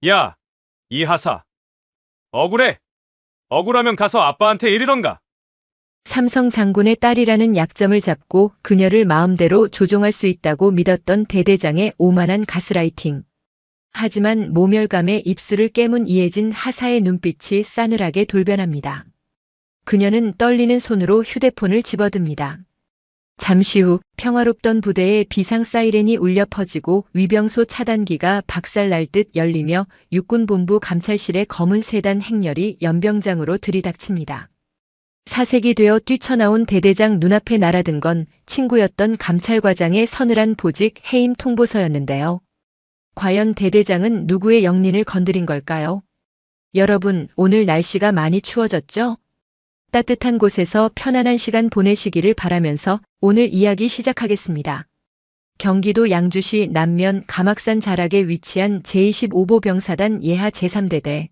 야, 이하사. 억울해. 억울하면 가서 아빠한테 이르던가. 삼성 장군의 딸이라는 약점을 잡고 그녀를 마음대로 조종할 수 있다고 믿었던 대대장의 오만한 가스라이팅. 하지만 모멸감에 입술을 깨문 이혜진 하사의 눈빛이 싸늘하게 돌변합니다. 그녀는 떨리는 손으로 휴대폰을 집어듭니다. 잠시 후 평화롭던 부대에 비상 사이렌이 울려 퍼지고 위병소 차단기가 박살날 듯 열리며 육군본부 감찰실의 검은 세단 행렬이 연병장으로 들이닥칩니다. 사색이 되어 뛰쳐나온 대대장 눈앞에 날아든 건 친구였던 감찰과장의 서늘한 보직 해임 통보서였는데요. 과연 대대장은 누구의 영린을 건드린 걸까요? 여러분, 오늘 날씨가 많이 추워졌죠? 따뜻한 곳에서 편안한 시간 보내시기를 바라면서 오늘 이야기 시작하겠습니다. 경기도 양주시 남면 가막산 자락에 위치한 제25보병사단 예하 제3대대.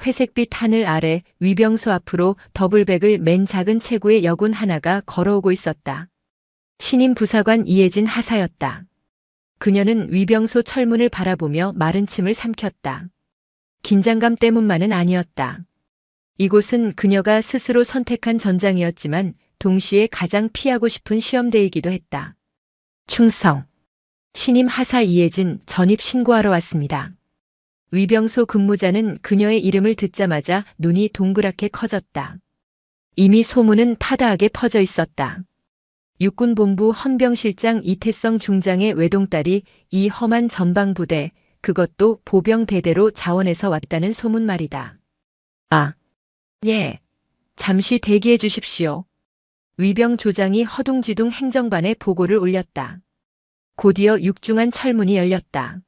회색빛 하늘 아래 위병소 앞으로 더블백을 맨 작은 체구의 여군 하나가 걸어오고 있었다. 신임 부사관 이혜진 하사였다. 그녀는 위병소 철문을 바라보며 마른 침을 삼켰다. 긴장감 때문만은 아니었다. 이곳은 그녀가 스스로 선택한 전장이었지만 동시에 가장 피하고 싶은 시험대이기도 했다. 충성. 신임 하사 이혜진 전입 신고하러 왔습니다. 위병소 근무자는 그녀의 이름을 듣자마자 눈이 동그랗게 커졌다. 이미 소문은 파다하게 퍼져 있었다. 육군본부 헌병실장 이태성 중장의 외동딸이 이 험한 전방부대, 그것도 보병대대로 자원해서 왔다는 소문 말이다. 아, 예. 잠시 대기해 주십시오. 위병 조장이 허둥지둥 행정반에 보고를 올렸다. 곧이어 육중한 철문이 열렸다.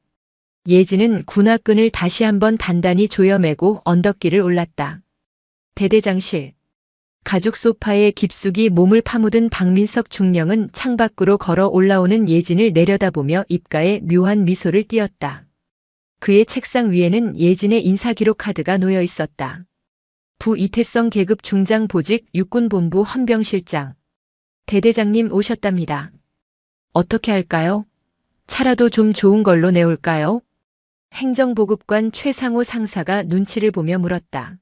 예진은 군화끈을 다시 한번 단단히 조여매고 언덕길을 올랐다. 대대장실. 가죽 소파에 깊숙이 몸을 파묻은 박민석 중령은 창밖으로 걸어 올라오는 예진을 내려다보며 입가에 묘한 미소를 띄었다. 그의 책상 위에는 예진의 인사기록 카드가 놓여 있었다. 부 이태성 계급 중장 보직 육군본부 헌병실장. 대대장님 오셨답니다. 어떻게 할까요? 차라도 좀 좋은 걸로 내올까요? 행정보급관 최상호 상사가 눈치를 보며 물었다.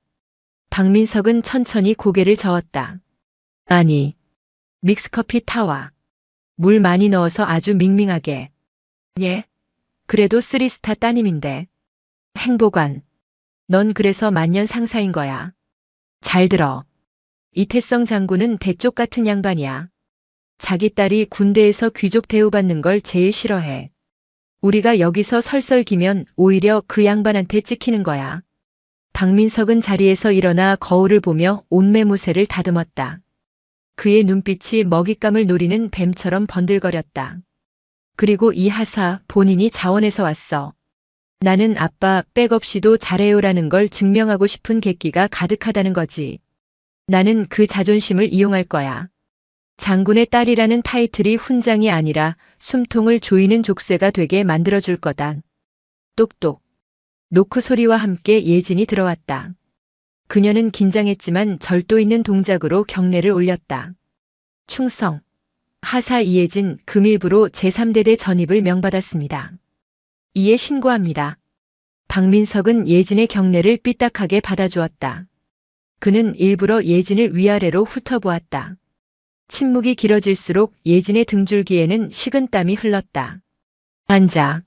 박민석은 천천히 고개를 저었다. 아니, 믹스커피 타와. 물 많이 넣어서 아주 밍밍하게. 예? 그래도 3스타 따님인데. 행보관. 넌 그래서 만년 상사인 거야. 잘 들어. 이태성 장군은 대쪽 같은 양반이야. 자기 딸이 군대에서 귀족 대우받는 걸 제일 싫어해. 우리가 여기서 설설기면 오히려 그 양반한테 찍히는 거야. 박민석은 자리에서 일어나 거울을 보며 옷매무새를 다듬었다. 그의 눈빛이 먹잇감을 노리는 뱀처럼 번들거렸다. 그리고 이 하사 본인이 자원해서 왔어. 나는 아빠 백없이도 잘해요라는 걸 증명하고 싶은 객기가 가득하다는 거지. 나는 그 자존심을 이용할 거야. 장군의 딸이라는 타이틀이 훈장이 아니라 숨통을 조이는 족쇄가 되게 만들어줄 거다. 똑똑. 노크 소리와 함께 예진이 들어왔다. 그녀는 긴장했지만 절도 있는 동작으로 경례를 올렸다. 충성. 하사 이혜진 금일부로 제3대대 전입을 명받았습니다. 이에 신고합니다. 박민석은 예진의 경례를 삐딱하게 받아주었다. 그는 일부러 예진을 위아래로 훑어보았다. 침묵이 길어질수록 예진의 등줄기에는 식은땀이 흘렀다. 앉아.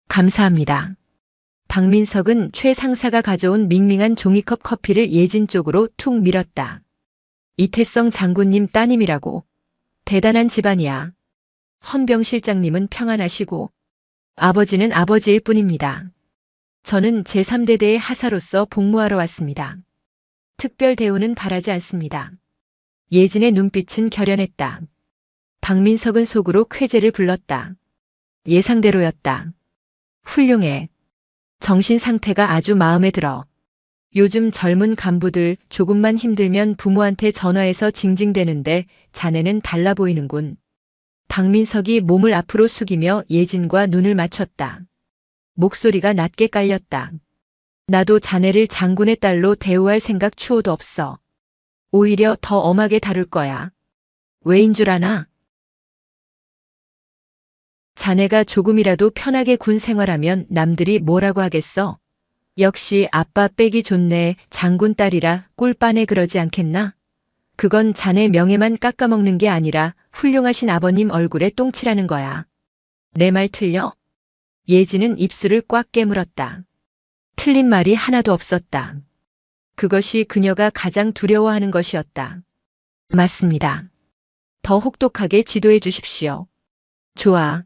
감사합니다. 박민석은 최 상사가 가져온 밍밍한 종이컵 커피를 예진 쪽으로 툭 밀었다. 이태성 장군님 따님이라고. 대단한 집안이야. 헌병실장님은 평안하시고 아버지는 아버지일 뿐입니다. 저는 제3대대의 하사로서 복무하러 왔습니다. 특별 대우는 바라지 않습니다. 예진의 눈빛은 결연했다. 박민석은 속으로 쾌재를 불렀다. 예상대로였다. 훌륭해. 정신 상태가 아주 마음에 들어. 요즘 젊은 간부들 조금만 힘들면 부모한테 전화해서 징징대는데 자네는 달라 보이는군. 박민석이 몸을 앞으로 숙이며 예진과 눈을 맞췄다. 목소리가 낮게 깔렸다. 나도 자네를 장군의 딸로 대우할 생각 추호도 없어. 오히려 더 엄하게 다룰 거야. 왜인 줄 아나? 자네가 조금이라도 편하게 군 생활하면 남들이 뭐라고 하겠어? 역시 아빠 빼기 좋네. 장군 딸이라 꿀빠네 그러지 않겠나? 그건 자네 명예만 깎아먹는 게 아니라 훌륭하신 아버님 얼굴에 똥칠하는 거야. 내 말 틀려? 예진은 입술을 꽉 깨물었다. 틀린 말이 하나도 없었다. 그것이 그녀가 가장 두려워하는 것이었다. 맞습니다. 더 혹독하게 지도해 주십시오. 좋아.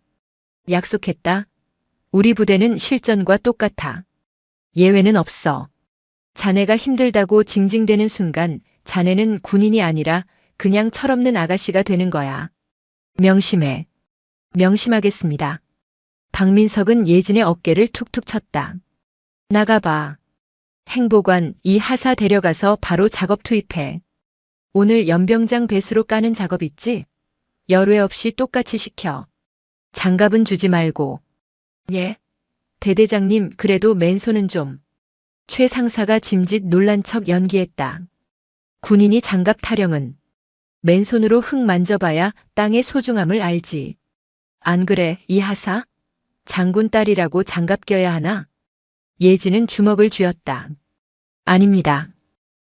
약속했다. 우리 부대는 실전과 똑같아. 예외는 없어. 자네가 힘들다고 징징대는 순간 자네는 군인이 아니라 그냥 철없는 아가씨가 되는 거야. 명심해. 명심하겠습니다. 박민석은 예진의 어깨를 툭툭 쳤다. 나가봐. 행보관 이 하사 데려가서 바로 작업 투입해. 오늘 연병장 배수로 까는 작업 있지? 열외 없이 똑같이 시켜. 장갑은 주지 말고. 예. 대대장님 그래도 맨손은 좀. 최 상사가 짐짓 놀란 척 연기했다. 군인이 장갑 타령은 맨손으로 흙 만져봐야 땅의 소중함을 알지. 안 그래 이 하사? 장군 딸이라고 장갑 껴야 하나? 예진은 주먹을 쥐었다. 아닙니다.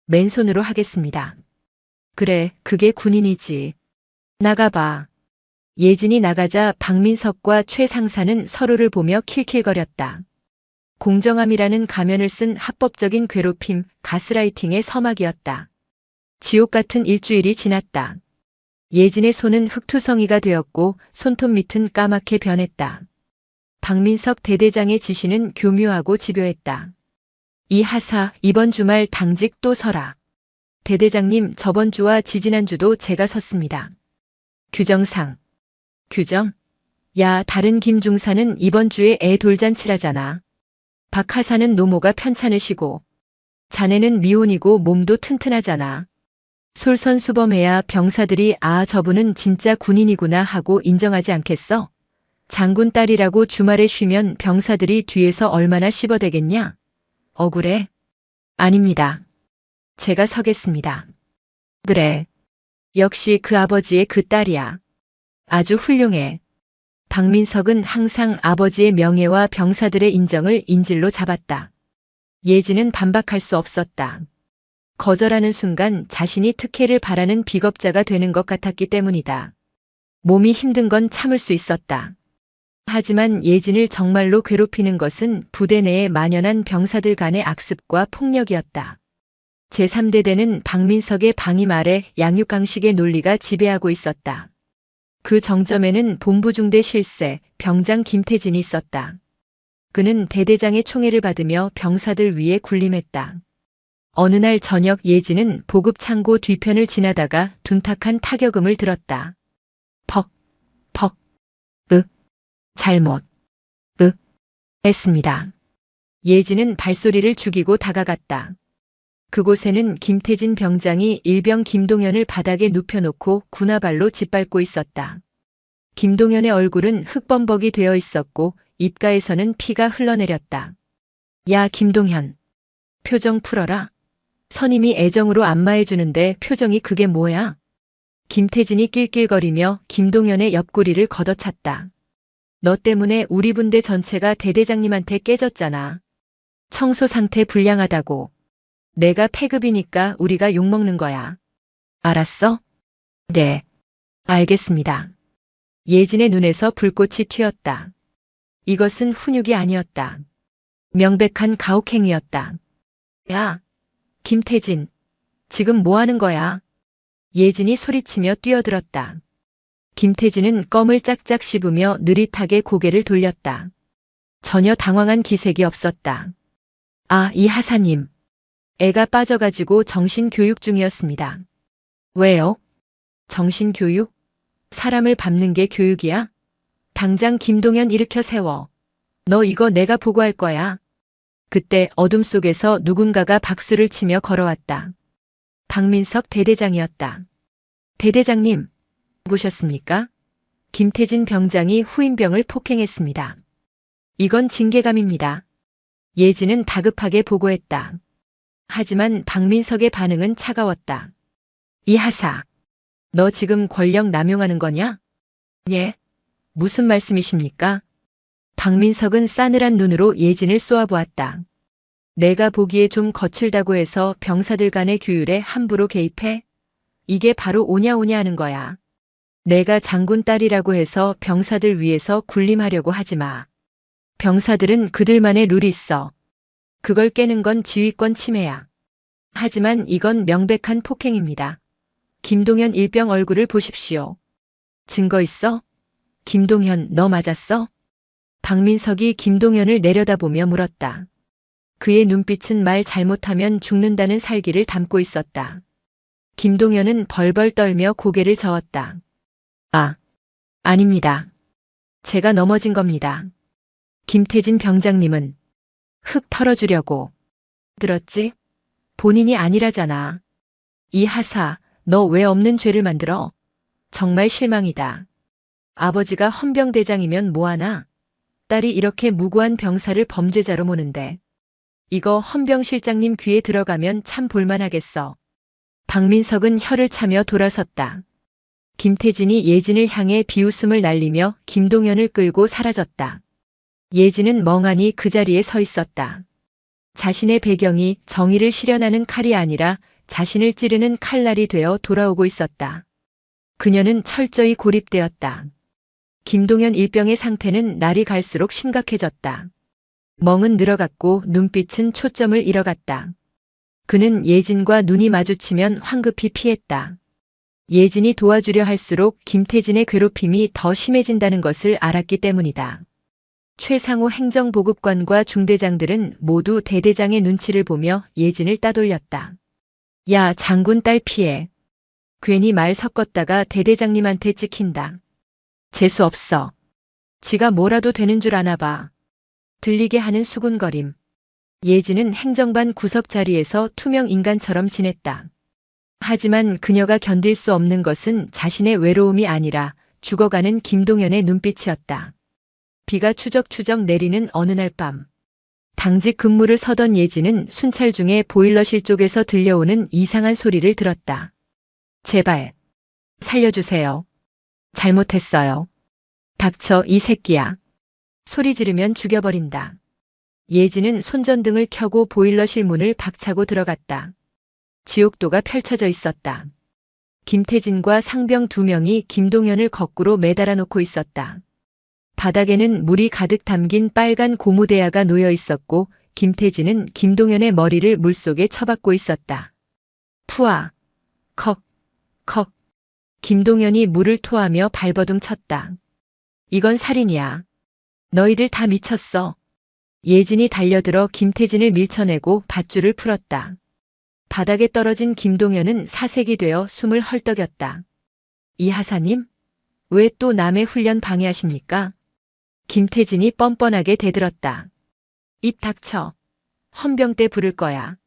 맨손으로 하겠습니다. 그래, 그게 군인이지. 나가봐. 예진이 나가자 박민석과 최 상사는 서로를 보며 킬킬거렸다. 공정함이라는 가면을 쓴 합법적인 괴롭힘, 가스라이팅의 서막이었다. 지옥 같은 일주일이 지났다. 예진의 손은 흙투성이가 되었고 손톱 밑은 까맣게 변했다. 박민석 대대장의 지시는 교묘하고 집요했다. 이 하사, 이번 주말 당직 또 서라. 대대장님, 저번 주와 지지난주도 제가 섰습니다. 규정상. 규정? 야, 다른 김중사는 이번 주에 애 돌잔치라잖아. 박 하사는 노모가 편찮으시고, 자네는 미혼이고 몸도 튼튼하잖아. 솔선수범해야 병사들이 아, 저분은 진짜 군인이구나 하고 인정하지 않겠어? 장군 딸이라고 주말에 쉬면 병사들이 뒤에서 얼마나 씹어대겠냐? 억울해? 아닙니다. 제가 서겠습니다. 그래. 역시 그 아버지의 그 딸이야. 아주 훌륭해. 박민석은 항상 아버지의 명예와 병사들의 인정을 인질로 잡았다. 예진은 반박할 수 없었다. 거절하는 순간 자신이 특혜를 바라는 비겁자가 되는 것 같았기 때문이다. 몸이 힘든 건 참을 수 있었다. 하지만 예진을 정말로 괴롭히는 것은 부대 내에 만연한 병사들 간의 악습과 폭력이었다. 제3대대는 박민석의 방임 아래 양육강식의 논리가 지배하고 있었다. 그 정점에는 본부중대 실세, 병장 김태진이 있었다. 그는 대대장의 총애를 받으며 병사들 위에 군림했다. 어느 날 저녁 예진은 보급창고 뒤편을 지나다가 둔탁한 타격음을 들었다. 퍽, 퍽, 잘못, 했습니다. 예진은 발소리를 죽이고 다가갔다. 그곳에는 김태진 병장이 일병 김동현을 바닥에 눕혀놓고 군화발로 짓밟고 있었다. 김동현의 얼굴은 흙범벅이 되어 있었고 입가에서는 피가 흘러내렸다. 야, 김동현. 표정 풀어라. 선임이 애정으로 안마해주는데 표정이 그게 뭐야? 김태진이 낄낄거리며 김동현의 옆구리를 걷어찼다. 너 때문에 우리 분대 전체가 대대장님한테 깨졌잖아. 청소 상태 불량하다고. 내가 패급이니까 우리가 욕먹는 거야. 알았어? 네. 알겠습니다. 예진의 눈에서 불꽃이 튀었다. 이것은 훈육이 아니었다. 명백한 가혹행위였다. 야, 김태진. 지금 뭐 하는 거야? 예진이 소리치며 뛰어들었다. 김태진은 껌을 짝짝 씹으며 느릿하게 고개를 돌렸다. 전혀 당황한 기색이 없었다. 아, 이 하사님. 애가 빠져가지고 정신교육 중이었습니다. 왜요? 정신교육? 사람을 밟는 게 교육이야? 당장 김동현 일으켜 세워. 너 이거 내가 보고할 거야. 그때 어둠 속에서 누군가가 박수를 치며 걸어왔다. 박민석 대대장이었다. 대대장님, 보셨습니까? 김태진 병장이 후임병을 폭행했습니다. 이건 징계감입니다. 예진은 다급하게 보고했다. 하지만 박민석의 반응은 차가웠다. 이 하사, 너 지금 권력 남용하는 거냐? 예. 무슨 말씀이십니까? 박민석은 싸늘한 눈으로 예진을 쏘아보았다. 내가 보기에 좀 거칠다고 해서 병사들 간의 규율에 함부로 개입해? 이게 바로 오냐오냐 하는 거야. 내가 장군 딸이라고 해서 병사들 위해서 군림하려고 하지 마. 병사들은 그들만의 룰이 있어. 그걸 깨는 건 지휘권 침해야. 하지만 이건 명백한 폭행입니다. 김동현 일병 얼굴을 보십시오. 증거 있어? 김동현, 너 맞았어? 박민석이 김동현을 내려다보며 물었다. 그의 눈빛은 말 잘못하면 죽는다는 살기를 담고 있었다. 김동현은 벌벌 떨며 고개를 저었다. 아닙니다. 제가 넘어진 겁니다. 김태진 병장님은 흙 털어주려고. 들었지? 본인이 아니라잖아. 이 하사, 너 왜 없는 죄를 만들어? 정말 실망이다. 아버지가 헌병대장이면 뭐하나? 딸이 이렇게 무고한 병사를 범죄자로 모는데. 이거 헌병실장님 귀에 들어가면 참 볼만하겠어. 박민석은 혀를 차며 돌아섰다. 김태진이 예진을 향해 비웃음을 날리며 김동현을 끌고 사라졌다. 예진은 멍하니 그 자리에 서 있었다. 자신의 배경이 정의를 실현하는 칼이 아니라 자신을 찌르는 칼날이 되어 돌아오고 있었다. 그녀는 철저히 고립되었다. 김동현 일병의 상태는 날이 갈수록 심각해졌다. 멍은 늘어갔고 눈빛은 초점을 잃어갔다. 그는 예진과 눈이 마주치면 황급히 피했다. 예진이 도와주려 할수록 김태진의 괴롭힘이 더 심해진다는 것을 알았기 때문이다. 최상호 행정보급관과 중대장들은 모두 대대장의 눈치를 보며 예진을 따돌렸다. 야, 장군 딸 피해. 괜히 말 섞었다가 대대장님한테 찍힌다. 재수 없어. 지가 뭐라도 되는 줄 아나 봐. 들리게 하는 수군거림. 예진은 행정반 구석 자리에서 투명 인간처럼 지냈다. 하지만 그녀가 견딜 수 없는 것은 자신의 외로움이 아니라 죽어가는 김동현의 눈빛이었다. 비가 추적추적 내리는 어느 날 밤. 당직 근무를 서던 예진은 순찰 중에 보일러실 쪽에서 들려오는 이상한 소리를 들었다. 제발 살려주세요. 잘못했어요. 닥쳐 이 새끼야. 소리 지르면 죽여버린다. 예진은 손전등을 켜고 보일러실 문을 박차고 들어갔다. 지옥도가 펼쳐져 있었다. 김태진과 상병 2명이 김동현을 거꾸로 매달아 놓고 있었다. 바닥에는 물이 가득 담긴 빨간 고무대야가 놓여 있었고 김태진은 김동현의 머리를 물속에 쳐박고 있었다. 푸아. 컥. 컥. 김동현이 물을 토하며 발버둥 쳤다. 이건 살인이야. 너희들 다 미쳤어. 예진이 달려들어 김태진을 밀쳐내고 밧줄을 풀었다. 바닥에 떨어진 김동현은 사색이 되어 숨을 헐떡였다. 이 하사님? 왜 또 남의 훈련 방해하십니까? 김태진이 뻔뻔하게 대들었다. 입 닥쳐. 헌병 때 부를 거야.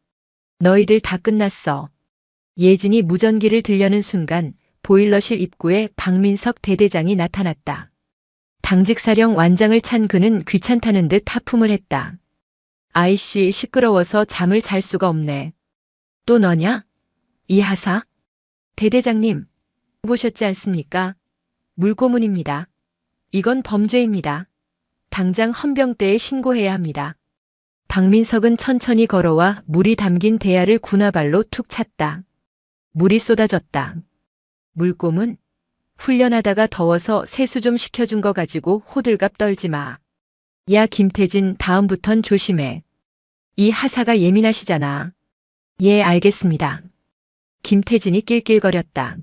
너희들 다 끝났어. 예진이 무전기를 들려는 순간 보일러실 입구에 박민석 대대장이 나타났다. 당직사령 완장을 찬 그는 귀찮다는 듯 하품을 했다. 아이씨, 시끄러워서 잠을 잘 수가 없네. 또 너냐? 이 하사? 대대장님, 보셨지 않습니까? 물고문입니다. 이건 범죄입니다. 당장 헌병대에 신고해야 합니다. 박민석은 천천히 걸어와 물이 담긴 대야를 군화발로 툭 찼다. 물이 쏟아졌다. 물고문? 훈련하다가 더워서 세수 좀 시켜준 거 가지고 호들갑 떨지 마. 야, 김태진, 다음부턴 조심해. 이 하사가 예민하시잖아. 예, 알겠습니다. 김태진이 낄낄거렸다.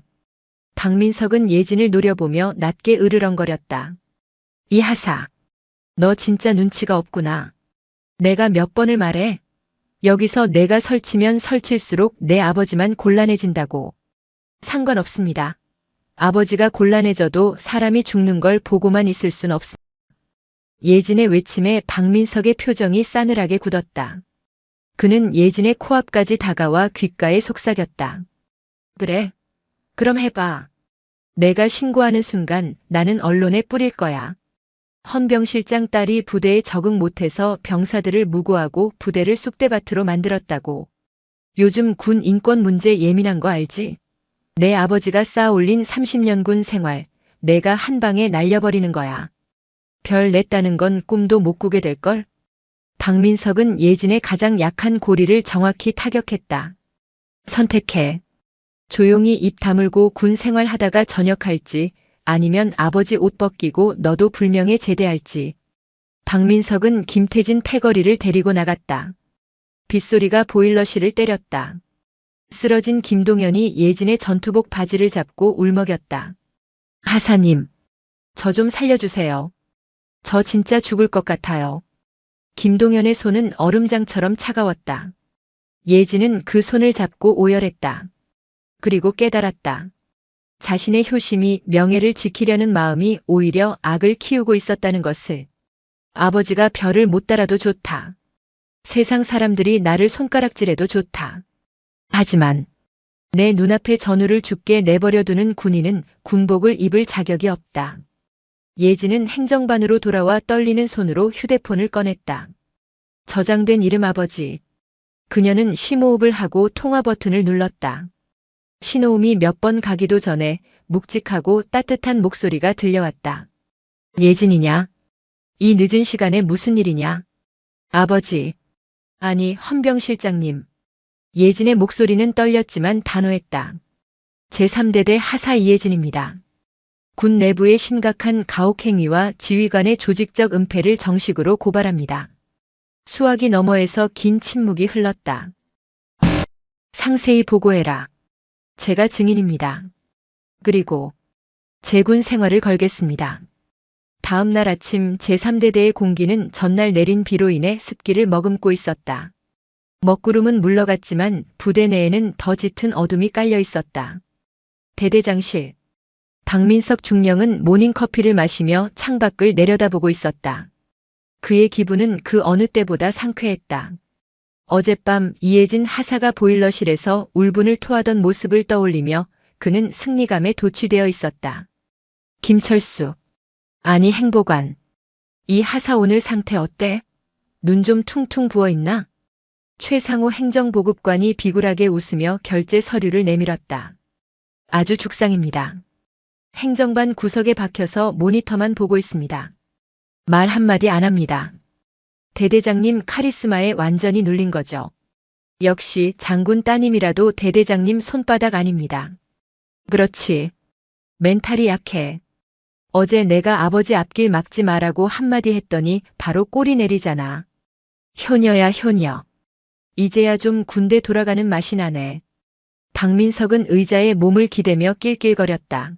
박민석은 예진을 노려보며 낮게 으르렁거렸다. 이 하사, 너 진짜 눈치가 없구나. 내가 몇 번을 말해. 여기서 내가 설치면 설칠수록 내 아버지만 곤란해진다고. 상관없습니다. 아버지가 곤란해져도 사람이 죽는 걸 보고만 있을 순 없습니다. 예진의 외침에 박민석의 표정이 싸늘하게 굳었다. 그는 예진의 코앞까지 다가와 귓가에 속삭였다. 그래, 그럼 해봐. 내가 신고하는 순간 나는 언론에 뿌릴 거야. 헌병실장 딸이 부대에 적응 못해서 병사들을 무고하고 부대를 쑥대밭으로 만들었다고. 요즘 군 인권 문제 예민한 거 알지? 내 아버지가 쌓아올린 30년 군 생활, 내가 한 방에 날려버리는 거야. 별 냈다는 건 꿈도 못 꾸게 될걸? 박민석은 예진의 가장 약한 고리를 정확히 타격했다. 선택해. 조용히 입 다물고 군 생활하다가 전역할지 아니면 아버지 옷 벗기고 너도 불명예 제대할지. 박민석은 김태진 패거리를 데리고 나갔다. 빗소리가 보일러실을 때렸다. 쓰러진 김동현이 예진의 전투복 바지를 잡고 울먹였다. 하사님, 저 좀 살려주세요. 저 진짜 죽을 것 같아요. 김동현의 손은 얼음장처럼 차가웠다. 예진은 그 손을 잡고 오열했다. 그리고 깨달았다. 자신의 효심이 명예를 지키려는 마음이 오히려 악을 키우고 있었다는 것을. 아버지가 별을 못 달아도 좋다. 세상 사람들이 나를 손가락질해도 좋다. 하지만 내 눈앞에 전우를 죽게 내버려두는 군인은 군복을 입을 자격이 없다. 예진은 행정반으로 돌아와 떨리는 손으로 휴대폰을 꺼냈다. 저장된 이름 아버지. 그녀는 심호흡을 하고 통화 버튼을 눌렀다. 신호음이 몇 번 가기도 전에 묵직하고 따뜻한 목소리가 들려왔다. 예진이냐? 이 늦은 시간에 무슨 일이냐? 아버지. 아니, 헌병 실장님. 예진의 목소리는 떨렸지만 단호했다. 제3대대 하사 이예진입니다. 군 내부의 심각한 가혹행위와 지휘관의 조직적 은폐를 정식으로 고발합니다. 수화기 너머에서 긴 침묵이 흘렀다. 상세히 보고해라. 제가 증인입니다. 그리고 제 군 생활을 걸겠습니다. 다음 날 아침 제3대대의 공기는 전날 내린 비로 인해 습기를 머금고 있었다. 먹구름은 물러갔지만 부대 내에는 더 짙은 어둠이 깔려 있었다. 대대장실. 박민석 중령은 모닝커피를 마시며 창밖을 내려다보고 있었다. 그의 기분은 그 어느 때보다 상쾌했다. 어젯밤 이예진 하사가 보일러실에서 울분을 토하던 모습을 떠올리며 그는 승리감에 도취되어 있었다. 김철수. 아니 행보관. 이 하사 오늘 상태 어때? 눈 좀 퉁퉁 부어있나? 최상호 행정보급관이 비굴하게 웃으며 결제 서류를 내밀었다. 아주 죽상입니다. 행정반 구석에 박혀서 모니터만 보고 있습니다. 말 한마디 안 합니다. 대대장님 카리스마에 완전히 눌린 거죠. 역시 장군 따님이라도 대대장님 손바닥 아닙니다. 그렇지. 멘탈이 약해. 어제 내가 아버지 앞길 막지 마라고 한마디 했더니 바로 꼬리 내리잖아. 효녀야 효녀. 이제야 좀 군대 돌아가는 맛이 나네. 박민석은 의자에 몸을 기대며 낄낄거렸다.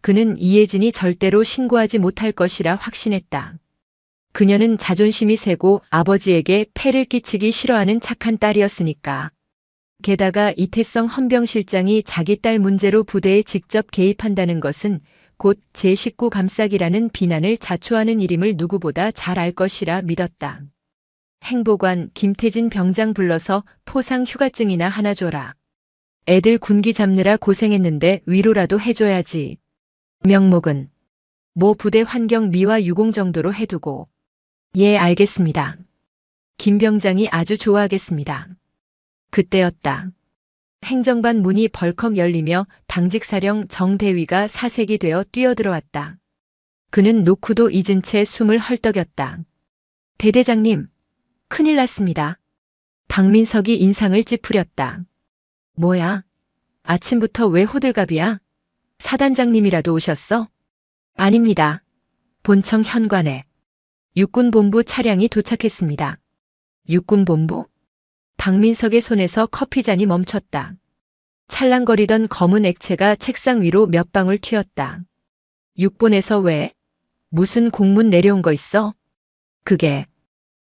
그는 이예진이 절대로 신고하지 못할 것이라 확신했다. 그녀는 자존심이 세고 아버지에게 폐를 끼치기 싫어하는 착한 딸이었으니까. 게다가 이태성 헌병실장이 자기 딸 문제로 부대에 직접 개입한다는 것은 곧 제19 감싸기라는 비난을 자초하는 일임을 누구보다 잘 알 것이라 믿었다. 행보관 김태진 병장 불러서 포상 휴가증이나 하나 줘라. 애들 군기 잡느라 고생했는데 위로라도 해줘야지. 명목은 모 부대 환경 미화 유공 정도로 해두고. 예, 알겠습니다. 김 병장이 아주 좋아하겠습니다. 그때였다. 행정반 문이 벌컥 열리며 당직사령 정대위가 사색이 되어 뛰어들어왔다. 그는 노크도 잊은 채 숨을 헐떡였다. 대대장님, 큰일 났습니다. 박민석이 인상을 찌푸렸다. 뭐야? 아침부터 왜 호들갑이야? 사단장님이라도 오셨어? 아닙니다. 본청 현관에 육군본부 차량이 도착했습니다. 육군본부? 박민석의 손에서 커피잔이 멈췄다. 찰랑거리던 검은 액체가 책상 위로 몇 방울 튀었다. 육본에서 왜? 무슨 공문 내려온 거 있어? 그게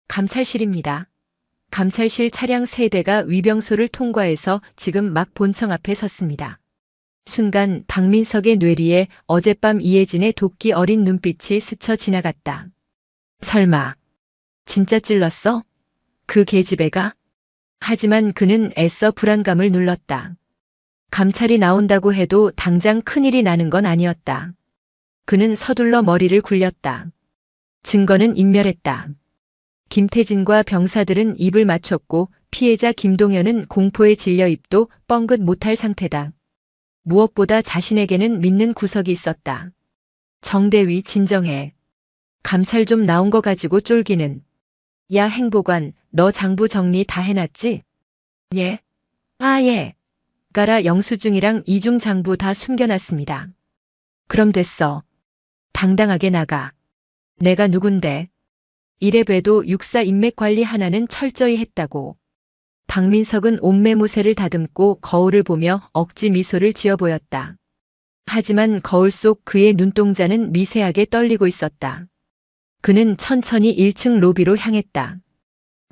감찰실입니다. 감찰실 차량 3대가 위병소를 통과해서 지금 막 본청 앞에 섰습니다. 순간 박민석의 뇌리에 어젯밤 이예진의 도끼 어린 눈빛이 스쳐 지나갔다. 설마 진짜 찔렀어? 그 계집애가? 하지만 그는 애써 불안감을 눌렀다. 감찰이 나온다고 해도 당장 큰일이 나는 건 아니었다. 그는 서둘러 머리를 굴렸다. 증거는 인멸했다. 김태진과 병사들은 입을 맞췄고 피해자 김동현은 공포에 질려 입도 뻥긋 못할 상태다. 무엇보다 자신에게는 믿는 구석이 있었다. 정대위 진정해. 감찰 좀 나온 거 가지고 쫄기는. 야 행보관, 너 장부 정리 다 해놨지? 예. 아 예. 가라 영수증이랑 이중 장부 다 숨겨놨습니다. 그럼 됐어. 당당하게 나가. 내가 누군데? 이래봬도 육사 인맥 관리 하나는 철저히 했다고. 박민석은 옷매무새를 다듬고 거울을 보며 억지 미소를 지어 보였다. 하지만 거울 속 그의 눈동자는 미세하게 떨리고 있었다. 그는 천천히 1층 로비로 향했다.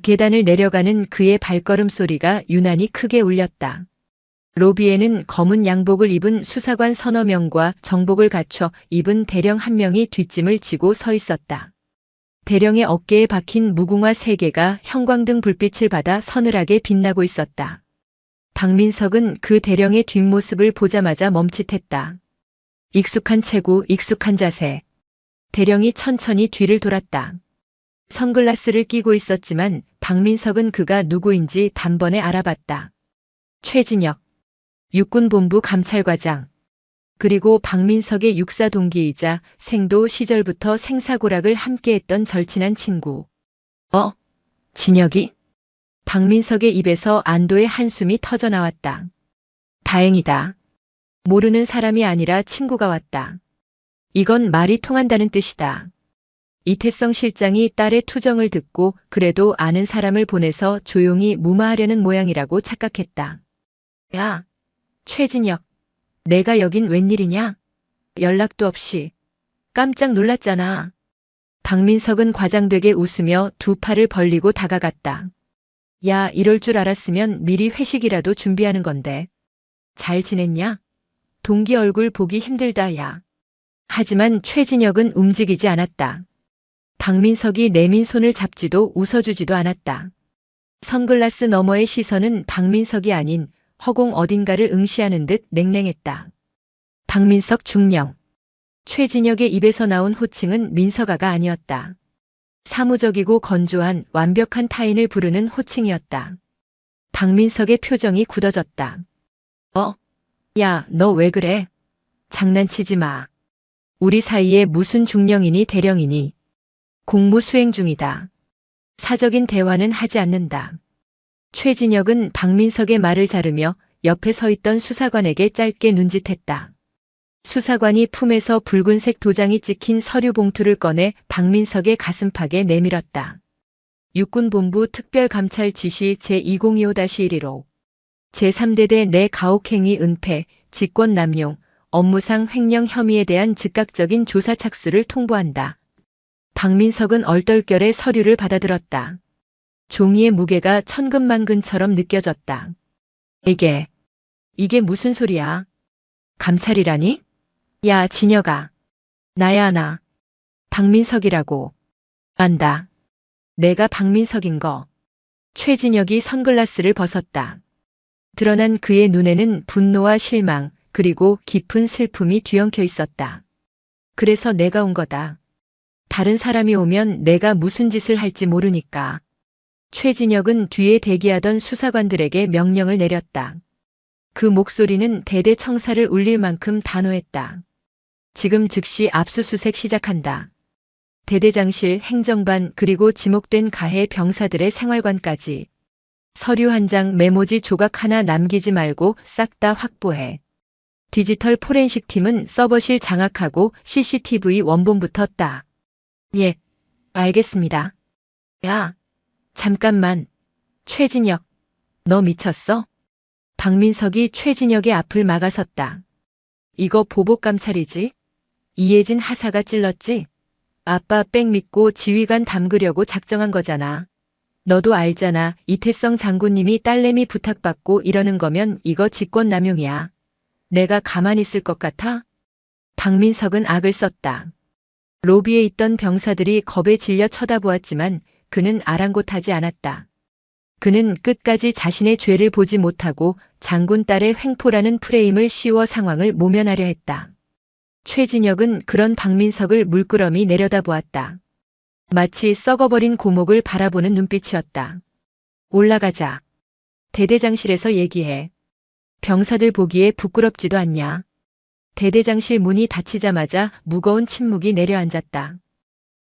계단을 내려가는 그의 발걸음 소리가 유난히 크게 울렸다. 로비에는 검은 양복을 입은 수사관 서너 명과 정복을 갖춰 입은 대령 한 명이 뒷짐을 지고 서 있었다. 대령의 어깨에 박힌 무궁화 3개가 형광등 불빛을 받아 서늘하게 빛나고 있었다. 박민석은 그 대령의 뒷모습을 보자마자 멈칫했다. 익숙한 체구, 익숙한 자세. 대령이 천천히 뒤를 돌았다. 선글라스를 끼고 있었지만 박민석은 그가 누구인지 단번에 알아봤다. 최진혁, 육군본부 감찰과장. 그리고 박민석의 육사 동기이자 생도 시절부터 생사고락을 함께했던 절친한 친구. 진혁이? 박민석의 입에서 안도의 한숨이 터져 나왔다. 다행이다. 모르는 사람이 아니라 친구가 왔다. 이건 말이 통한다는 뜻이다. 이태성 실장이 딸의 투정을 듣고 그래도 아는 사람을 보내서 조용히 무마하려는 모양이라고 착각했다. 야, 최진혁. 내가 여긴 웬일이냐? 연락도 없이. 깜짝 놀랐잖아. 박민석은 과장되게 웃으며 두 팔을 벌리고 다가갔다. 야, 이럴 줄 알았으면 미리 회식이라도 준비하는 건데. 잘 지냈냐? 동기 얼굴 보기 힘들다, 야. 하지만 최진혁은 움직이지 않았다. 박민석이 내민 손을 잡지도 웃어주지도 않았다. 선글라스 너머의 시선은 박민석이 아닌 허공 어딘가를 응시하는 듯 냉랭했다. 박민석 중령. 최진혁의 입에서 나온 호칭은 민석아가 아니었다. 사무적이고 건조한 완벽한 타인을 부르는 호칭이었다. 박민석의 표정이 굳어졌다. 야, 너 왜 그래? 장난치지 마. 우리 사이에 무슨 중령이니 대령이니. 공무 수행 중이다. 사적인 대화는 하지 않는다. 최진혁은 박민석의 말을 자르며 옆에 서 있던 수사관에게 짧게 눈짓했다. 수사관이 품에서 붉은색 도장이 찍힌 서류 봉투를 꺼내 박민석의 가슴팍에 내밀었다. 육군본부 특별감찰 지시 제2025-1호 제3대대 내 가혹행위 은폐, 직권남용, 업무상 횡령 혐의에 대한 즉각적인 조사 착수를 통보한다. 박민석은 얼떨결에 서류를 받아들었다. 종이의 무게가 천근만근처럼 느껴졌다. 이게 무슨 소리야? 감찰이라니? 야, 진혁아. 나야, 나. 박민석이라고. 안다. 내가 박민석인 거. 최진혁이 선글라스를 벗었다. 드러난 그의 눈에는 분노와 실망, 그리고 깊은 슬픔이 뒤엉켜 있었다. 그래서 내가 온 거다. 다른 사람이 오면 내가 무슨 짓을 할지 모르니까. 최진혁은 뒤에 대기하던 수사관들에게 명령을 내렸다. 그 목소리는 대대청사를 울릴 만큼 단호했다. 지금 즉시 압수수색 시작한다. 대대장실, 행정반, 그리고 지목된 가해 병사들의 생활관까지. 서류 한 장, 메모지 조각 하나 남기지 말고 싹 다 확보해. 디지털 포렌식 팀은 서버실 장악하고 CCTV 원본부터 따. 예, 알겠습니다. 야, 잠깐만. 최진혁, 너 미쳤어? 박민석이 최진혁의 앞을 막아섰다. 이거 보복감찰이지? 이혜진 하사가 찔렀지? 아빠 백 믿고 지휘관 담그려고 작정한 거잖아. 너도 알잖아. 이태성 장군님이 딸내미 부탁받고 이러는 거면 이거 직권남용이야. 내가 가만히 있을 것 같아? 박민석은 악을 썼다. 로비에 있던 병사들이 겁에 질려 쳐다보았지만 그는 아랑곳하지 않았다. 그는 끝까지 자신의 죄를 보지 못하고 장군 딸의 횡포라는 프레임을 씌워 상황을 모면하려 했다. 최진혁은 그런 박민석을 물끄러미 내려다보았다. 마치 썩어버린 고목을 바라보는 눈빛이었다. 올라가자. 대대장실에서 얘기해. 병사들 보기에 부끄럽지도 않냐. 대대장실 문이 닫히자마자 무거운 침묵이 내려앉았다.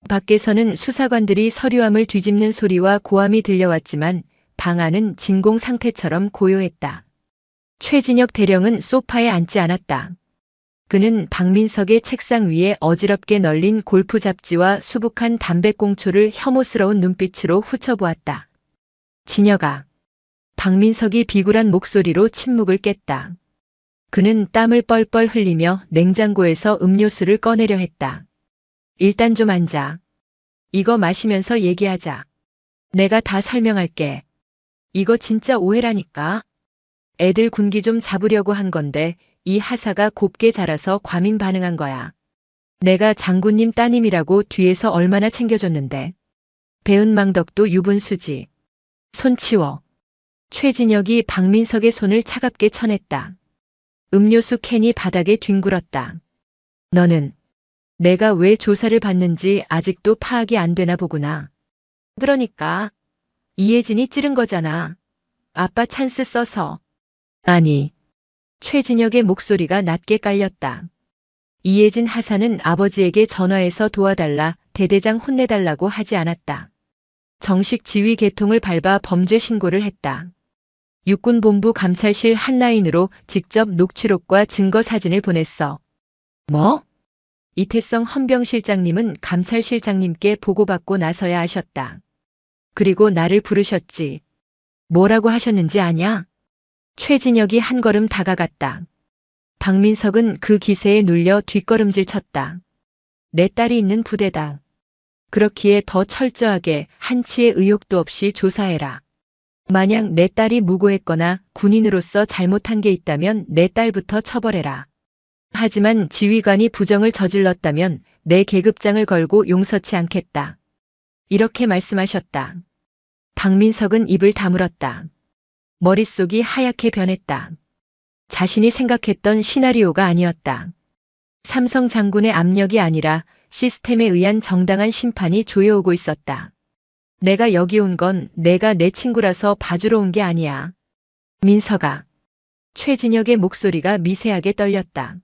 밖에서는 수사관들이 서류함을 뒤집는 소리와 고함이 들려왔지만 방 안은 진공 상태처럼 고요했다. 최진혁 대령은 소파에 앉지 않았다. 그는 박민석의 책상 위에 어지럽게 널린 골프 잡지와 수북한 담배꽁초를 혐오스러운 눈빛으로 훑어보았다. 진혁아. 박민석이 비굴한 목소리로 침묵을 깼다. 그는 땀을 뻘뻘 흘리며 냉장고에서 음료수를 꺼내려 했다. 일단 좀 앉아. 이거 마시면서 얘기하자. 내가 다 설명할게. 이거 진짜 오해라니까. 애들 군기 좀 잡으려고 한 건데 이 하사가 곱게 자라서 과민 반응한 거야. 내가 장군님 따님이라고 뒤에서 얼마나 챙겨줬는데. 배은망덕도 유분수지. 손 치워. 최진혁이 박민석의 손을 차갑게 쳐냈다. 음료수 캔이 바닥에 뒹굴었다. 너는 내가 왜 조사를 받는지 아직도 파악이 안 되나 보구나. 그러니까 이혜진이 찌른 거잖아. 아빠 찬스 써서. 아니. 최진혁의 목소리가 낮게 깔렸다. 이혜진 하사는 아버지에게 전화해서 도와달라, 대대장 혼내달라고 하지 않았다. 정식 지휘 계통을 밟아 범죄 신고를 했다. 육군본부 감찰실 한라인으로 직접 녹취록과 증거 사진을 보냈어. 뭐? 이태성 헌병실장님은 감찰실장님께 보고받고 나서야 하셨다. 그리고 나를 부르셨지. 뭐라고 하셨는지 아냐? 최진혁이 한 걸음 다가갔다. 박민석은 그 기세에 눌려 뒷걸음질 쳤다. 내 딸이 있는 부대다. 그렇기에 더 철저하게 한치의 의혹도 없이 조사해라. 만약 내 딸이 무고했거나 군인으로서 잘못한 게 있다면 내 딸부터 처벌해라. 하지만 지휘관이 부정을 저질렀다면 내 계급장을 걸고 용서치 않겠다. 이렇게 말씀하셨다. 박민석은 입을 다물었다. 머릿속이 하얗게 변했다. 자신이 생각했던 시나리오가 아니었다. 삼성 장군의 압력이 아니라 시스템에 의한 정당한 심판이 조여오고 있었다. 내가 여기 온 건 내가 내 친구라서 봐주러 온 게 아니야. 민석아. 최진혁의 목소리가 미세하게 떨렸다.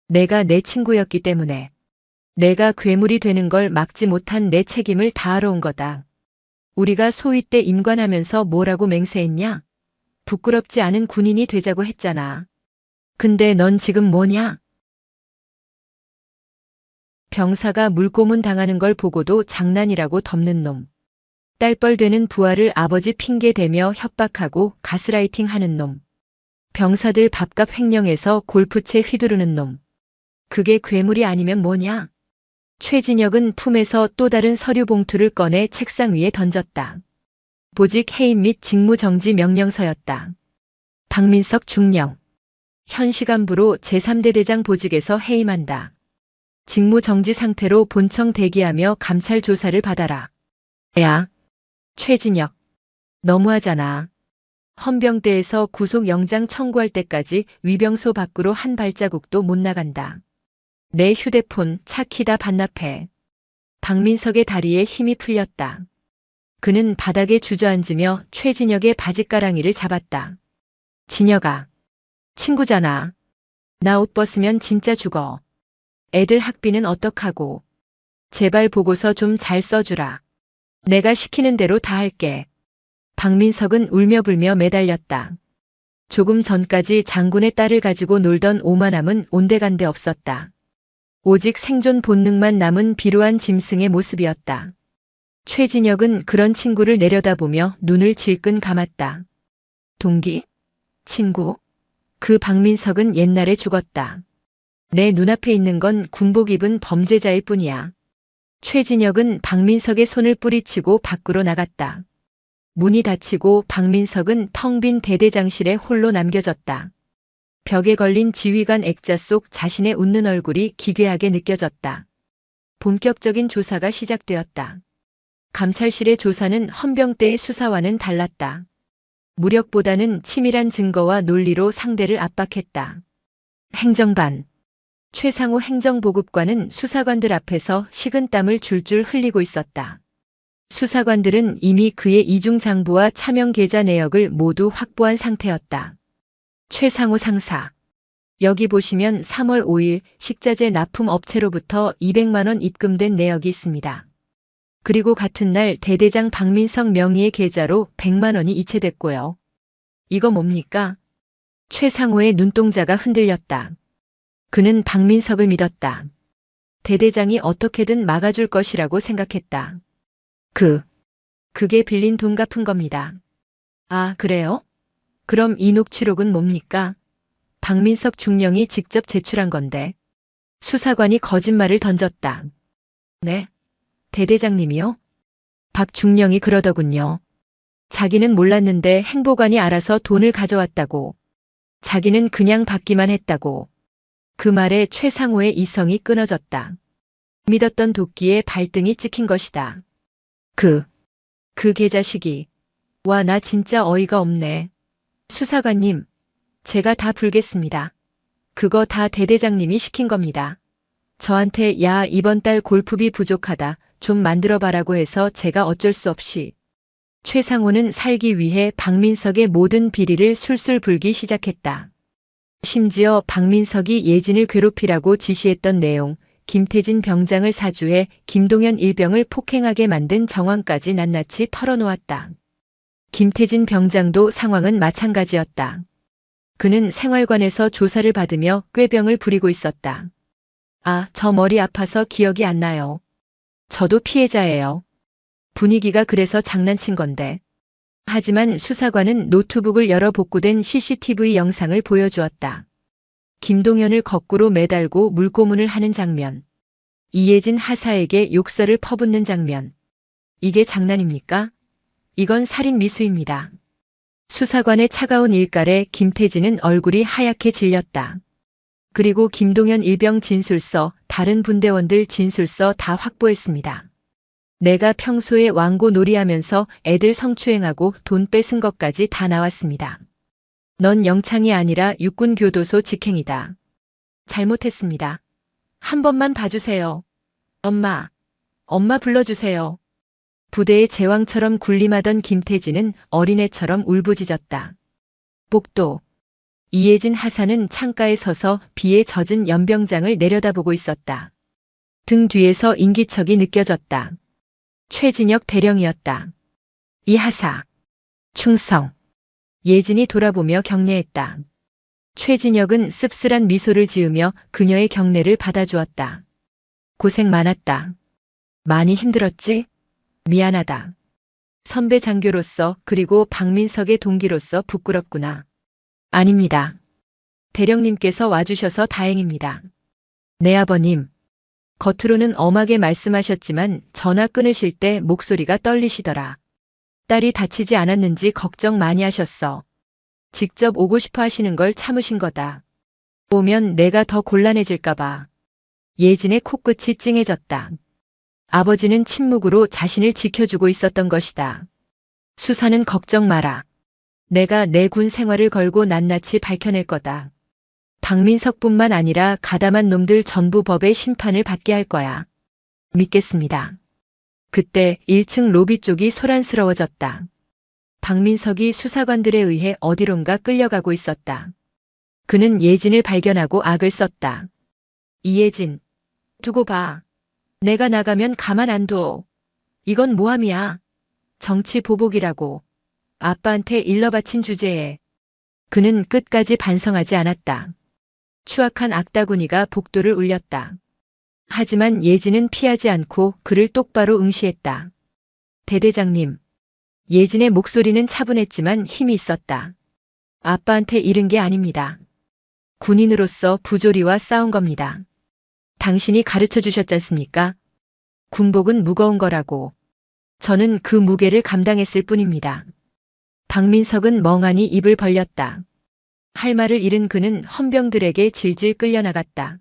내가 내 친구였기 때문에. 내가 괴물이 되는 걸 막지 못한 내 책임을 다하러 온 거다. 우리가 소위 때 임관하면서 뭐라고 맹세했냐? 부끄럽지 않은 군인이 되자고 했잖아. 근데 넌 지금 뭐냐? 병사가 물고문 당하는 걸 보고도 장난이라고 덮는 놈. 딸뻘되는 부하를 아버지 핑계 대며 협박하고 가스라이팅 하는 놈. 병사들 밥값 횡령해서 골프채 휘두르는 놈. 그게 괴물이 아니면 뭐냐? 최진혁은 품에서 또 다른 서류 봉투를 꺼내 책상 위에 던졌다. 보직 해임 및 직무정지 명령서였다. 박민석 중령. 현 시간부로 제3대 대장 보직에서 해임한다. 직무정지 상태로 본청 대기하며 감찰 조사를 받아라. 야. 최진혁. 너무하잖아. 헌병대에서 구속영장 청구할 때까지 위병소 밖으로 한 발자국도 못 나간다. 내 휴대폰, 차 키 다 반납해. 박민석의 다리에 힘이 풀렸다. 그는 바닥에 주저앉으며 최진혁의 바짓가랑이를 잡았다. 진혁아. 친구잖아. 나 옷 벗으면 진짜 죽어. 애들 학비는 어떡하고. 제발 보고서 좀 잘 써주라. 내가 시키는 대로 다 할게. 박민석은 울며불며 매달렸다. 조금 전까지 장군의 딸을 가지고 놀던 오만함은 온데간데 없었다. 오직 생존 본능만 남은 비루한 짐승의 모습이었다. 최진혁은 그런 친구를 내려다보며 눈을 질끈 감았다. 동기? 친구? 그 박민석은 옛날에 죽었다. 내 눈앞에 있는 건 군복 입은 범죄자일 뿐이야. 최진혁은 박민석의 손을 뿌리치고 밖으로 나갔다. 문이 닫히고 박민석은 텅 빈 대대장실에 홀로 남겨졌다. 벽에 걸린 지휘관 액자 속 자신의 웃는 얼굴이 기괴하게 느껴졌다. 본격적인 조사가 시작되었다. 감찰실의 조사는 헌병대의 수사와는 달랐다. 무력보다는 치밀한 증거와 논리로 상대를 압박했다. 행정반. 최상호 행정보급관은 수사관들 앞에서 식은땀을 줄줄 흘리고 있었다. 수사관들은 이미 그의 이중장부와 차명 계좌 내역을 모두 확보한 상태였다. 최상호 상사. 여기 보시면 3월 5일 식자재 납품 업체로부터 200만 원 입금된 내역이 있습니다. 그리고 같은 날 대대장 박민석 명의의 계좌로 100만 원이 이체됐고요. 이거 뭡니까? 최상호의 눈동자가 흔들렸다. 그는 박민석을 믿었다. 대대장이 어떻게든 막아줄 것이라고 생각했다. 그게 빌린 돈 갚은 겁니다. 아, 그래요? 그럼 이 녹취록은 뭡니까? 박민석 중령이 직접 제출한 건데. 수사관이 거짓말을 던졌다. 네? 대대장님이요? 박 중령이 그러더군요. 자기는 몰랐는데 행보관이 알아서 돈을 가져왔다고. 자기는 그냥 받기만 했다고. 그 말에 최상호의 이성이 끊어졌다. 믿었던 도끼에 발등이 찍힌 것이다. 그 개자식이. 와, 나 진짜 어이가 없네. 수사관님, 제가 다 불겠습니다. 그거 다 대대장님이 시킨 겁니다. 저한테 야, 이번 달 골프비 부족하다. 좀 만들어봐라고 해서 제가 어쩔 수 없이. 최상호는 살기 위해 박민석의 모든 비리를 술술 불기 시작했다. 심지어 박민석이 예진을 괴롭히라고 지시했던 내용, 김태진 병장을 사주해 김동현 일병을 폭행하게 만든 정황까지 낱낱이 털어놓았다. 김태진 병장도 상황은 마찬가지였다. 그는 생활관에서 조사를 받으며 꾀병을 부리고 있었다. 아, 저 머리 아파서 기억이 안 나요. 저도 피해자예요. 분위기가 그래서 장난친 건데. 하지만 수사관은 노트북을 열어 복구된 CCTV 영상을 보여주었다. 김동현을 거꾸로 매달고 물고문을 하는 장면. 이예진 하사에게 욕설을 퍼붓는 장면. 이게 장난입니까? 이건 살인 미수입니다. 수사관의 차가운 일갈에 김태진은 얼굴이 하얗게 질렸다. 그리고 김동현 일병 진술서, 다른 분대원들 진술서 다 확보했습니다. 내가 평소에 왕고 놀이하면서 애들 성추행하고 돈 뺏은 것까지 다 나왔습니다. 넌 영창이 아니라 육군교도소 직행이다. 잘못했습니다. 한 번만 봐주세요. 엄마 불러주세요. 부대의 제왕처럼 군림하던 김태진은 어린애처럼 울부짖었다. 복도. 이예진 하사는 창가에 서서 비에 젖은 연병장을 내려다보고 있었다. 등 뒤에서 인기척이 느껴졌다. 최진혁 대령이었다. 이 하사. 충성. 예진이 돌아보며 격려했다. 최진혁은 씁쓸한 미소를 지으며 그녀의 격려를 받아주었다. 고생 많았다. 많이 힘들었지? 미안하다. 선배 장교로서 그리고 박민석의 동기로서 부끄럽구나. 아닙니다. 대령님께서 와주셔서 다행입니다. 네, 아버님. 겉으로는 엄하게 말씀하셨지만 전화 끊으실 때 목소리가 떨리시더라. 딸이 다치지 않았는지 걱정 많이 하셨어. 직접 오고 싶어 하시는 걸 참으신 거다. 오면 내가 더 곤란해질까봐. 예진의 코끝이 찡해졌다. 아버지는 침묵으로 자신을 지켜주고 있었던 것이다. 수사는 걱정 마라. 내가 내 군 생활을 걸고 낱낱이 밝혀낼 거다. 박민석뿐만 아니라 가담한 놈들 전부 법의 심판을 받게 할 거야. 믿겠습니다. 그때 1층 로비 쪽이 소란스러워졌다. 박민석이 수사관들에 의해 어디론가 끌려가고 있었다. 그는 예진을 발견하고 악을 썼다. 이예진, 두고 봐. 내가 나가면 가만 안 둬. 이건 모함이야. 정치 보복이라고. 아빠한테 일러 바친 주제에. 그는 끝까지 반성하지 않았다. 추악한 악다구니가 복도를 울렸다. 하지만 예진은 피하지 않고 그를 똑바로 응시했다. 대대장님. 예진의 목소리는 차분했지만 힘이 있었다. 아빠한테 잃은 게 아닙니다. 군인으로서 부조리와 싸운 겁니다. 당신이 가르쳐 주셨지 않습니까? 군복은 무거운 거라고. 저는 그 무게를 감당했을 뿐입니다. 박민석은 멍하니 입을 벌렸다. 할 말을 잃은 그는 헌병들에게 질질 끌려나갔다.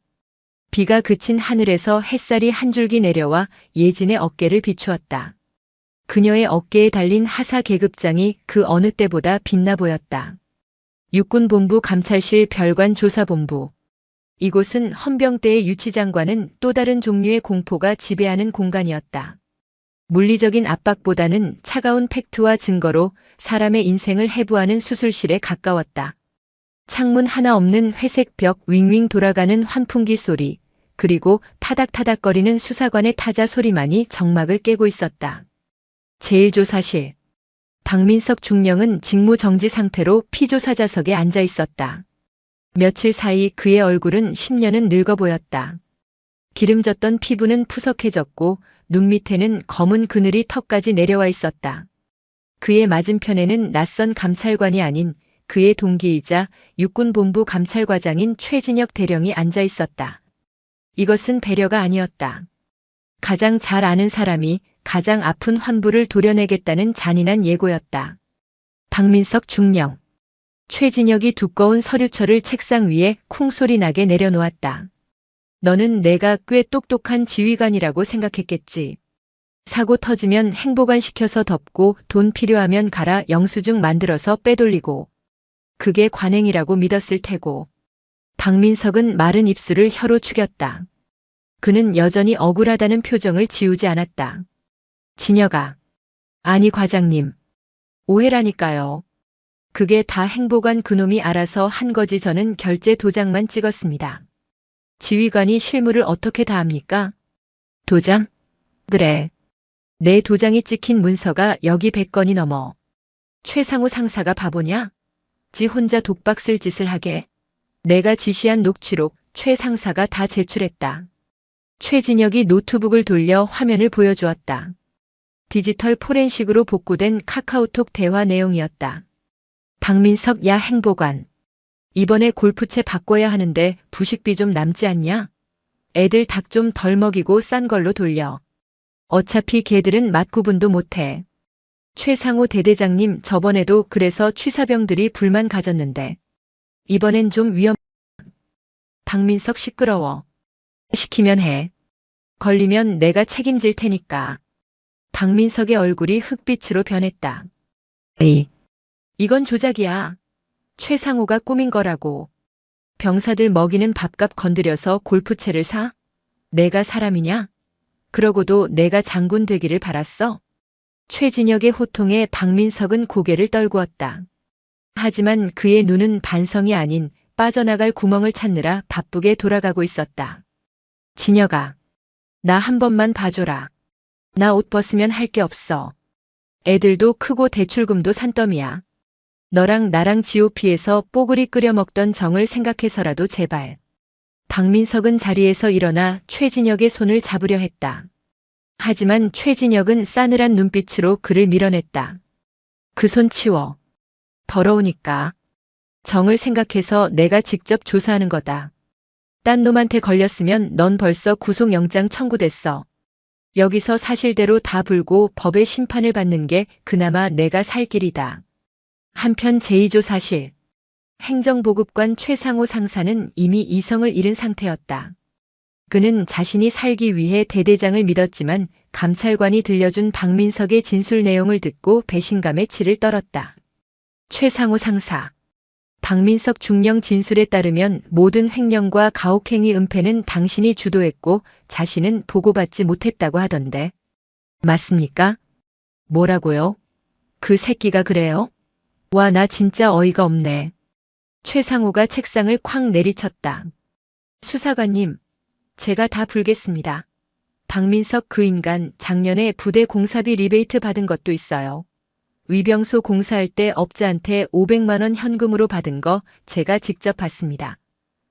비가 그친 하늘에서 햇살이 한 줄기 내려와 예진의 어깨를 비추었다. 그녀의 어깨에 달린 하사 계급장이 그 어느 때보다 빛나 보였다. 육군본부 감찰실 별관 조사본부. 이곳은 헌병대의 유치장과는 또 다른 종류의 공포가 지배하는 공간이었다. 물리적인 압박보다는 차가운 팩트와 증거로 사람의 인생을 해부하는 수술실에 가까웠다. 창문 하나 없는 회색 벽 윙윙 돌아가는 환풍기 소리, 그리고 타닥타닥거리는 수사관의 타자 소리만이 정막을 깨고 있었다. 제1조사실. 박민석 중령은 직무정지 상태로 피조사자석에 앉아 있었다. 며칠 사이 그의 얼굴은 10년은 늙어 보였다. 기름졌던 피부는 푸석해졌고 눈 밑에는 검은 그늘이 턱까지 내려와 있었다. 그의 맞은편에는 낯선 감찰관이 아닌 그의 동기이자 육군본부 감찰과장인 최진혁 대령이 앉아 있었다. 이것은 배려가 아니었다. 가장 잘 아는 사람이 가장 아픈 환부를 도려내겠다는 잔인한 예고였다. 박민석 중령. 최진혁이 두꺼운 서류철을 책상 위에 쿵소리 나게 내려놓았다. 너는 내가 꽤 똑똑한 지휘관이라고 생각했겠지. 사고 터지면 행보관 시켜서 덮고 돈 필요하면 가라 영수증 만들어서 빼돌리고. 그게 관행이라고 믿었을 테고. 박민석은 마른 입술을 혀로 축였다. 그는 여전히 억울하다는 표정을 지우지 않았다. 진혁아. 아니 과장님. 오해라니까요. 그게 다 행보관 그놈이 알아서 한 거지 저는 결제 도장만 찍었습니다. 지휘관이 실무를 어떻게 다 합니까? 도장? 그래. 내 도장이 찍힌 문서가 여기 100건이 넘어. 최상우 상사가 바보냐? 지 혼자 독박 쓸 짓을 하게. 내가 지시한 녹취록 최 상사가 다 제출했다. 최진혁이 노트북을 돌려 화면을 보여주었다. 디지털 포렌식으로 복구된 카카오톡 대화 내용이었다. 박민석 야 행보관. 이번에 골프채 바꿔야 하는데 부식비 좀 남지 않냐? 애들 닭 좀 덜 먹이고 싼 걸로 돌려. 어차피 걔들은 맛 구분도 못해. 최상호 대대장님 저번에도 그래서 취사병들이 불만 가졌는데. 이번엔 좀 박민석 시끄러워. 시키면 해. 걸리면 내가 책임질 테니까. 박민석의 얼굴이 흑빛으로 변했다. 이건 조작이야. 최상호가 꾸민 거라고. 병사들 먹이는 밥값 건드려서 골프채를 사? 내가 사람이냐? 그러고도 내가 장군 되기를 바랐어? 최진혁의 호통에 박민석은 고개를 떨구었다. 하지만 그의 눈은 반성이 아닌 빠져나갈 구멍을 찾느라 바쁘게 돌아가고 있었다. 진혁아. 나 한 번만 봐줘라. 나 옷 벗으면 할 게 없어. 애들도 크고 대출금도 산더미야. 너랑 나랑 GOP에서 뽀글이 끓여 먹던 정을 생각해서라도 제발. 박민석은 자리에서 일어나 최진혁의 손을 잡으려 했다. 하지만 최진혁은 싸늘한 눈빛으로 그를 밀어냈다. 그 손 치워. 더러우니까. 정을 생각해서 내가 직접 조사하는 거다. 딴 놈한테 걸렸으면 넌 벌써 구속영장 청구됐어. 여기서 사실대로 다 불고 법의 심판을 받는 게 그나마 내가 살 길이다. 한편 제2조사실. 행정보급관 최상호 상사는 이미 이성을 잃은 상태였다. 그는 자신이 살기 위해 대대장을 믿었지만 감찰관이 들려준 박민석의 진술 내용을 듣고 배신감에 치를 떨었다. 최상호 상사. 박민석 중령 진술에 따르면 모든 횡령과 가혹행위 은폐는 당신이 주도했고 자신은 보고받지 못했다고 하던데. 맞습니까? 뭐라고요? 그 새끼가 그래요? 와, 나 진짜 어이가 없네. 최상호가 책상을 쾅 내리쳤다. 수사관님, 제가 다 불겠습니다. 박민석 그 인간 작년에 부대 공사비 리베이트 받은 것도 있어요. 위병소 공사할 때 업자한테 500만 원 현금으로 받은 거 제가 직접 받습니다.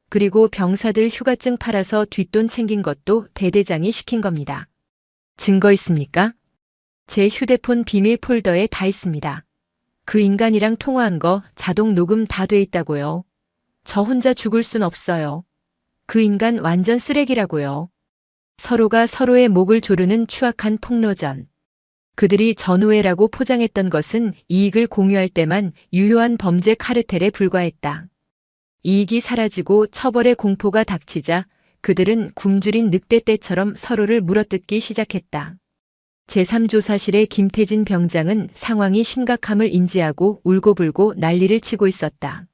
그리고 병사들 휴가증 팔아서 뒷돈 챙긴 것도 대대장이 시킨 겁니다. 증거 있습니까? 제 휴대폰 비밀 폴더에 다 있습니다. 그 인간이랑 통화한 거 자동 녹음 다 돼 있다고요. 저 혼자 죽을 순 없어요. 그 인간 완전 쓰레기라고요. 서로가 서로의 목을 조르는 추악한 폭로전. 그들이 전우회라고 포장했던 것은 이익을 공유할 때만 유효한 범죄 카르텔에 불과했다. 이익이 사라지고 처벌의 공포가 닥치자 그들은 굶주린 늑대떼처럼 서로를 물어뜯기 시작했다. 제3조사실의 김태진 병장은 상황이 심각함을 인지하고 울고불고 난리를 치고 있었다.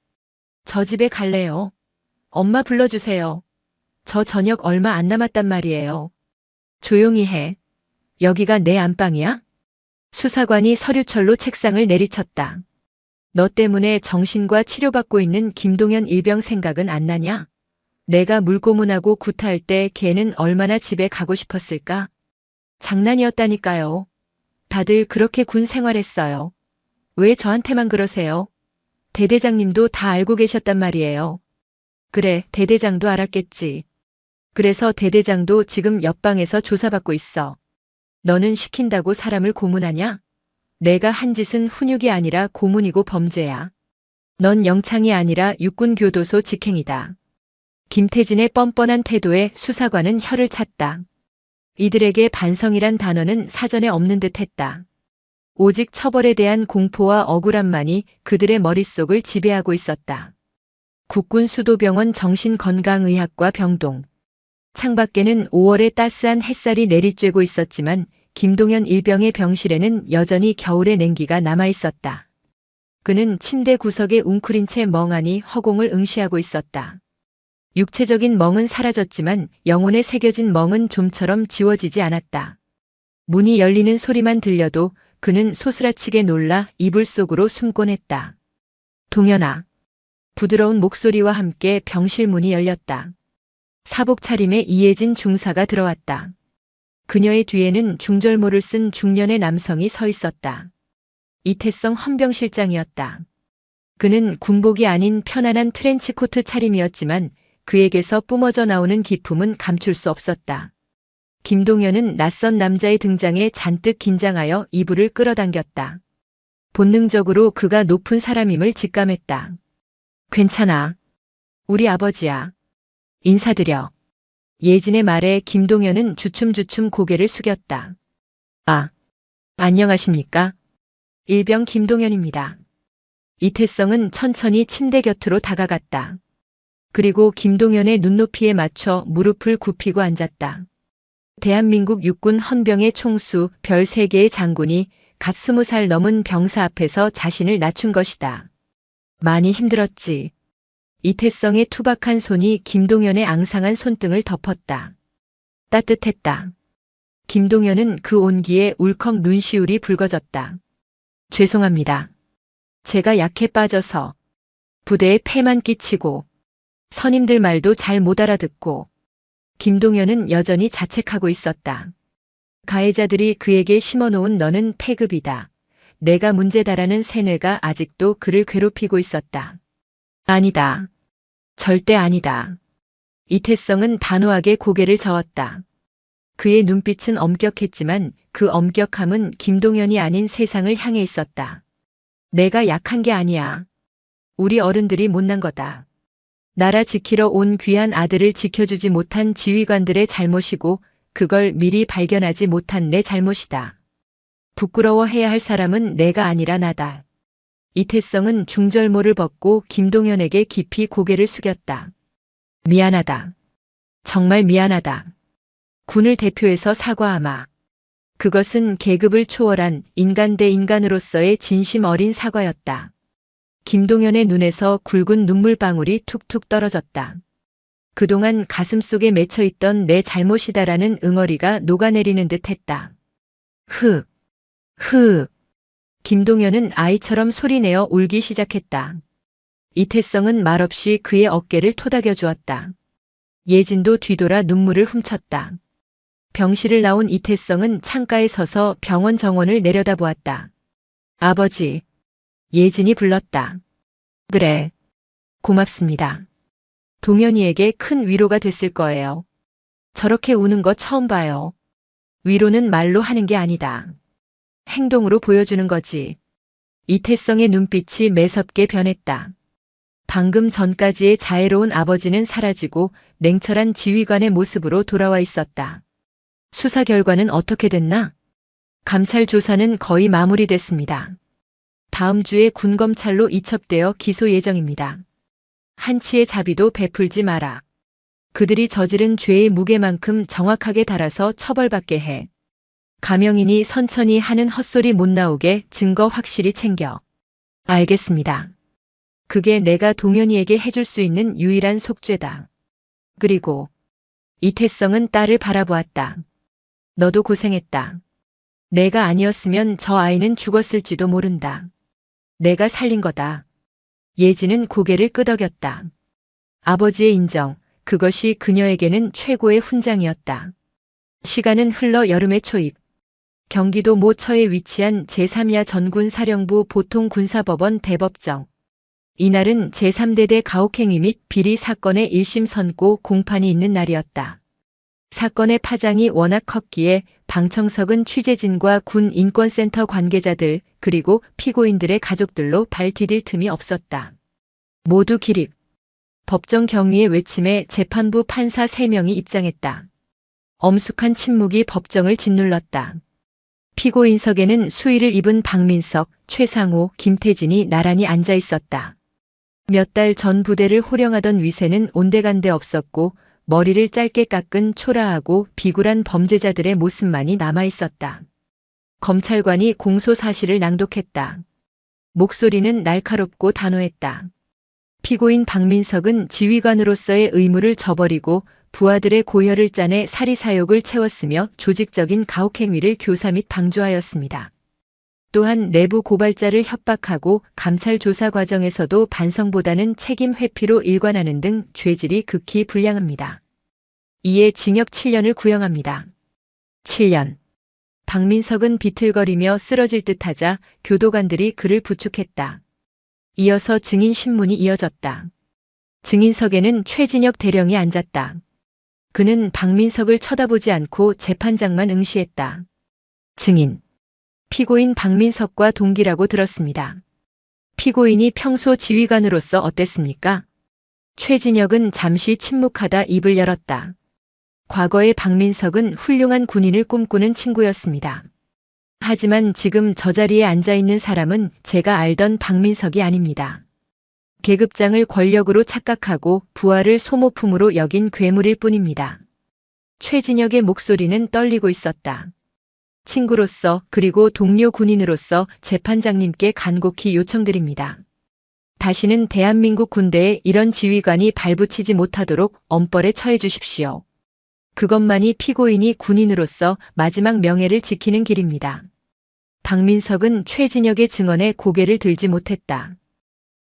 저 집에 갈래요. 엄마 불러주세요. 저 저녁 얼마 안 남았단 말이에요. 조용히 해. 여기가 내 안방이야? 수사관이 서류철로 책상을 내리쳤다. 너 때문에 정신과 치료받고 있는 김동현 일병 생각은 안 나냐? 내가 물고문하고 구타할 때 걔는 얼마나 집에 가고 싶었을까? 장난이었다니까요. 다들 그렇게 군 생활했어요. 왜 저한테만 그러세요? 대대장님도 다 알고 계셨단 말이에요. 그래, 대대장도 알았겠지. 그래서 대대장도 지금 옆방에서 조사받고 있어. 너는 시킨다고 사람을 고문하냐? 내가 한 짓은 훈육이 아니라 고문이고 범죄야. 넌 영창이 아니라 육군교도소 직행이다. 김태진의 뻔뻔한 태도에 수사관은 혀를 찼다. 이들에게 반성이란 단어는 사전에 없는 듯 했다. 오직 처벌에 대한 공포와 억울함만이 그들의 머릿속을 지배하고 있었다. 국군수도병원 정신건강의학과 병동. 창밖에는 5월의 따스한 햇살이 내리쬐고 있었지만 김동현 일병의 병실에는 여전히 겨울의 냉기가 남아있었다. 그는 침대 구석에 웅크린 채 멍하니 허공을 응시하고 있었다. 육체적인 멍은 사라졌지만 영혼에 새겨진 멍은 좀처럼 지워지지 않았다. 문이 열리는 소리만 들려도 그는 소스라치게 놀라 이불 속으로 숨곤 했다. 동현아. 부드러운 목소리와 함께 병실 문이 열렸다. 사복 차림의 이혜진 중사가 들어왔다. 그녀의 뒤에는 중절모를 쓴 중년의 남성이 서 있었다. 이태성 헌병실장이었다. 그는 군복이 아닌 편안한 트렌치코트 차림이었지만 그에게서 뿜어져 나오는 기품은 감출 수 없었다. 김동현은 낯선 남자의 등장에 잔뜩 긴장하여 이불을 끌어당겼다. 본능적으로 그가 높은 사람임을 직감했다. 괜찮아. 우리 아버지야. 인사드려. 예진의 말에 김동현은 주춤주춤 고개를 숙였다. 아, 안녕하십니까? 일병 김동현입니다. 이태성은 천천히 침대 곁으로 다가갔다. 그리고 김동현의 눈높이에 맞춰 무릎을 굽히고 앉았다. 대한민국 육군 헌병의 총수 별 3개의 장군이 갓 20살 넘은 병사 앞에서 자신을 낮춘 것이다. 많이 힘들었지. 이태성의 투박한 손이 김동현의 앙상한 손등을 덮었다. 따뜻했다. 김동현은 그 온기에 울컥 눈시울이 붉어졌다. 죄송합니다. 제가 약해 빠져서 부대에 폐만 끼치고 선임들 말도 잘 못 알아듣고. 김동현은 여전히 자책하고 있었다. 가해자들이 그에게 심어놓은 너는 폐급이다. 내가 문제다라는 세뇌가 아직도 그를 괴롭히고 있었다. 아니다. 절대 아니다. 이태성은 단호하게 고개를 저었다. 그의 눈빛은 엄격했지만 그 엄격함은 김동현이 아닌 세상을 향해 있었다. 내가 약한 게 아니야. 우리 어른들이 못난 거다. 나라 지키러 온 귀한 아들을 지켜주지 못한 지휘관들의 잘못이고 그걸 미리 발견하지 못한 내 잘못이다. 부끄러워해야 할 사람은 내가 아니라 나다. 이태성은 중절모를 벗고 김동현에게 깊이 고개를 숙였다. 미안하다. 정말 미안하다. 군을 대표해서 사과하마. 그것은 계급을 초월한 인간 대 인간으로서의 진심 어린 사과였다. 김동현의 눈에서 굵은 눈물방울이 툭툭 떨어졌다. 그동안 가슴속에 맺혀있던 내 잘못이다라는 응어리가 녹아내리는 듯 했다. 흑, 흑. 김동현은 아이처럼 소리내어 울기 시작했다. 이태성은 말없이 그의 어깨를 토닥여 주었다. 예진도 뒤돌아 눈물을 훔쳤다. 병실을 나온 이태성은 창가에 서서 병원 정원을 내려다보았다. 아버지. 예진이 불렀다. 그래. 고맙습니다. 동현이에게 큰 위로가 됐을 거예요. 저렇게 우는 거 처음 봐요. 위로는 말로 하는 게 아니다. 행동으로 보여주는 거지. 이태성의 눈빛이 매섭게 변했다. 방금 전까지의 자애로운 아버지는 사라지고 냉철한 지휘관의 모습으로 돌아와 있었다. 수사 결과는 어떻게 됐나? 감찰 조사는 거의 마무리됐습니다. 다음 주에 군검찰로 이첩되어 기소 예정입니다. 한치의 자비도 베풀지 마라. 그들이 저지른 죄의 무게만큼 정확하게 달아서 처벌받게 해. 가명인이 선천히 하는 헛소리 못 나오게 증거 확실히 챙겨. 알겠습니다. 그게 내가 동현이에게 해줄 수 있는 유일한 속죄다. 그리고 이태성은 딸을 바라보았다. 너도 고생했다. 내가 아니었으면 저 아이는 죽었을지도 모른다. 내가 살린 거다. 예진은 고개를 끄덕였다. 아버지의 인정, 그것이 그녀에게는 최고의 훈장이었다. 시간은 흘러 여름의 초입. 경기도 모처에 위치한 제3야 전군사령부 보통군사법원 대법정. 이날은 제3대대 가혹행위 및 비리 사건의 1심 선고 공판이 있는 날이었다. 사건의 파장이 워낙 컸기에 방청석은 취재진과 군 인권센터 관계자들 그리고 피고인들의 가족들로 발 디딜 틈이 없었다. 모두 기립. 법정 경위의 외침에 재판부 판사 3명이 입장했다. 엄숙한 침묵이 법정을 짓눌렀다. 피고인석에는 수의를 입은 박민석, 최상호, 김태진이 나란히 앉아 있었다. 몇 달 전 부대를 호령하던 위세는 온데간데 없었고 머리를 짧게 깎은 초라하고 비굴한 범죄자들의 모습만이 남아 있었다. 검찰관이 공소 사실을 낭독했다. 목소리는 날카롭고 단호했다. 피고인 박민석은 지휘관으로서의 의무를 저버리고 부하들의 고혈을 짜내 사리사욕을 채웠으며 조직적인 가혹행위를 교사 및 방조하였습니다. 또한 내부 고발자를 협박하고 감찰 조사 과정에서도 반성보다는 책임 회피로 일관하는 등 죄질이 극히 불량합니다. 이에 징역 7년을 구형합니다. 7년. 박민석은 비틀거리며 쓰러질 듯하자 교도관들이 그를 부축했다. 이어서 증인 신문이 이어졌다. 증인석에는 최진혁 대령이 앉았다. 그는 박민석을 쳐다보지 않고 재판장만 응시했다. 증인. 피고인 박민석과 동기라고 들었습니다. 피고인이 평소 지휘관으로서 어땠습니까? 최진혁은 잠시 침묵하다 입을 열었다. 과거의 박민석은 훌륭한 군인을 꿈꾸는 친구였습니다. 하지만 지금 저 자리에 앉아 있는 사람은 제가 알던 박민석이 아닙니다. 계급장을 권력으로 착각하고 부하를 소모품으로 여긴 괴물일 뿐입니다. 최진혁의 목소리는 떨리고 있었다. 친구로서 그리고 동료 군인으로서 재판장님께 간곡히 요청드립니다. 다시는 대한민국 군대에 이런 지휘관이 발붙이지 못하도록 엄벌에 처해 주십시오. 그것만이 피고인이 군인으로서 마지막 명예를 지키는 길입니다. 박민석은 최진혁의 증언에 고개를 들지 못했다.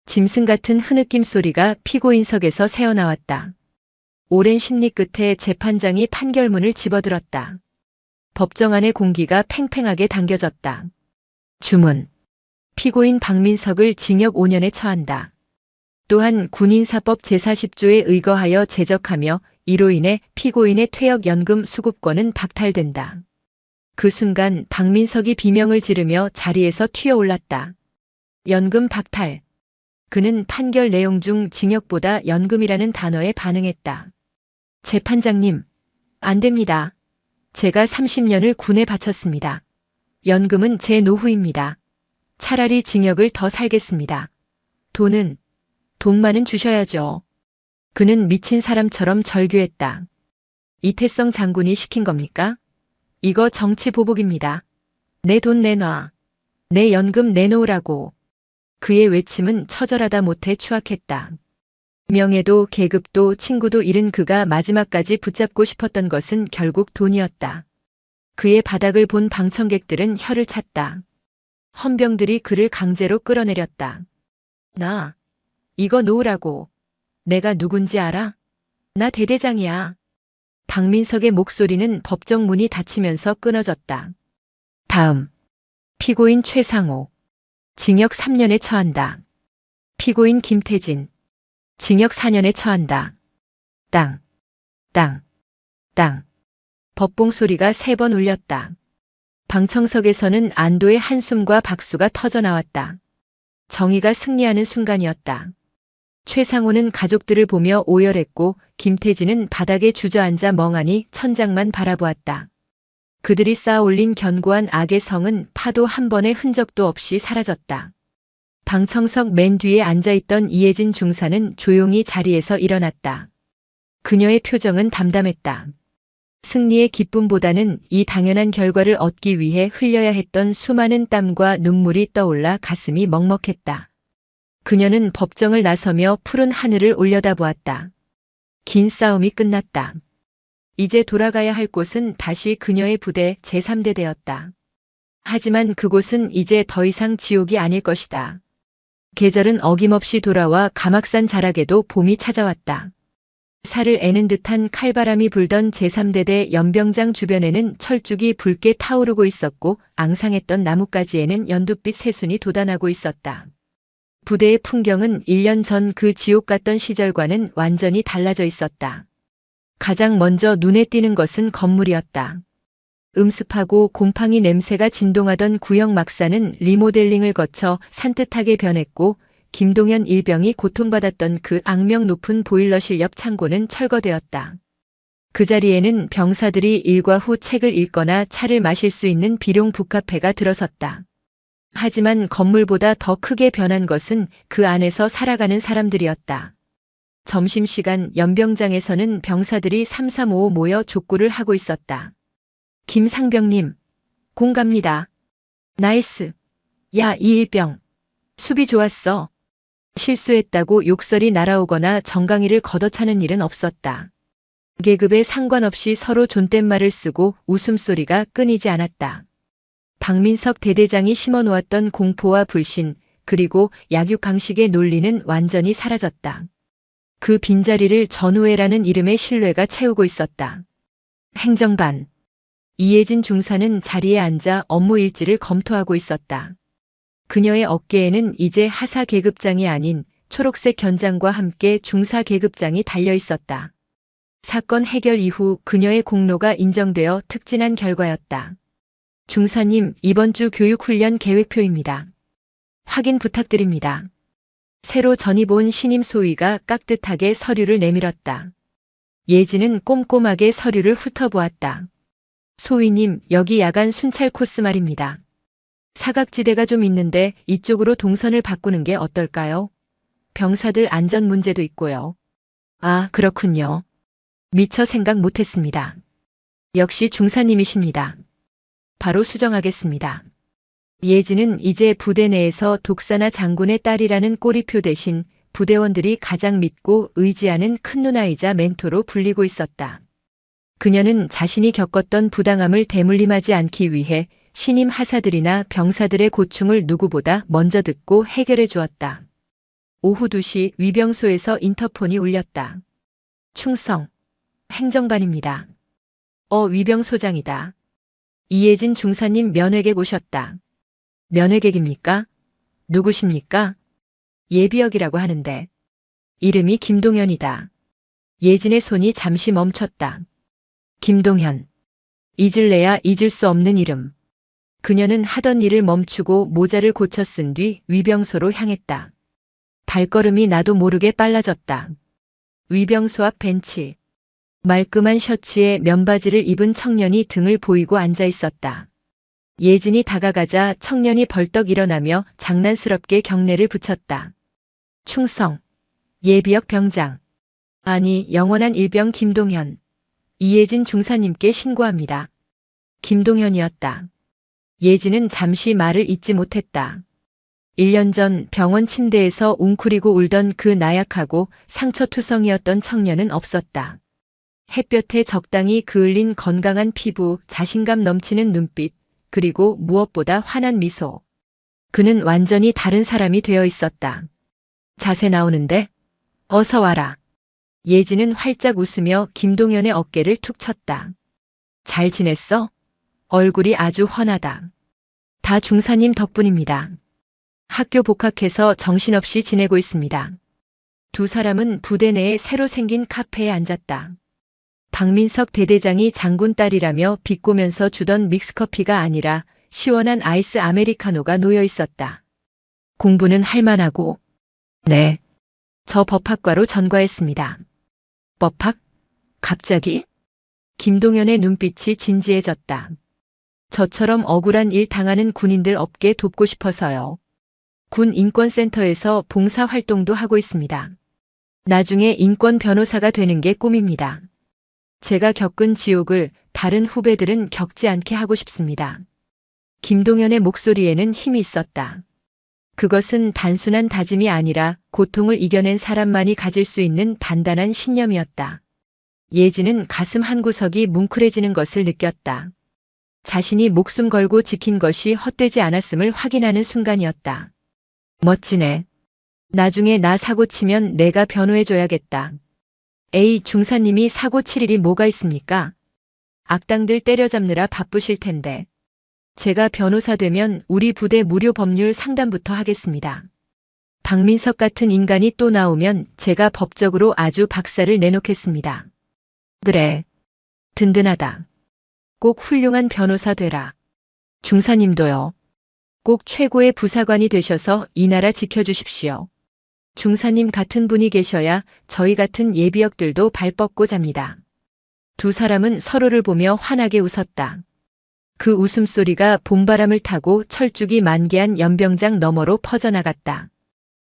짐승 같은 흐느낌 소리가 피고인석에서 새어나왔다. 오랜 심리 끝에 재판장이 판결문을 집어들었다. 법정 안의 공기가 팽팽하게 당겨졌다. 주문. 피고인 박민석을 징역 5년에 처한다. 또한 군인사법 제40조에 의거하여 제적하며 이로 인해 피고인의 퇴역연금 수급권은 박탈된다. 그 순간 박민석이 비명을 지르며 자리에서 튀어올랐다. 연금 박탈. 그는 판결 내용 중 징역보다 연금이라는 단어에 반응했다. 재판장님, 안 됩니다. 제가 30년을 군에 바쳤습니다. 연금은 제 노후입니다. 차라리 징역을 더 살겠습니다. 돈만은 주셔야죠. 그는 미친 사람처럼 절규했다. 이태성 장군이 시킨 겁니까? 이거 정치 보복입니다. 내 돈 내놔. 내 연금 내놓으라고. 그의 외침은 처절하다 못해 추악했다. 명예도 계급도 친구도 잃은 그가 마지막까지 붙잡고 싶었던 것은 결국 돈이었다. 그의 바닥을 본 방청객들은 혀를 찼다. 헌병들이 그를 강제로 끌어내렸다. 나, 이거 놓으라고. 내가 누군지 알아? 나 대대장이야. 박민석의 목소리는 법정 문이 닫히면서 끊어졌다. 다음. 피고인 최상호. 징역 3년에 처한다. 피고인 김태진. 징역 4년에 처한다. 땅. 법봉 소리가 3번 울렸다. 방청석에서는 안도의 한숨과 박수가 터져 나왔다. 정의가 승리하는 순간이었다. 최상호는 가족들을 보며 오열했고 김태진은 바닥에 주저앉아 멍하니 천장만 바라보았다. 그들이 쌓아 올린 견고한 악의 성은 파도 한 번의 흔적도 없이 사라졌다. 방청석 맨 뒤에 앉아있던 이혜진 중사는 조용히 자리에서 일어났다. 그녀의 표정은 담담했다. 승리의 기쁨보다는 이 당연한 결과를 얻기 위해 흘려야 했던 수많은 땀과 눈물이 떠올라 가슴이 먹먹했다. 그녀는 법정을 나서며 푸른 하늘을 올려다보았다. 긴 싸움이 끝났다. 이제 돌아가야 할 곳은 다시 그녀의 부대 제3대대였다. 하지만 그곳은 이제 더 이상 지옥이 아닐 것이다. 계절은 어김없이 돌아와 가막산 자락에도 봄이 찾아왔다. 살을 애는 듯한 칼바람이 불던 제3대대 연병장 주변에는 철쭉이 붉게 타오르고 있었고 앙상했던 나뭇가지에는 연두빛 새순이 돋아나고 있었다. 부대의 풍경은 1년 전 그 지옥 같던 시절과는 완전히 달라져 있었다. 가장 먼저 눈에 띄는 것은 건물이었다. 음습하고 곰팡이 냄새가 진동하던 구형 막사는 리모델링을 거쳐 산뜻하게 변했고 김동현 일병이 고통받았던 그 악명 높은 보일러실 옆 창고는 철거되었다. 그 자리에는 병사들이 일과 후 책을 읽거나 차를 마실 수 있는 비룡 북카페가 들어섰다. 하지만 건물보다 더 크게 변한 것은 그 안에서 살아가는 사람들이었다. 점심시간 연병장에서는 병사들이 335 모여 족구를 하고 있었다. 김상병님, 공 갑니다. 나이스. 야, 이일병. 수비 좋았어. 실수했다고 욕설이 날아오거나 정강이를 걷어차는 일은 없었다. 계급에 상관없이 서로 존댓말을 쓰고 웃음소리가 끊이지 않았다. 박민석 대대장이 심어놓았던 공포와 불신, 그리고 약육강식의 논리는 완전히 사라졌다. 그 빈자리를 전우회라는 이름의 신뢰가 채우고 있었다. 행정반. 이혜진 중사는 자리에 앉아 업무 일지를 검토하고 있었다. 그녀의 어깨에는 이제 하사 계급장이 아닌 초록색 견장과 함께 중사 계급장이 달려 있었다. 사건 해결 이후 그녀의 공로가 인정되어 특진한 결과였다. 중사님, 이번 주 교육훈련 계획표입니다. 확인 부탁드립니다. 새로 전입 온 신임 소위가 깍듯하게 서류를 내밀었다. 예진은 꼼꼼하게 서류를 훑어보았다. 소위님, 여기 야간 순찰 코스 말입니다. 사각지대가 좀 있는데 이쪽으로 동선을 바꾸는 게 어떨까요? 병사들 안전 문제도 있고요. 아, 그렇군요. 미처 생각 못했습니다. 역시 중사님이십니다. 바로 수정하겠습니다. 예진은 이제 부대 내에서 독사나 장군의 딸이라는 꼬리표 대신 부대원들이 가장 믿고 의지하는 큰 누나이자 멘토로 불리고 있었다. 그녀는 자신이 겪었던 부당함을 대물림하지 않기 위해 신임 하사들이나 병사들의 고충을 누구보다 먼저 듣고 해결해 주었다. 오후 2시 위병소에서 인터폰이 울렸다. 충성. 행정반입니다. 위병소장이다. 이혜진 중사님 면회객 오셨다. 면회객입니까? 누구십니까? 예비역이라고 하는데. 이름이 김동현이다. 예진의 손이 잠시 멈췄다. 김동현. 잊을래야 잊을 수 없는 이름. 그녀는 하던 일을 멈추고 모자를 고쳐 쓴 뒤 위병소로 향했다. 발걸음이 나도 모르게 빨라졌다. 위병소 앞 벤치. 말끔한 셔츠에 면바지를 입은 청년이 등을 보이고 앉아 있었다. 예진이 다가가자 청년이 벌떡 일어나며 장난스럽게 경례를 붙였다. 충성. 예비역 병장. 아니, 영원한 일병 김동현. 이혜진 중사님께 신고합니다. 김동현이었다. 예진은 잠시 말을 잇지 못했다. 1년 전 병원 침대에서 웅크리고 울던 그 나약하고 상처투성이었던 청년은 없었다. 햇볕에 적당히 그을린 건강한 피부, 자신감 넘치는 눈빛, 그리고 무엇보다 환한 미소. 그는 완전히 다른 사람이 되어 있었다. 자세 나오는데? 어서 와라. 예진은 활짝 웃으며 김동현의 어깨를 툭 쳤다. 잘 지냈어? 얼굴이 아주 훤하다. 다 중사님 덕분입니다. 학교 복학해서 정신없이 지내고 있습니다. 두 사람은 부대 내에 새로 생긴 카페에 앉았다. 박민석 대대장이 장군 딸이라며 비꼬면서 주던 믹스커피가 아니라 시원한 아이스 아메리카노가 놓여 있었다. 공부는 할만하고. 네. 저 법학과로 전과했습니다. 법학? 갑자기? 김동현의 눈빛이 진지해졌다. 저처럼 억울한 일 당하는 군인들 없게 돕고 싶어서요. 군 인권센터에서 봉사활동도 하고 있습니다. 나중에 인권 변호사가 되는 게 꿈입니다. 제가 겪은 지옥을 다른 후배들은 겪지 않게 하고 싶습니다. 김동현의 목소리에는 힘이 있었다. 그것은 단순한 다짐이 아니라 고통을 이겨낸 사람만이 가질 수 있는 단단한 신념이었다. 예진은 가슴 한구석이 뭉클해지는 것을 느꼈다. 자신이 목숨 걸고 지킨 것이 헛되지 않았음을 확인하는 순간이었다. 멋지네. 나중에 나 사고 치면 내가 변호해줘야겠다. 에이, 중사님이 사고 칠 일이 뭐가 있습니까? 악당들 때려잡느라 바쁘실 텐데. 제가 변호사 되면 우리 부대 무료 법률 상담부터 하겠습니다. 박민석 같은 인간이 또 나오면 제가 법적으로 아주 박살을 내놓겠습니다. 그래. 든든하다. 꼭 훌륭한 변호사 되라. 중사님도요. 꼭 최고의 부사관이 되셔서 이 나라 지켜주십시오. 중사님 같은 분이 계셔야 저희 같은 예비역들도 발 뻗고 잡니다. 두 사람은 서로를 보며 환하게 웃었다. 그 웃음소리가 봄바람을 타고 철쭉이 만개한 연병장 너머로 퍼져나갔다.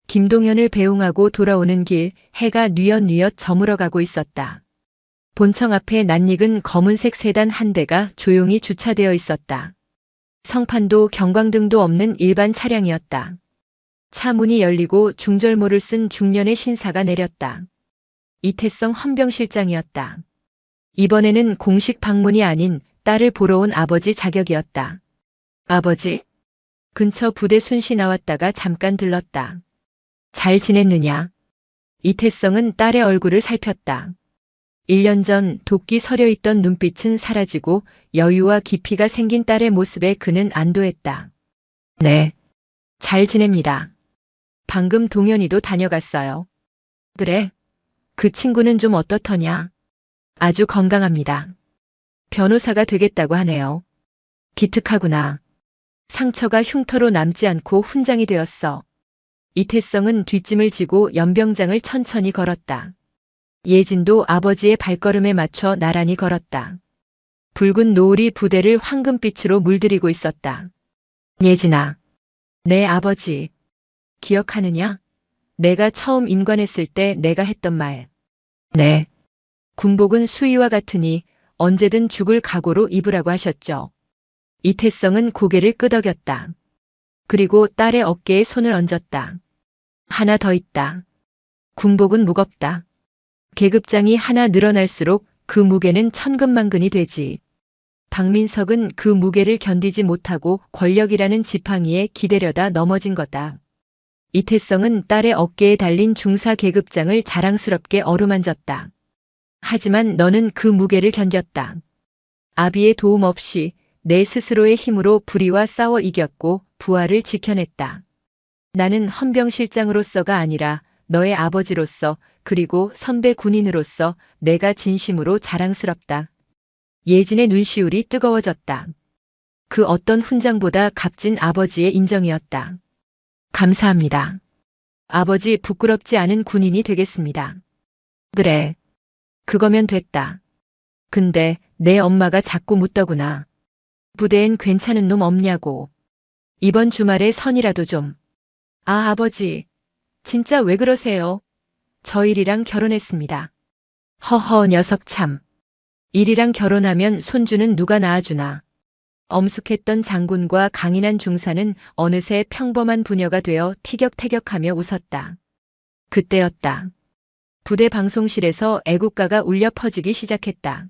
김동현을 배웅하고 돌아오는 길, 해가 뉘엿뉘엿 저물어가고 있었다. 본청 앞에 낯익은 검은색 세단 한 대가 조용히 주차되어 있었다. 성판도 경광등도 없는 일반 차량이었다. 차 문이 열리고 중절모를 쓴 중년의 신사가 내렸다. 이태성 헌병실장이었다. 이번에는 공식 방문이 아닌 딸을 보러 온 아버지 자격이었다. 아버지? 근처 부대 순시 나왔다가 잠깐 들렀다. 잘 지냈느냐? 이태성은 딸의 얼굴을 살폈다. 1년 전 도끼 서려 있던 눈빛은 사라지고 여유와 깊이가 생긴 딸의 모습에 그는 안도했다. 네. 잘 지냅니다. 방금 동현이도 다녀갔어요. 그래? 그 친구는 좀 어떻더냐? 아주 건강합니다. 변호사가 되겠다고 하네요. 기특하구나. 상처가 흉터로 남지 않고 훈장이 되었어. 이태성은 뒷짐을 지고 연병장을 천천히 걸었다. 예진도 아버지의 발걸음에 맞춰 나란히 걸었다. 붉은 노을이 부대를 황금빛으로 물들이고 있었다. 예진아, 내 아버지. 기억하느냐? 내가 처음 임관했을 때 내가 했던 말. 네. 군복은 수의와 같으니 언제든 죽을 각오로 입으라고 하셨죠. 이태성은 고개를 끄덕였다. 그리고 딸의 어깨에 손을 얹었다. 하나 더 있다. 군복은 무겁다. 계급장이 하나 늘어날수록 그 무게는 천근만근이 되지. 박민석은 그 무게를 견디지 못하고 권력이라는 지팡이에 기대려다 넘어진 거다. 이태성은 딸의 어깨에 달린 중사 계급장을 자랑스럽게 어루만졌다. 하지만 너는 그 무게를 견뎠다. 아비의 도움 없이 내 스스로의 힘으로 불의와 싸워 이겼고 부하를 지켜냈다. 나는 헌병실장으로서가 아니라 너의 아버지로서 그리고 선배 군인으로서 내가 진심으로 자랑스럽다. 예진의 눈시울이 뜨거워졌다. 그 어떤 훈장보다 값진 아버지의 인정이었다. 감사합니다. 아버지 부끄럽지 않은 군인이 되겠습니다. 그래. 그거면 됐다. 근데 내 엄마가 자꾸 묻더구나. 부대엔 괜찮은 놈 없냐고. 이번 주말에 선이라도 좀. 아, 아버지. 진짜 왜 그러세요? 저 일이랑 결혼했습니다. 허허, 녀석 참. 일이랑 결혼하면 손주는 누가 낳아주나. 엄숙했던 장군과 강인한 중사는 어느새 평범한 부녀가 되어 티격태격하며 웃었다. 그때였다. 부대 방송실에서 애국가가 울려 퍼지기 시작했다.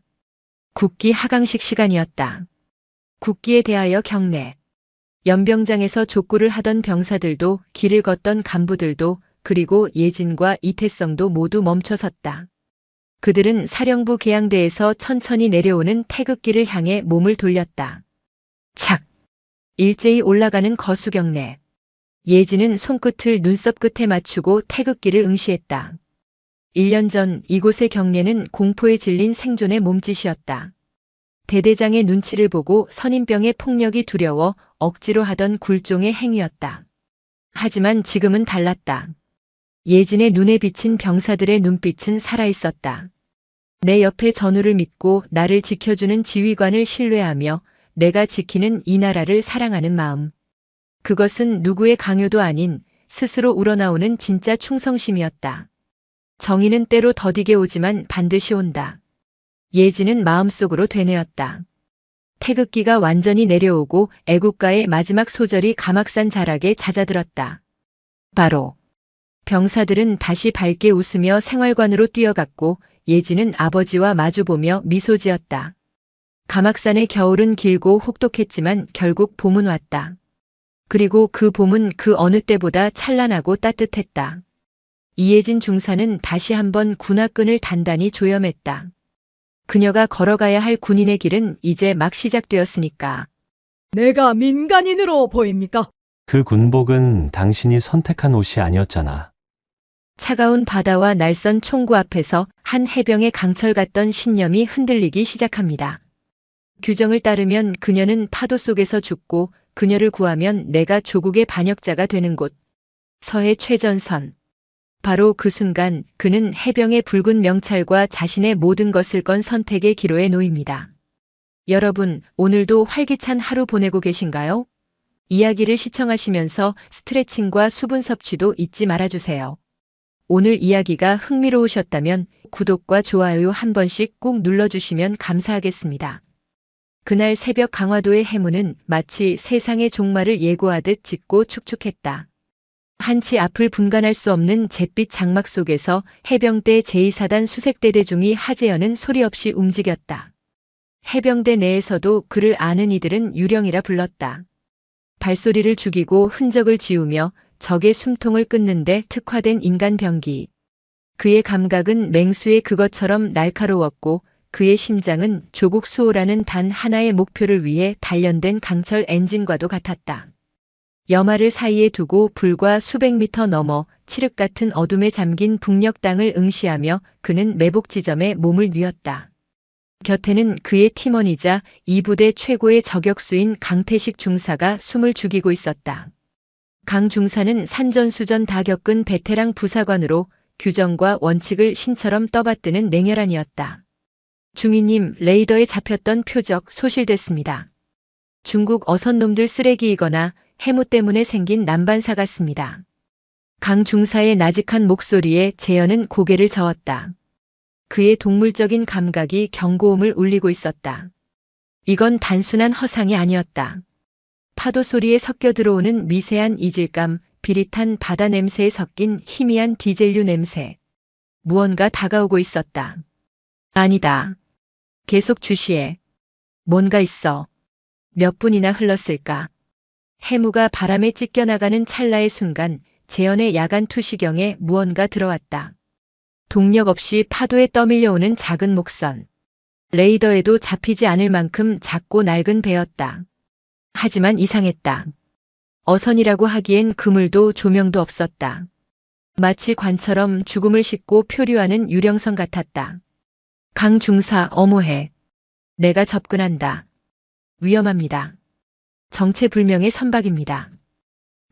국기 하강식 시간이었다. 국기에 대하여 경례. 연병장에서 족구를 하던 병사들도 길을 걷던 간부들도 그리고 예진과 이태성도 모두 멈춰섰다. 그들은 사령부 계양대에서 천천히 내려오는 태극기를 향해 몸을 돌렸다. 착! 일제히 올라가는 거수경례. 예진은 손끝을 눈썹 끝에 맞추고 태극기를 응시했다. 1년 전 이곳의 경례는 공포에 질린 생존의 몸짓이었다. 대대장의 눈치를 보고 선임병의 폭력이 두려워 억지로 하던 굴종의 행위였다. 하지만 지금은 달랐다. 예진의 눈에 비친 병사들의 눈빛은 살아있었다. 내 옆에 전우를 믿고 나를 지켜주는 지휘관을 신뢰하며 내가 지키는 이 나라를 사랑하는 마음. 그것은 누구의 강요도 아닌 스스로 우러나오는 진짜 충성심이었다. 정의는 때로 더디게 오지만 반드시 온다. 예진은 마음속으로 되뇌었다. 태극기가 완전히 내려오고 애국가의 마지막 소절이 가막산 자락에 잦아들었다. 바로. 병사들은 다시 밝게 웃으며 생활관으로 뛰어갔고 예진은 아버지와 마주보며 미소 지었다. 가막산의 겨울은 길고 혹독했지만 결국 봄은 왔다. 그리고 그 봄은 그 어느 때보다 찬란하고 따뜻했다. 이혜진 중사는 다시 한번 군화끈을 단단히 조여맸다. 그녀가 걸어가야 할 군인의 길은 이제 막 시작되었으니까. 내가 민간인으로 보입니까? 그 군복은 당신이 선택한 옷이 아니었잖아. 차가운 바다와 날선 총구 앞에서 한 해병의 강철 같던 신념이 흔들리기 시작합니다. 규정을 따르면 그녀는 파도 속에서 죽고 그녀를 구하면 내가 조국의 반역자가 되는 곳. 서해 최전선. 바로 그 순간 그는 해병의 붉은 명찰과 자신의 모든 것을 건 선택의 기로에 놓입니다. 여러분, 오늘도 활기찬 하루 보내고 계신가요? 이야기를 시청하시면서 스트레칭과 수분 섭취도 잊지 말아주세요. 오늘 이야기가 흥미로우셨다면 구독과 좋아요 한 번씩 꾹 눌러주시면 감사하겠습니다. 그날 새벽 강화도의 해무는 마치 세상의 종말을 예고하듯 짙고 축축했다. 한치 앞을 분간할 수 없는 잿빛 장막 속에서 해병대 제2사단 수색대대중이 하재현은 소리 없이 움직였다. 해병대 내에서도 그를 아는 이들은 유령이라 불렀다. 발소리를 죽이고 흔적을 지우며 적의 숨통을 끊는데 특화된 인간 병기. 그의 감각은 맹수의 그것처럼 날카로웠고 그의 심장은 조국 수호라는 단 하나의 목표를 위해 단련된 강철 엔진과도 같았다. 여마를 사이에 두고 불과 수백 미터 넘어 칠흑 같은 어둠에 잠긴 북녘 땅을 응시하며 그는 매복 지점에 몸을 뉘었다. 곁에는 그의 팀원이자 이 부대 최고의 저격수인 강태식 중사가 숨을 죽이고 있었다. 강 중사는 산전수전 다 겪은 베테랑 부사관으로 규정과 원칙을 신처럼 떠받드는 냉혈한이었다. 중위님, 레이더에 잡혔던 표적 소실됐습니다. 중국 어선놈들 쓰레기이거나 해무 때문에 생긴 난반사 같습니다. 강 중사의 나직한 목소리에 재현은 고개를 저었다. 그의 동물적인 감각이 경고음을 울리고 있었다. 이건 단순한 허상이 아니었다. 파도 소리에 섞여 들어오는 미세한 이질감, 비릿한 바다 냄새에 섞인 희미한 디젤류 냄새. 무언가 다가오고 있었다. 아니다. 계속 주시해. 뭔가 있어. 몇 분이나 흘렀을까. 해무가 바람에 찢겨나가는 찰나의 순간 재현의 야간 투시경에 무언가 들어왔다. 동력 없이 파도에 떠밀려오는 작은 목선. 레이더에도 잡히지 않을 만큼 작고 낡은 배였다. 하지만 이상했다. 어선이라고 하기엔 그물도 조명도 없었다. 마치 관처럼 죽음을 싣고 표류하는 유령선 같았다. 강 중사, 어모해. 내가 접근한다. 위험합니다. 정체불명의 선박입니다.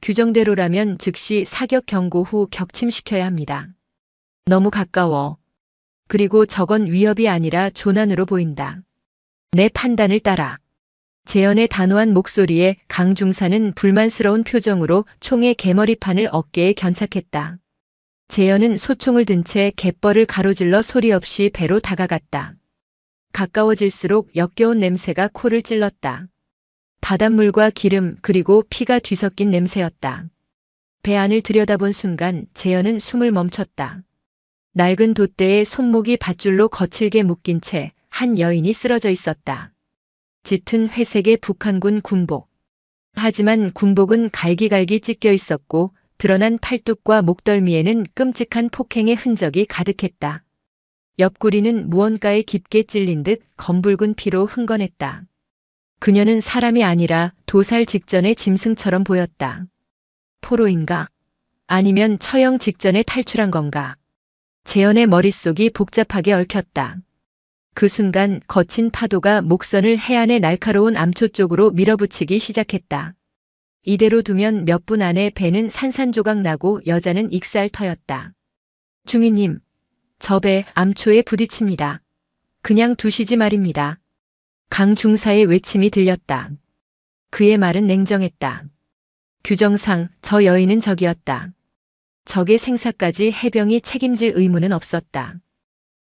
규정대로라면 즉시 사격 경고 후 격침시켜야 합니다. 너무 가까워. 그리고 저건 위협이 아니라 조난으로 보인다. 내 판단을 따라. 재현의 단호한 목소리에 강 중사는 불만스러운 표정으로 총의 개머리판을 어깨에 견착했다. 재현은 소총을 든 채 갯벌을 가로질러 소리 없이 배로 다가갔다. 가까워질수록 역겨운 냄새가 코를 찔렀다. 바닷물과 기름 그리고 피가 뒤섞인 냄새였다. 배 안을 들여다본 순간 재현은 숨을 멈췄다. 낡은 돛대에 손목이 밧줄로 거칠게 묶인 채 한 여인이 쓰러져 있었다. 짙은 회색의 북한군 군복. 하지만 군복은 갈기갈기 찢겨 있었고 드러난 팔뚝과 목덜미에는 끔찍한 폭행의 흔적이 가득했다. 옆구리는 무언가에 깊게 찔린 듯 검붉은 피로 흥건했다. 그녀는 사람이 아니라 도살 직전의 짐승처럼 보였다. 포로인가? 아니면 처형 직전에 탈출한 건가? 재현의 머릿속이 복잡하게 얽혔다. 그 순간 거친 파도가 목선을 해안의 날카로운 암초 쪽으로 밀어붙이기 시작했다. 이대로 두면 몇 분 안에 배는 산산조각 나고 여자는 익살터였다. 중위님, 저 배 암초에 부딪힙니다. 그냥 두시지 말입니다. 강 중사의 외침이 들렸다. 그의 말은 냉정했다. 규정상 저 여인은 적이었다. 적의 생사까지 해병이 책임질 의무는 없었다.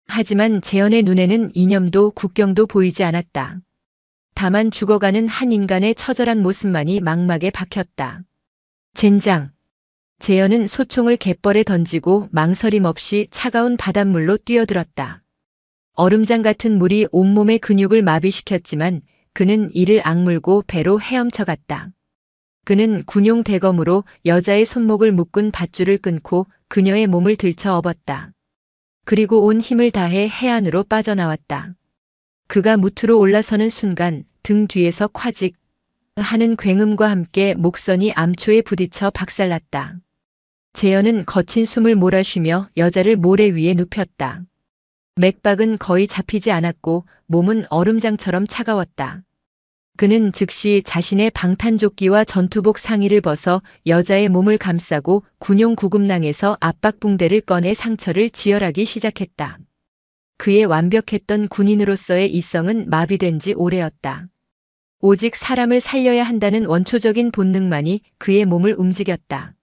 하지만 재현의 눈에는 이념도 국경도 보이지 않았다. 다만 죽어가는 한 인간의 처절한 모습만이 망막에 박혔다. 젠장. 재현은 소총을 갯벌에 던지고 망설임 없이 차가운 바닷물로 뛰어들었다. 얼음장 같은 물이 온몸의 근육을 마비시켰지만 그는 이를 악물고 배로 헤엄쳐갔다. 그는 군용 대검으로 여자의 손목을 묶은 밧줄을 끊고 그녀의 몸을 들쳐 업었다. 그리고 온 힘을 다해 해안으로 빠져나왔다. 그가 무트로 올라서는 순간 등 뒤에서 콰직 하는 굉음과 함께 목선이 암초에 부딪혀 박살났다. 재현은 거친 숨을 몰아쉬며 여자를 모래 위에 눕혔다. 맥박은 거의 잡히지 않았고 몸은 얼음장처럼 차가웠다. 그는 즉시 자신의 방탄조끼와 전투복 상의를 벗어 여자의 몸을 감싸고 군용 구급낭에서 압박붕대를 꺼내 상처를 지혈하기 시작했다. 그의 완벽했던 군인으로서의 이성은 마비된 지 오래였다. 오직 사람을 살려야 한다는 원초적인 본능만이 그의 몸을 움직였다.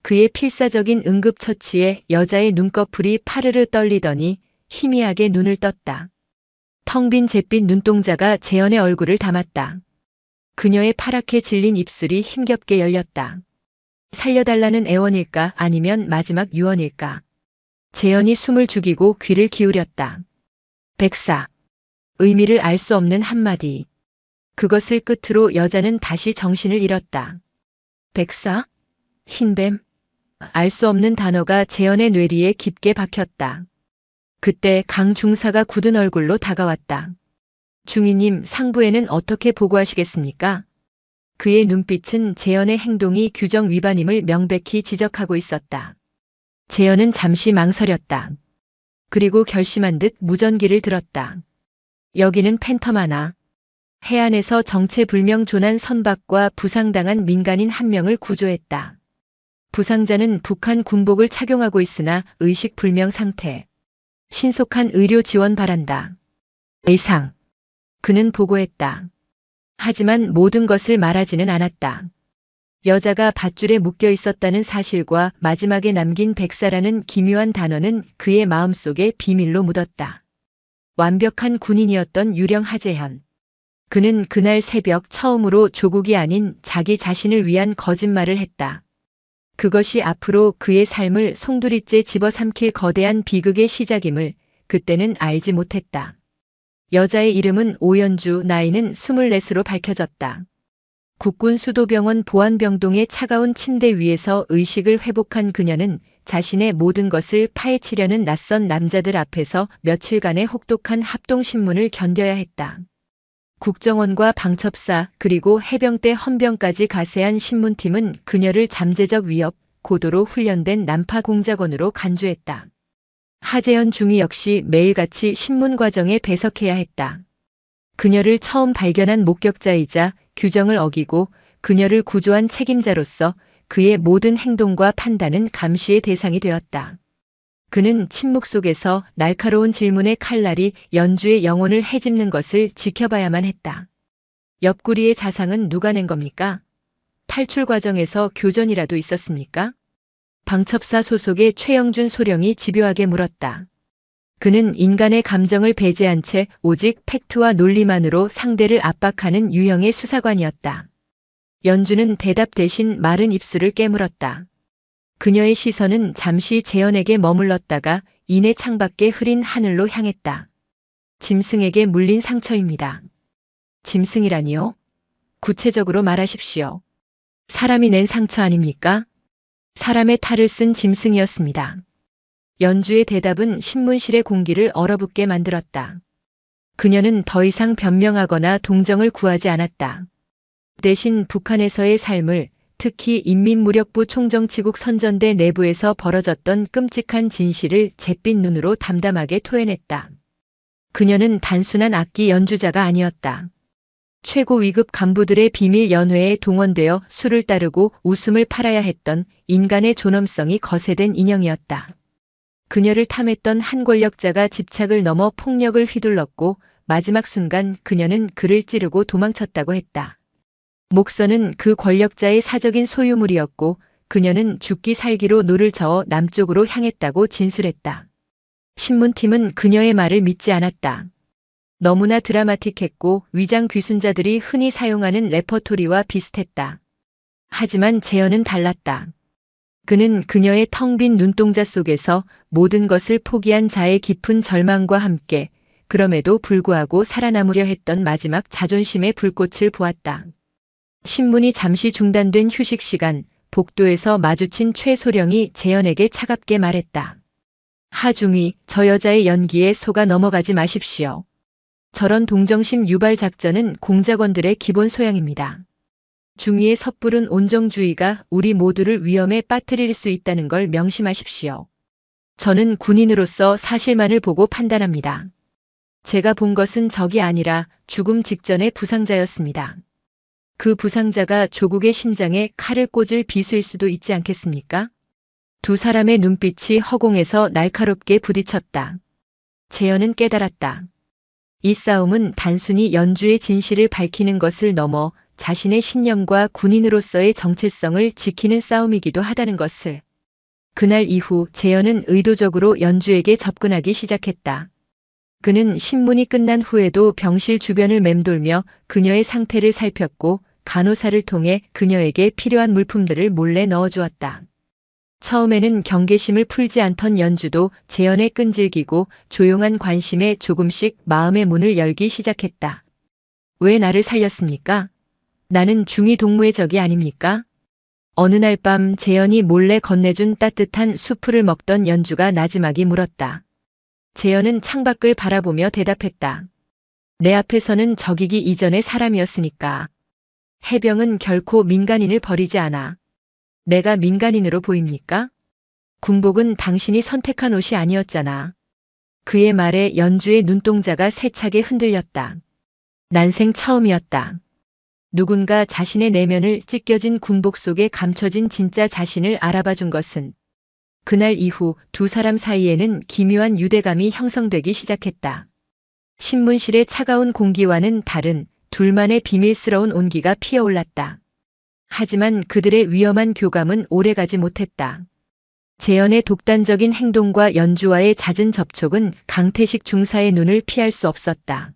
그의 필사적인 응급처치에 여자의 눈꺼풀이 파르르 떨리더니 희미하게 눈을 떴다. 텅 빈 잿빛 눈동자가 재현의 얼굴을 담았다. 그녀의 파랗게 질린 입술이 힘겹게 열렸다. 살려달라는 애원일까 아니면 마지막 유언일까. 재현이 숨을 죽이고 귀를 기울였다. 백사. 의미를 알 수 없는 한마디. 그것을 끝으로 여자는 다시 정신을 잃었다. 백사? 흰뱀? 알 수 없는 단어가 재현의 뇌리에 깊게 박혔다. 그때 강 중사가 굳은 얼굴로 다가왔다. 중위님, 상부에는 어떻게 보고하시겠습니까? 그의 눈빛은 재현의 행동이 규정 위반임을 명백히 지적하고 있었다. 재현은 잠시 망설였다. 그리고 결심한 듯 무전기를 들었다. 여기는 팬텀 하나. 해안에서 정체불명 조난 선박과 부상당한 민간인 한 명을 구조했다. 부상자는 북한 군복을 착용하고 있으나 의식불명 상태. 신속한 의료 지원 바란다. 이상. 그는 보고했다. 하지만 모든 것을 말하지는 않았다. 여자가 밧줄에 묶여 있었다는 사실과 마지막에 남긴 백사라는 기묘한 단어는 그의 마음속에 비밀로 묻었다. 완벽한 군인이었던 유령 하재현. 그는 그날 새벽 처음으로 조국이 아닌 자기 자신을 위한 거짓말을 했다. 그것이 앞으로 그의 삶을 송두리째 집어삼킬 거대한 비극의 시작임을 그때는 알지 못했다. 여자의 이름은 오연주, 나이는 24으로 밝혀졌다. 국군 수도병원 보안병동의 차가운 침대 위에서 의식을 회복한 그녀는 자신의 모든 것을 파헤치려는 낯선 남자들 앞에서 며칠간의 혹독한 합동신문을 견뎌야 했다. 국정원과 방첩사 그리고 해병대 헌병까지 가세한 신문팀은 그녀를 잠재적 위협, 고도로 훈련된 난파 공작원으로 간주했다. 하재현 중위 역시 매일같이 신문 과정에 배석해야 했다. 그녀를 처음 발견한 목격자이자 규정을 어기고 그녀를 구조한 책임자로서 그의 모든 행동과 판단은 감시의 대상이 되었다. 그는 침묵 속에서 날카로운 질문의 칼날이 연주의 영혼을 헤집는 것을 지켜봐야만 했다. 옆구리의 자상은 누가 낸 겁니까? 탈출 과정에서 교전이라도 있었습니까? 방첩사 소속의 최영준 소령이 집요하게 물었다. 그는 인간의 감정을 배제한 채 오직 팩트와 논리만으로 상대를 압박하는 유형의 수사관이었다. 연주는 대답 대신 마른 입술을 깨물었다. 그녀의 시선은 잠시 재현에게 머물렀다가 이내 창밖에 흐린 하늘로 향했다. 짐승에게 물린 상처입니다. 짐승이라니요? 구체적으로 말하십시오. 사람이 낸 상처 아닙니까? 사람의 탈을 쓴 짐승이었습니다. 연주의 대답은 신문실의 공기를 얼어붙게 만들었다. 그녀는 더 이상 변명하거나 동정을 구하지 않았다. 대신 북한에서의 삶을, 특히 인민무력부 총정치국 선전대 내부에서 벌어졌던 끔찍한 진실을 잿빛 눈으로 담담하게 토해냈다. 그녀는 단순한 악기 연주자가 아니었다. 최고 위급 간부들의 비밀 연회에 동원되어 수를 따르고 웃음을 팔아야 했던 인간의 존엄성이 거세된 인형이었다. 그녀를 탐했던 한 권력자가 집착을 넘어 폭력을 휘둘렀고 마지막 순간 그녀는 그를 찌르고 도망쳤다고 했다. 목선은 그 권력자의 사적인 소유물이었고 그녀는 죽기 살기로 노를 저어 남쪽으로 향했다고 진술했다. 신문팀은 그녀의 말을 믿지 않았다. 너무나 드라마틱했고 위장 귀순자들이 흔히 사용하는 레퍼토리와 비슷했다. 하지만 재현은 달랐다. 그는 그녀의 텅 빈 눈동자 속에서 모든 것을 포기한 자의 깊은 절망과 함께 그럼에도 불구하고 살아남으려 했던 마지막 자존심의 불꽃을 보았다. 신문이 잠시 중단된 휴식 시간, 복도에서 마주친 최소령이 재현에게 차갑게 말했다. 하중이, 저 여자의 연기에 속아 넘어가지 마십시오. 저런 동정심 유발 작전은 공작원들의 기본 소양입니다. 중위의 섣부른 온정주의가 우리 모두를 위험에 빠뜨릴 수 있다는 걸 명심하십시오. 저는 군인으로서 사실만을 보고 판단합니다. 제가 본 것은 적이 아니라 죽음 직전의 부상자였습니다. 그 부상자가 조국의 심장에 칼을 꽂을 비수일 수도 있지 않겠습니까? 두 사람의 눈빛이 허공에서 날카롭게 부딪혔다. 재현은 깨달았다. 이 싸움은 단순히 연주의 진실을 밝히는 것을 넘어 자신의 신념과 군인으로서의 정체성을 지키는 싸움이기도 하다는 것을. 그날 이후 재현은 의도적으로 연주에게 접근하기 시작했다. 그는 신문이 끝난 후에도 병실 주변을 맴돌며 그녀의 상태를 살폈고 간호사를 통해 그녀에게 필요한 물품들을 몰래 넣어주었다. 처음에는 경계심을 풀지 않던 연주도 재현에 끈질기고 조용한 관심에 조금씩 마음의 문을 열기 시작했다. 왜 나를 살렸습니까? 나는 중위 동무의 적이 아닙니까? 어느 날 밤 재현이 몰래 건네준 따뜻한 수프를 먹던 연주가 나지막이 물었다. 재현은 창밖을 바라보며 대답했다. 내 앞에서는 적이기 이전의 사람이었으니까. 해병은 결코 민간인을 버리지 않아. 내가 민간인으로 보입니까? 군복은 당신이 선택한 옷이 아니었잖아. 그의 말에 연주의 눈동자가 세차게 흔들렸다. 난생 처음이었다. 누군가 자신의 내면을 찢겨진 군복 속에 감춰진 진짜 자신을 알아봐 준 것은. 그날 이후 두 사람 사이에는 기묘한 유대감이 형성되기 시작했다. 신문실의 차가운 공기와는 다른 둘만의 비밀스러운 온기가 피어올랐다. 하지만 그들의 위험한 교감은 오래가지 못했다. 재현의 독단적인 행동과 연주와의 잦은 접촉은 강태식 중사의 눈을 피할 수 없었다.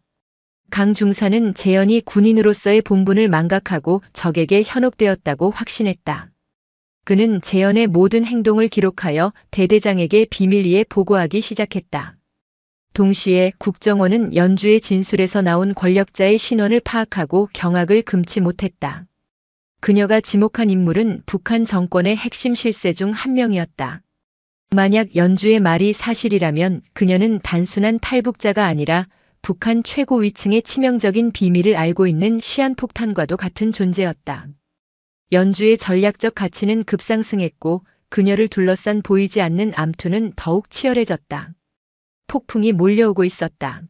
강 중사는 재현이 군인으로서의 본분을 망각하고 적에게 현혹되었다고 확신했다. 그는 재현의 모든 행동을 기록하여 대대장에게 비밀리에 보고하기 시작했다. 동시에 국정원은 연주의 진술에서 나온 권력자의 신원을 파악하고 경악을 금치 못했다. 그녀가 지목한 인물은 북한 정권의 핵심 실세 중 한 명이었다. 만약 연주의 말이 사실이라면 그녀는 단순한 탈북자가 아니라 북한 최고 위층의 치명적인 비밀을 알고 있는 시한폭탄과도 같은 존재였다. 연주의 전략적 가치는 급상승했고 그녀를 둘러싼 보이지 않는 암투는 더욱 치열해졌다. 폭풍이 몰려오고 있었다.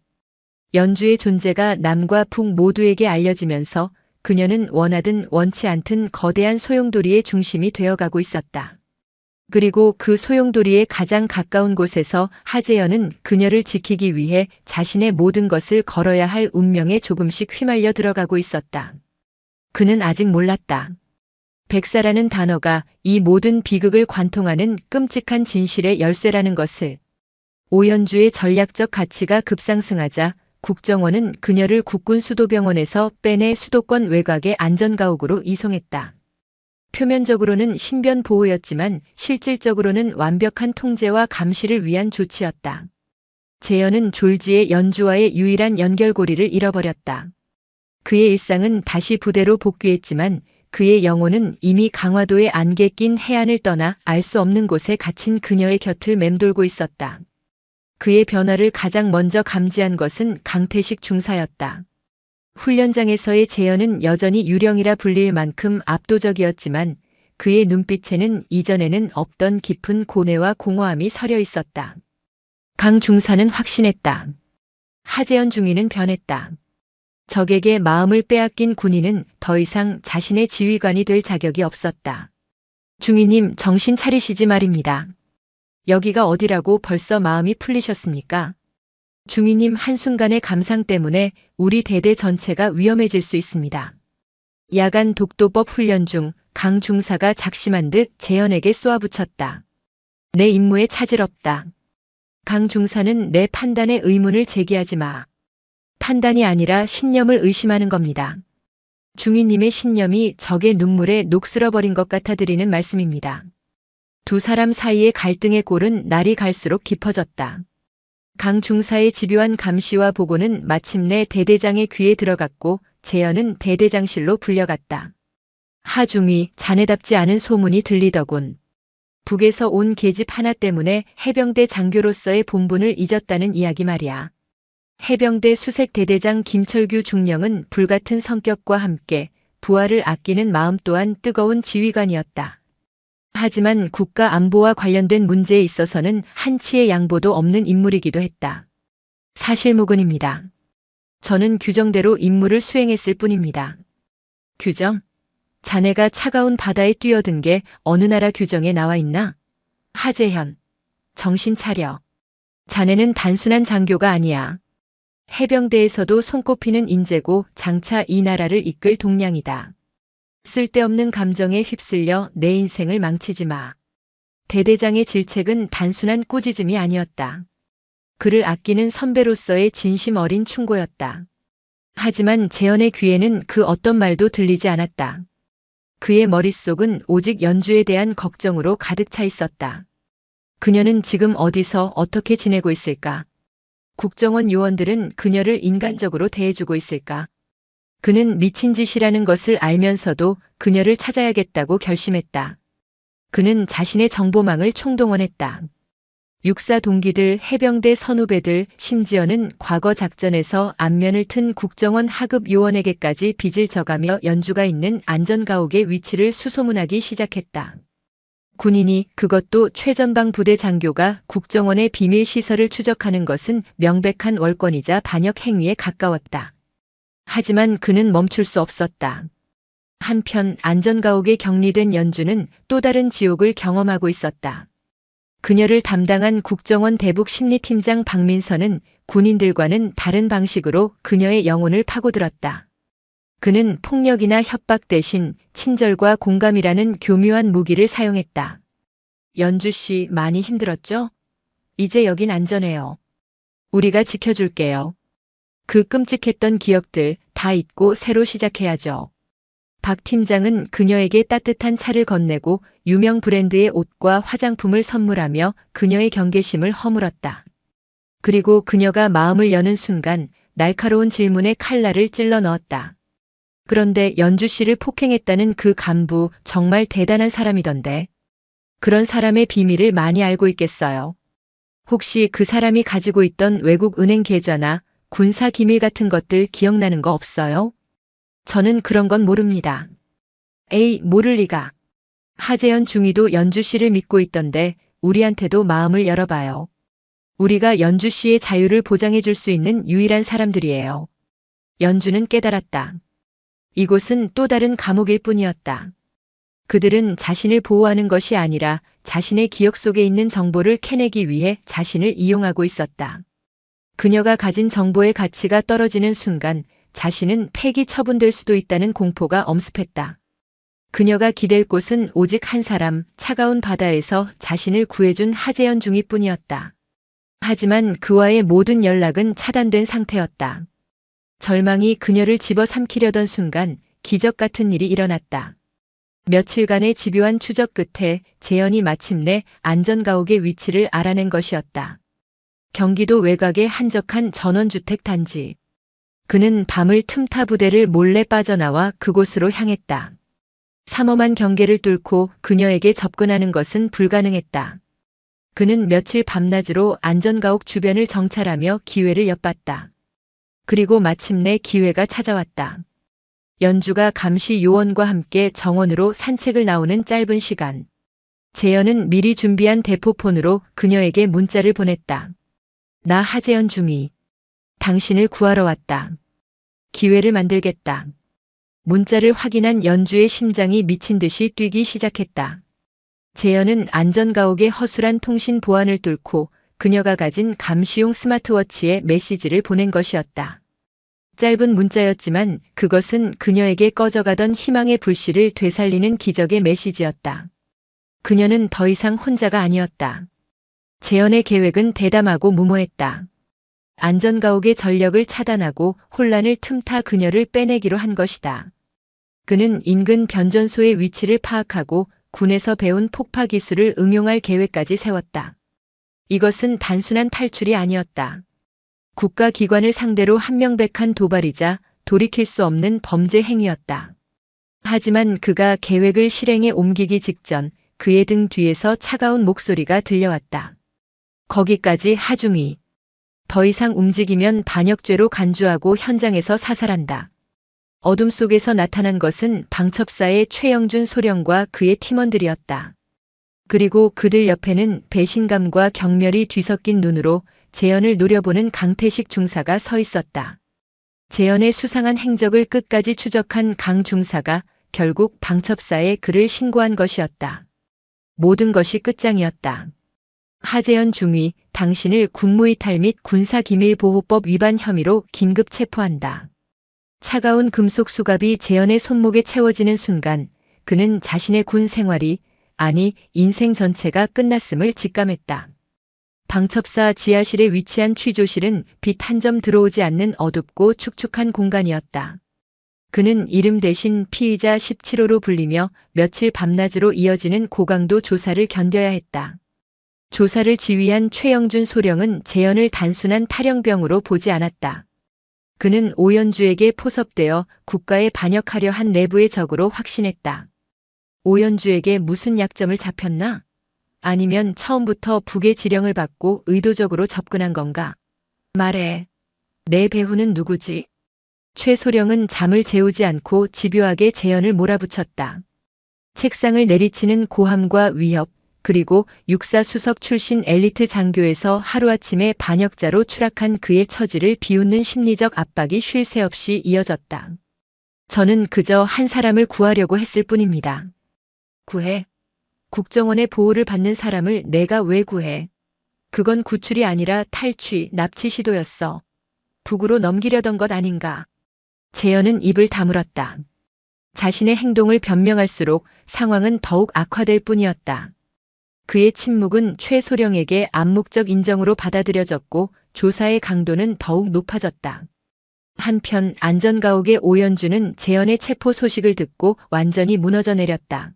연주의 존재가 남과 북 모두에게 알려지면서 그녀는 원하든 원치 않든 거대한 소용돌이의 중심이 되어가고 있었다. 그리고 그 소용돌이의 가장 가까운 곳에서 하재현은 그녀를 지키기 위해 자신의 모든 것을 걸어야 할 운명에 조금씩 휘말려 들어가고 있었다. 그는 아직 몰랐다. 백사라는 단어가 이 모든 비극을 관통하는 끔찍한 진실의 열쇠라는 것을. 오연주의 전략적 가치가 급상승하자 국정원은 그녀를 국군 수도병원에서 빼내 수도권 외곽의 안전가옥으로 이송했다. 표면적으로는 신변 보호였지만 실질적으로는 완벽한 통제와 감시를 위한 조치였다. 재현은 졸지에 연주와의 유일한 연결고리를 잃어버렸다. 그의 일상은 다시 부대로 복귀했지만 그의 영혼은 이미 강화도의 안개 낀 해안을 떠나 알 수 없는 곳에 갇힌 그녀의 곁을 맴돌고 있었다. 그의 변화를 가장 먼저 감지한 것은 강태식 중사였다. 훈련장에서의 재현은 여전히 유령이라 불릴 만큼 압도적이었지만 그의 눈빛에는 이전에는 없던 깊은 고뇌와 공허함이 서려 있었다. 강 중사는 확신했다. 하재현 중위는 변했다. 적에게 마음을 빼앗긴 군인은 더 이상 자신의 지휘관이 될 자격이 없었다. 중위님, 정신 차리시지 말입니다. 여기가 어디라고 벌써 마음이 풀리셨습니까? 중위님, 한순간의 감상 때문에 우리 대대 전체가 위험해질 수 있습니다. 야간 독도법 훈련 중 강 중사가 작심한 듯 재현에게 쏘아붙였다. 내 임무에 차질 없다. 강 중사는 내 판단에 의문을 제기하지 마. 판단이 아니라 신념을 의심하는 겁니다. 중위님의 신념이 적의 눈물에 녹슬어버린 것 같아 드리는 말씀입니다. 두 사람 사이의 갈등의 골은 날이 갈수록 깊어졌다. 강 중사의 집요한 감시와 보고는 마침내 대대장의 귀에 들어갔고 재현은 대대장실로 불려갔다. 하중이 자네답지 않은 소문이 들리더군. 북에서 온 계집 하나 때문에 해병대 장교로서의 본분을 잊었다는 이야기 말이야. 해병대 수색 대대장 김철규 중령은 불같은 성격과 함께 부하를 아끼는 마음 또한 뜨거운 지휘관이었다. 하지만 국가 안보와 관련된 문제에 있어서는 한치의 양보도 없는 인물이기도 했다. 사실무근입니다. 저는 규정대로 임무를 수행했을 뿐입니다. 규정? 자네가 차가운 바다에 뛰어든 게 어느 나라 규정에 나와 있나? 하재현, 정신 차려. 자네는 단순한 장교가 아니야. 해병대에서도 손꼽히는 인재고 장차 이 나라를 이끌 동량이다. 쓸데없는 감정에 휩쓸려 내 인생을 망치지 마. 대대장의 질책은 단순한 꾸짖음이 아니었다. 그를 아끼는 선배로서의 진심 어린 충고였다. 하지만 재현의 귀에는 그 어떤 말도 들리지 않았다. 그의 머릿속은 오직 연주에 대한 걱정으로 가득 차 있었다. 그녀는 지금 어디서 어떻게 지내고 있을까? 국정원 요원들은 그녀를 인간적으로 대해주고 있을까? 그는 미친 짓이라는 것을 알면서도 그녀를 찾아야겠다고 결심했다. 그는 자신의 정보망을 총동원했다. 육사 동기들, 해병대 선후배들, 심지어는 과거 작전에서 안면을 튼 국정원 하급 요원에게까지 빚을 져가며 연주가 있는 안전가옥의 위치를 수소문하기 시작했다. 군인이, 그것도 최전방 부대 장교가 국정원의 비밀 시설을 추적하는 것은 명백한 월권이자 반역 행위에 가까웠다. 하지만 그는 멈출 수 없었다. 한편 안전가옥에 격리된 연주는 또 다른 지옥을 경험하고 있었다. 그녀를 담당한 국정원 대북 심리팀장 박민선은 군인들과는 다른 방식으로 그녀의 영혼을 파고들었다. 그는 폭력이나 협박 대신 친절과 공감이라는 교묘한 무기를 사용했다. 연주 씨 많이 힘들었죠? 이제 여긴 안전해요. 우리가 지켜줄게요. 그 끔찍했던 기억들 다 잊고 새로 시작해야죠. 박 팀장은 그녀에게 따뜻한 차를 건네고 유명 브랜드의 옷과 화장품을 선물하며 그녀의 경계심을 허물었다. 그리고 그녀가 마음을 여는 순간 날카로운 질문에 칼날을 찔러 넣었다. 그런데 연주 씨를 폭행했다는 그 간부 정말 대단한 사람이던데. 그런 사람의 비밀을 많이 알고 있겠어요. 혹시 그 사람이 가지고 있던 외국 은행 계좌나 군사 기밀 같은 것들 기억나는 거 없어요? 저는 그런 건 모릅니다. 에이, 모를 리가. 하재현 중위도 연주 씨를 믿고 있던데 우리한테도 마음을 열어봐요. 우리가 연주 씨의 자유를 보장해 줄 수 있는 유일한 사람들이에요. 연주는 깨달았다. 이곳은 또 다른 감옥일 뿐이었다. 그들은 자신을 보호하는 것이 아니라 자신의 기억 속에 있는 정보를 캐내기 위해 자신을 이용하고 있었다. 그녀가 가진 정보의 가치가 떨어지는 순간 자신은 폐기 처분될 수도 있다는 공포가 엄습했다. 그녀가 기댈 곳은 오직 한 사람, 차가운 바다에서 자신을 구해준 하재현 중위뿐이었다. 하지만 그와의 모든 연락은 차단된 상태였다. 절망이 그녀를 집어삼키려던 순간 기적 같은 일이 일어났다. 며칠간의 집요한 추적 끝에 재현이 마침내 안전가옥의 위치를 알아낸 것이었다. 경기도 외곽의 한적한 전원주택 단지. 그는 밤을 틈타 부대를 몰래 빠져나와 그곳으로 향했다. 삼엄한 경계를 뚫고 그녀에게 접근하는 것은 불가능했다. 그는 며칠 밤낮으로 안전가옥 주변을 정찰하며 기회를 엿봤다. 그리고 마침내 기회가 찾아왔다. 연주가 감시 요원과 함께 정원으로 산책을 나오는 짧은 시간. 재현은 미리 준비한 대포폰으로 그녀에게 문자를 보냈다. 나 하재현 중위. 당신을 구하러 왔다. 기회를 만들겠다. 문자를 확인한 연주의 심장이 미친 듯이 뛰기 시작했다. 재현은 안전가옥의 허술한 통신 보안을 뚫고 그녀가 가진 감시용 스마트워치에 메시지를 보낸 것이었다. 짧은 문자였지만 그것은 그녀에게 꺼져가던 희망의 불씨를 되살리는 기적의 메시지였다. 그녀는 더 이상 혼자가 아니었다. 재현의 계획은 대담하고 무모했다. 안전가옥의 전력을 차단하고 혼란을 틈타 그녀를 빼내기로 한 것이다. 그는 인근 변전소의 위치를 파악하고 군에서 배운 폭파 기술을 응용할 계획까지 세웠다. 이것은 단순한 탈출이 아니었다. 국가기관을 상대로 한명백한 도발이자 돌이킬 수 없는 범죄 행위였다. 하지만 그가 계획을 실행에 옮기기 직전 그의 등 뒤에서 차가운 목소리가 들려왔다. 거기까지 하중이. 더 이상 움직이면 반역죄로 간주하고 현장에서 사살한다. 어둠 속에서 나타난 것은 방첩사의 최영준 소령과 그의 팀원들이었다. 그리고 그들 옆에는 배신감과 경멸이 뒤섞인 눈으로 재현을 노려보는 강태식 중사가 서 있었다. 재현의 수상한 행적을 끝까지 추적한 강 중사가 결국 방첩사에 그를 신고한 것이었다. 모든 것이 끝장이었다. 하재현 중위, 당신을 국무이탈 및 군사기밀보호법 위반 혐의로 긴급 체포한다. 차가운 금속 수갑이 재현의 손목에 채워지는 순간 그는 자신의 군 생활이, 아니 인생 전체가 끝났음을 직감했다. 방첩사 지하실에 위치한 취조실은 빛 한 점 들어오지 않는 어둡고 축축한 공간이었다. 그는 이름 대신 피의자 17호로 불리며 며칠 밤낮으로 이어지는 고강도 조사를 견뎌야 했다. 조사를 지휘한 최영준 소령은 재현을 단순한 탈영병으로 보지 않았다. 그는 오연주에게 포섭되어 국가에 반역하려 한 내부의 적으로 확신했다. 오연주에게 무슨 약점을 잡혔나? 아니면 처음부터 북의 지령을 받고 의도적으로 접근한 건가? 말해. 내 배후는 누구지? 최 소령은 잠을 재우지 않고 집요하게 재현을 몰아붙였다. 책상을 내리치는 고함과 위협, 그리고 육사 수석 출신 엘리트 장교에서 하루아침에 반역자로 추락한 그의 처지를 비웃는 심리적 압박이 쉴 새 없이 이어졌다. 저는 그저 한 사람을 구하려고 했을 뿐입니다. 구해? 국정원의 보호를 받는 사람을 내가 왜 구해? 그건 구출이 아니라 탈취, 납치 시도였어. 북으로 넘기려던 것 아닌가? 재현은 입을 다물었다. 자신의 행동을 변명할수록 상황은 더욱 악화될 뿐이었다. 그의 침묵은 최 소령에게 암묵적 인정으로 받아들여졌고 조사의 강도는 더욱 높아졌다. 한편 안전가옥의 오연주는 재현의 체포 소식을 듣고 완전히 무너져 내렸다.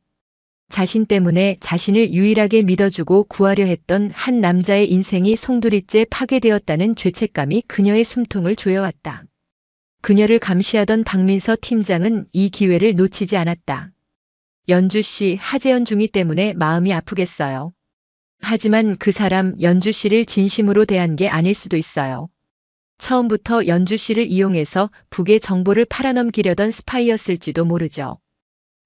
자신 때문에 자신을 유일하게 믿어주고 구하려 했던 한 남자의 인생이 송두리째 파괴되었다는 죄책감이 그녀의 숨통을 조여왔다. 그녀를 감시하던 박민서 팀장은 이 기회를 놓치지 않았다. 연주 씨, 하재현 중위 때문에 마음이 아프겠어요. 하지만 그 사람 연주 씨를 진심으로 대한 게 아닐 수도 있어요. 처음부터 연주 씨를 이용해서 북의 정보를 팔아넘기려던 스파이였을지도 모르죠.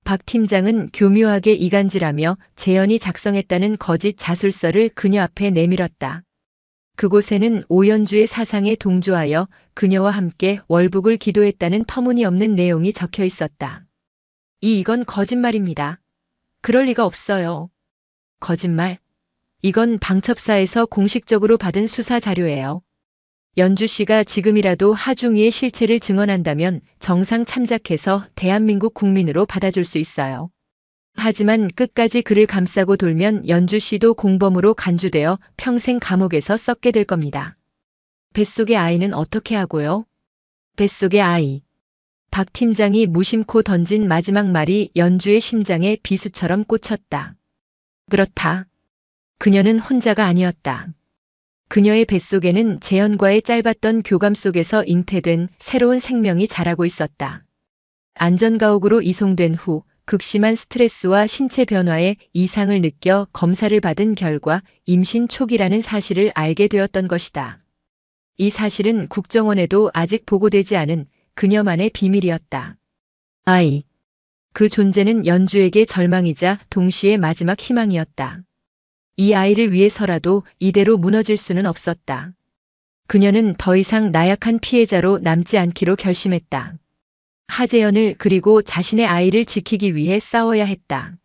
박 팀장은 교묘하게 이간질하며 재현이 작성했다는 거짓 자술서를 그녀 앞에 내밀었다. 그곳에는 오연주의 사상에 동조하여 그녀와 함께 월북을 기도했다는 터무니없는 내용이 적혀 있었다. 이건 거짓말입니다. 그럴 리가 없어요. 거짓말? 이건 방첩사에서 공식적으로 받은 수사 자료예요. 연주 씨가 지금이라도 하중이의 실체를 증언한다면 정상 참작해서 대한민국 국민으로 받아줄 수 있어요. 하지만 끝까지 그를 감싸고 돌면 연주 씨도 공범으로 간주되어 평생 감옥에서 썩게 될 겁니다. 뱃속의 아이는 어떻게 하고요? 뱃속의 아이. 박 팀장이 무심코 던진 마지막 말이 연주의 심장에 비수처럼 꽂혔다. 그렇다. 그녀는 혼자가 아니었다. 그녀의 뱃속에는 재현과의 짧았던 교감 속에서 잉태된 새로운 생명이 자라고 있었다. 안전가옥으로 이송된 후 극심한 스트레스와 신체 변화에 이상을 느껴 검사를 받은 결과 임신 초기라는 사실을 알게 되었던 것이다. 이 사실은 국정원에도 아직 보고되지 않은 그녀만의 비밀이었다. 아이. 그 존재는 연주에게 절망이자 동시에 마지막 희망이었다. 이 아이를 위해서라도 이대로 무너질 수는 없었다. 그녀는 더 이상 나약한 피해자로 남지 않기로 결심했다. 하재현을 그리고 자신의 아이를 지키기 위해 싸워야 했다.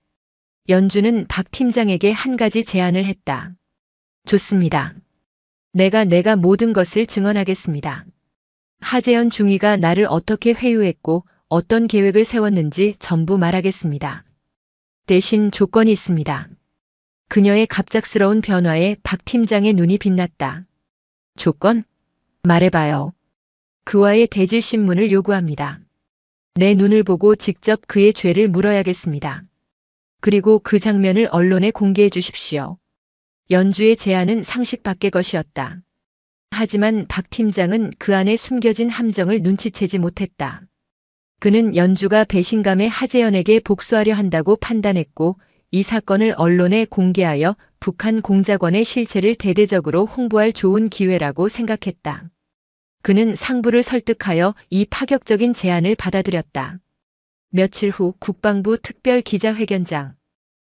연주는 박 팀장에게 한 가지 제안을 했다. 좋습니다. 내가 모든 것을 증언하겠습니다. 하재현 중위가 나를 어떻게 회유했고 어떤 계획을 세웠는지 전부 말하겠습니다. 대신 조건이 있습니다. 그녀의 갑작스러운 변화에 박 팀장의 눈이 빛났다. 조건? 말해봐요. 그와의 대질 신문을 요구합니다. 내 눈을 보고 직접 그의 죄를 물어야겠습니다. 그리고 그 장면을 언론에 공개해 주십시오. 연주의 제안은 상식 밖의 것이었다. 하지만 박 팀장은 그 안에 숨겨진 함정을 눈치채지 못했다. 그는 연주가 배신감에 하재현에게 복수하려 한다고 판단했고 이 사건을 언론에 공개하여 북한 공작원의 실체를 대대적으로 홍보할 좋은 기회라고 생각했다. 그는 상부를 설득하여 이 파격적인 제안을 받아들였다. 며칠 후 국방부 특별 기자회견장.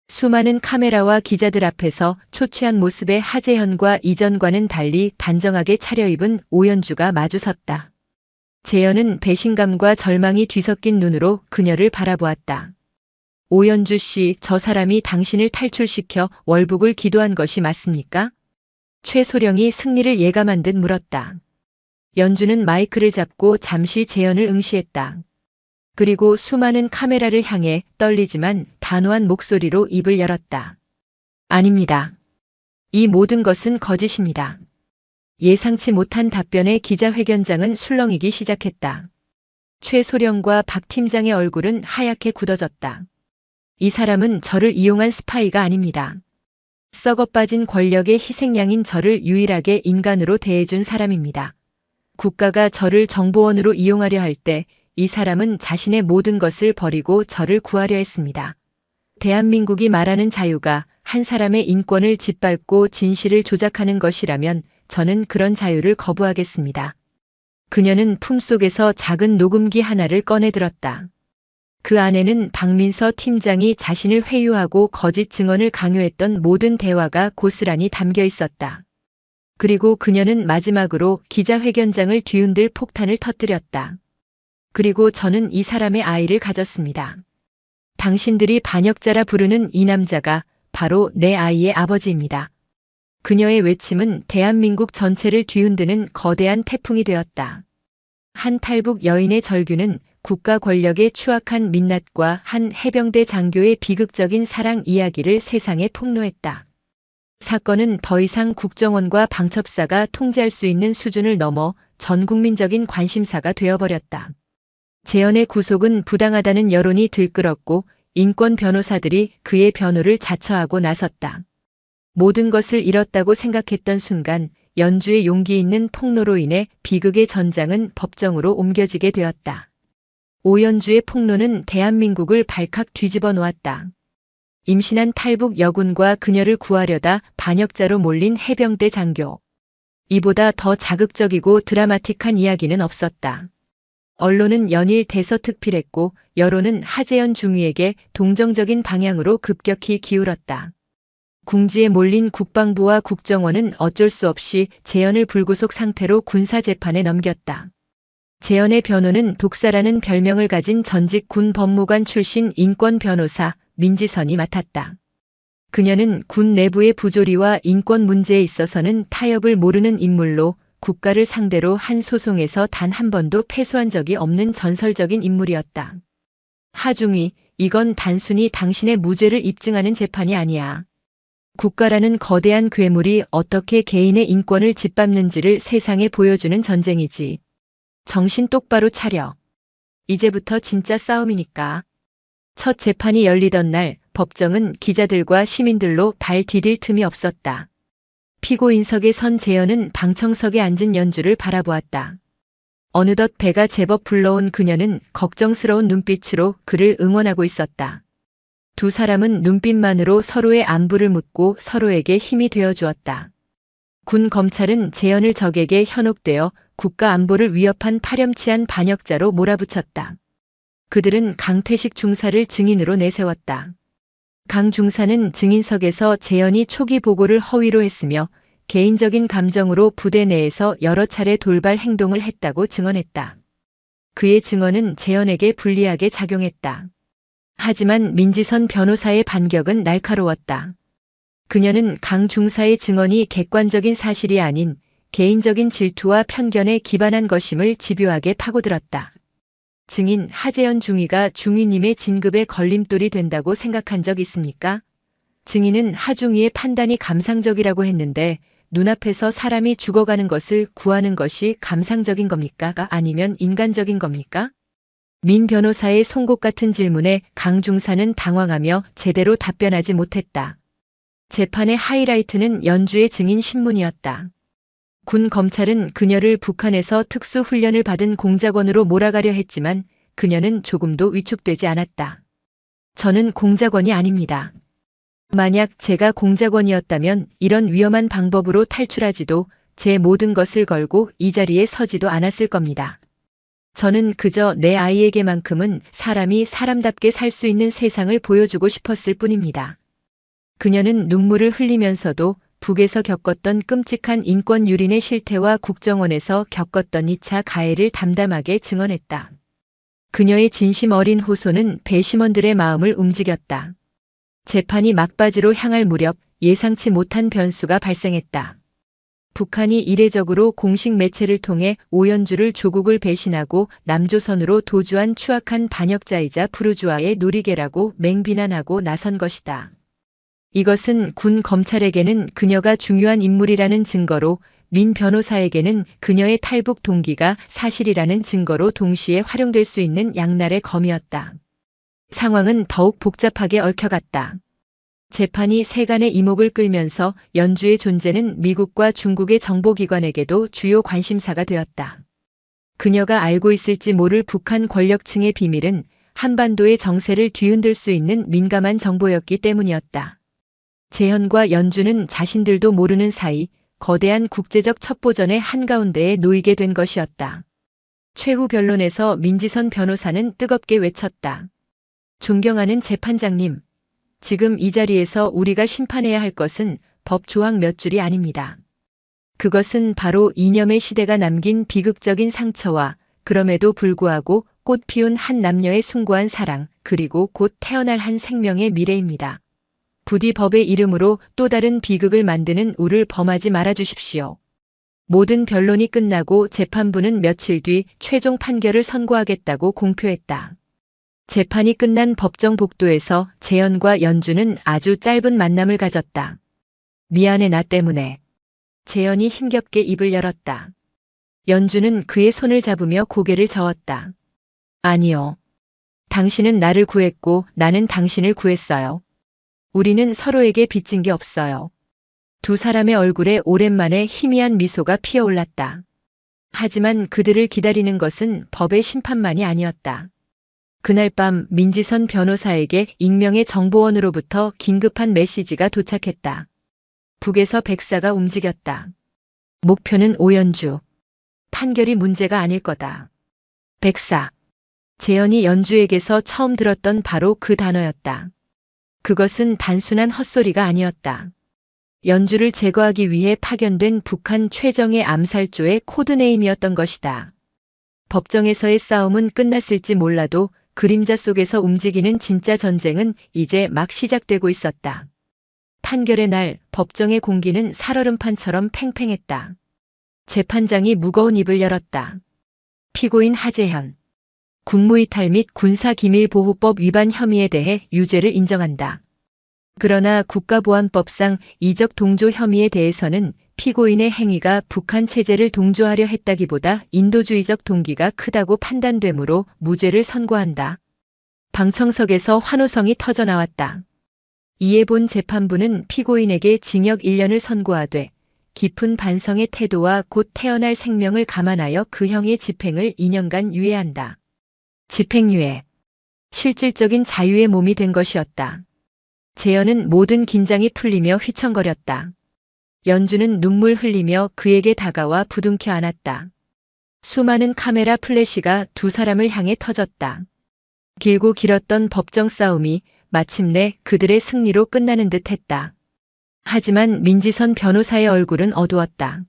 수많은 카메라와 기자들 앞에서 초췌한 모습의 하재현과 이전과는 달리 단정하게 차려입은 오연주가 마주섰다. 재현은 배신감과 절망이 뒤섞인 눈으로 그녀를 바라보았다. 오연주 씨, 저 사람이 당신을 탈출시켜 월북을 기도한 것이 맞습니까? 최소령이 승리를 예감한 듯 물었다. 연주는 마이크를 잡고 잠시 재현을 응시했다. 그리고 수많은 카메라를 향해 떨리지만 단호한 목소리로 입을 열었다. 아닙니다. 이 모든 것은 거짓입니다. 예상치 못한 답변에 기자회견장은 술렁이기 시작했다. 최소령과 박 팀장의 얼굴은 하얗게 굳어졌다. 이 사람은 저를 이용한 스파이가 아닙니다. 썩어 빠진 권력의 희생양인 저를 유일하게 인간으로 대해준 사람입니다. 국가가 저를 정보원으로 이용하려 할 때 이 사람은 자신의 모든 것을 버리고 저를 구하려 했습니다. 대한민국이 말하는 자유가 한 사람의 인권을 짓밟고 진실을 조작하는 것이라면 저는 그런 자유를 거부하겠습니다. 그녀는 품속에서 작은 녹음기 하나를 꺼내 들었다. 그 안에는 박민서 팀장이 자신을 회유하고 거짓 증언을 강요했던 모든 대화가 고스란히 담겨 있었다. 그리고 그녀는 마지막으로 기자회견장을 뒤흔들 폭탄을 터뜨렸다. 그리고 저는 이 사람의 아이를 가졌습니다. 당신들이 반역자라 부르는 이 남자가 바로 내 아이의 아버지입니다. 그녀의 외침은 대한민국 전체를 뒤흔드는 거대한 태풍이 되었다. 한 탈북 여인의 절규는 국가 권력의 추악한 민낯과 한 해병대 장교의 비극적인 사랑 이야기를 세상에 폭로했다. 사건은 더 이상 국정원과 방첩사가 통제할 수 있는 수준을 넘어 전국민적인 관심사가 되어버렸다. 재현의 구속은 부당하다는 여론이 들끓었고 인권 변호사들이 그의 변호를 자처하고 나섰다. 모든 것을 잃었다고 생각했던 순간 연주의 용기 있는 폭로로 인해 비극의 전장은 법정으로 옮겨지게 되었다. 오연주의 폭로는 대한민국을 발칵 뒤집어 놓았다. 임신한 탈북 여군과 그녀를 구하려다 반역자로 몰린 해병대 장교. 이보다 더 자극적이고 드라마틱한 이야기는 없었다. 언론은 연일 대서특필했고 여론은 하재현 중위에게 동정적인 방향으로 급격히 기울었다. 궁지에 몰린 국방부와 국정원은 어쩔 수 없이 재현을 불구속 상태로 군사재판에 넘겼다. 재현의 변호는 독사라는 별명을 가진 전직 군 법무관 출신 인권 변호사 민지선이 맡았다. 그녀는 군 내부의 부조리와 인권 문제에 있어서는 타협을 모르는 인물로 국가를 상대로 한 소송에서 단 한 번도 패소한 적이 없는 전설적인 인물이었다. 하중희, 이건 단순히 당신의 무죄를 입증하는 재판이 아니야. 국가라는 거대한 괴물이 어떻게 개인의 인권을 짓밟는지를 세상에 보여주는 전쟁이지. 정신 똑바로 차려. 이제부터 진짜 싸움이니까. 첫 재판이 열리던 날 법정은 기자들과 시민들로 발 디딜 틈이 없었다. 피고인석에 선 재현은 방청석에 앉은 연주를 바라보았다. 어느덧 배가 제법 불러온 그녀는 걱정스러운 눈빛으로 그를 응원하고 있었다. 두 사람은 눈빛만으로 서로의 안부를 묻고 서로에게 힘이 되어주었다. 군 검찰은 재현을 적에게 현혹되어 국가 안보를 위협한 파렴치한 반역자로 몰아붙였다. 그들은 강태식 중사를 증인으로 내세웠다. 강 중사는 증인석에서 재현이 초기 보고를 허위로 했으며 개인적인 감정으로 부대 내에서 여러 차례 돌발 행동을 했다고 증언했다. 그의 증언은 재현에게 불리하게 작용했다. 하지만 민지선 변호사의 반격은 날카로웠다. 그녀는 강 중사의 증언이 객관적인 사실이 아닌 개인적인 질투와 편견에 기반한 것임을 집요하게 파고들었다. 증인 하재현 중위가 중위님의 진급에 걸림돌이 된다고 생각한 적 있습니까? 증인은 하중위의 판단이 감상적이라고 했는데 눈앞에서 사람이 죽어가는 것을 구하는 것이 감상적인 겁니까? 아니면 인간적인 겁니까? 민 변호사의 송곳 같은 질문에 강 중사는 당황하며 제대로 답변하지 못했다. 재판의 하이라이트는 연주의 증인 신문이었다. 군 검찰은 그녀를 북한에서 특수훈련을 받은 공작원으로 몰아가려 했지만 그녀는 조금도 위축되지 않았다. 저는 공작원이 아닙니다. 만약 제가 공작원이었다면 이런 위험한 방법으로 탈출하지도 제 모든 것을 걸고 이 자리에 서지도 않았을 겁니다. 저는 그저 내 아이에게만큼은 사람이 사람답게 살 수 있는 세상을 보여주고 싶었을 뿐입니다. 그녀는 눈물을 흘리면서도 북에서 겪었던 끔찍한 인권 유린의 실태와 국정원에서 겪었던 2차 가해를 담담하게 증언했다. 그녀의 진심 어린 호소는 배심원들의 마음을 움직였다. 재판이 막바지로 향할 무렵 예상치 못한 변수가 발생했다. 북한이 이례적으로 공식 매체를 통해 오연주를 조국을 배신하고 남조선으로 도주한 추악한 반역자이자 부르주아의 놀이개라고 맹비난하고 나선 것이다. 이것은 군 검찰에게는 그녀가 중요한 인물이라는 증거로, 민 변호사에게는 그녀의 탈북 동기가 사실이라는 증거로 동시에 활용될 수 있는 양날의 검이었다. 상황은 더욱 복잡하게 얽혀갔다. 재판이 세간의 이목을 끌면서 연주의 존재는 미국과 중국의 정보기관에게도 주요 관심사가 되었다. 그녀가 알고 있을지 모를 북한 권력층의 비밀은 한반도의 정세를 뒤흔들 수 있는 민감한 정보였기 때문이었다. 재현과 연주는 자신들도 모르는 사이 거대한 국제적 첩보전의 한가운데에 놓이게 된 것이었다. 최후 변론에서 민지선 변호사는 뜨겁게 외쳤다. 존경하는 재판장님, 지금 이 자리에서 우리가 심판해야 할 것은 법 조항 몇 줄이 아닙니다. 그것은 바로 이념의 시대가 남긴 비극적인 상처와 그럼에도 불구하고 꽃 피운 한 남녀의 숭고한 사랑, 그리고 곧 태어날 한 생명의 미래입니다. 부디 법의 이름으로 또 다른 비극을 만드는 우를 범하지 말아 주십시오. 모든 변론이 끝나고 재판부는 며칠 뒤 최종 판결을 선고하겠다고 공표했다. 재판이 끝난 법정 복도에서 재현과 연주는 아주 짧은 만남을 가졌다. 미안해 나 때문에. 재현이 힘겹게 입을 열었다. 연주는 그의 손을 잡으며 고개를 저었다. 아니요. 당신은 나를 구했고 나는 당신을 구했어요. 우리는 서로에게 빚진 게 없어요. 두 사람의 얼굴에 오랜만에 희미한 미소가 피어올랐다. 하지만 그들을 기다리는 것은 법의 심판만이 아니었다. 그날 밤 민지선 변호사에게 익명의 정보원으로부터 긴급한 메시지가 도착했다. 북에서 백사가 움직였다. 목표는 오연주. 판결이 문제가 아닐 거다. 백사. 재현이 연주에게서 처음 들었던 바로 그 단어였다. 그것은 단순한 헛소리가 아니었다. 연주를 제거하기 위해 파견된 북한 최정예 암살조의 코드네임이었던 것이다. 법정에서의 싸움은 끝났을지 몰라도 그림자 속에서 움직이는 진짜 전쟁은 이제 막 시작되고 있었다. 판결의 날 법정의 공기는 살얼음판처럼 팽팽했다. 재판장이 무거운 입을 열었다. 피고인 하재현. 국무이탈 및 군사기밀보호법 위반 혐의에 대해 유죄를 인정한다. 그러나 국가보안법상 이적 동조 혐의에 대해서는 피고인의 행위가 북한 체제를 동조하려 했다기보다 인도주의적 동기가 크다고 판단되므로 무죄를 선고한다. 방청석에서 환호성이 터져나왔다. 이에 본 재판부는 피고인에게 징역 1년을 선고하되 깊은 반성의 태도와 곧 태어날 생명을 감안하여 그 형의 집행을 2년간 유예한다. 집행유예. 실질적인 자유의 몸이 된 것이었다. 재현은 모든 긴장이 풀리며 휘청거렸다. 연주는 눈물 흘리며 그에게 다가와 부둥켜 안았다. 수많은 카메라 플래시가 두 사람을 향해 터졌다. 길고 길었던 법정 싸움이 마침내 그들의 승리로 끝나는 듯 했다. 하지만 민지선 변호사의 얼굴은 어두웠다.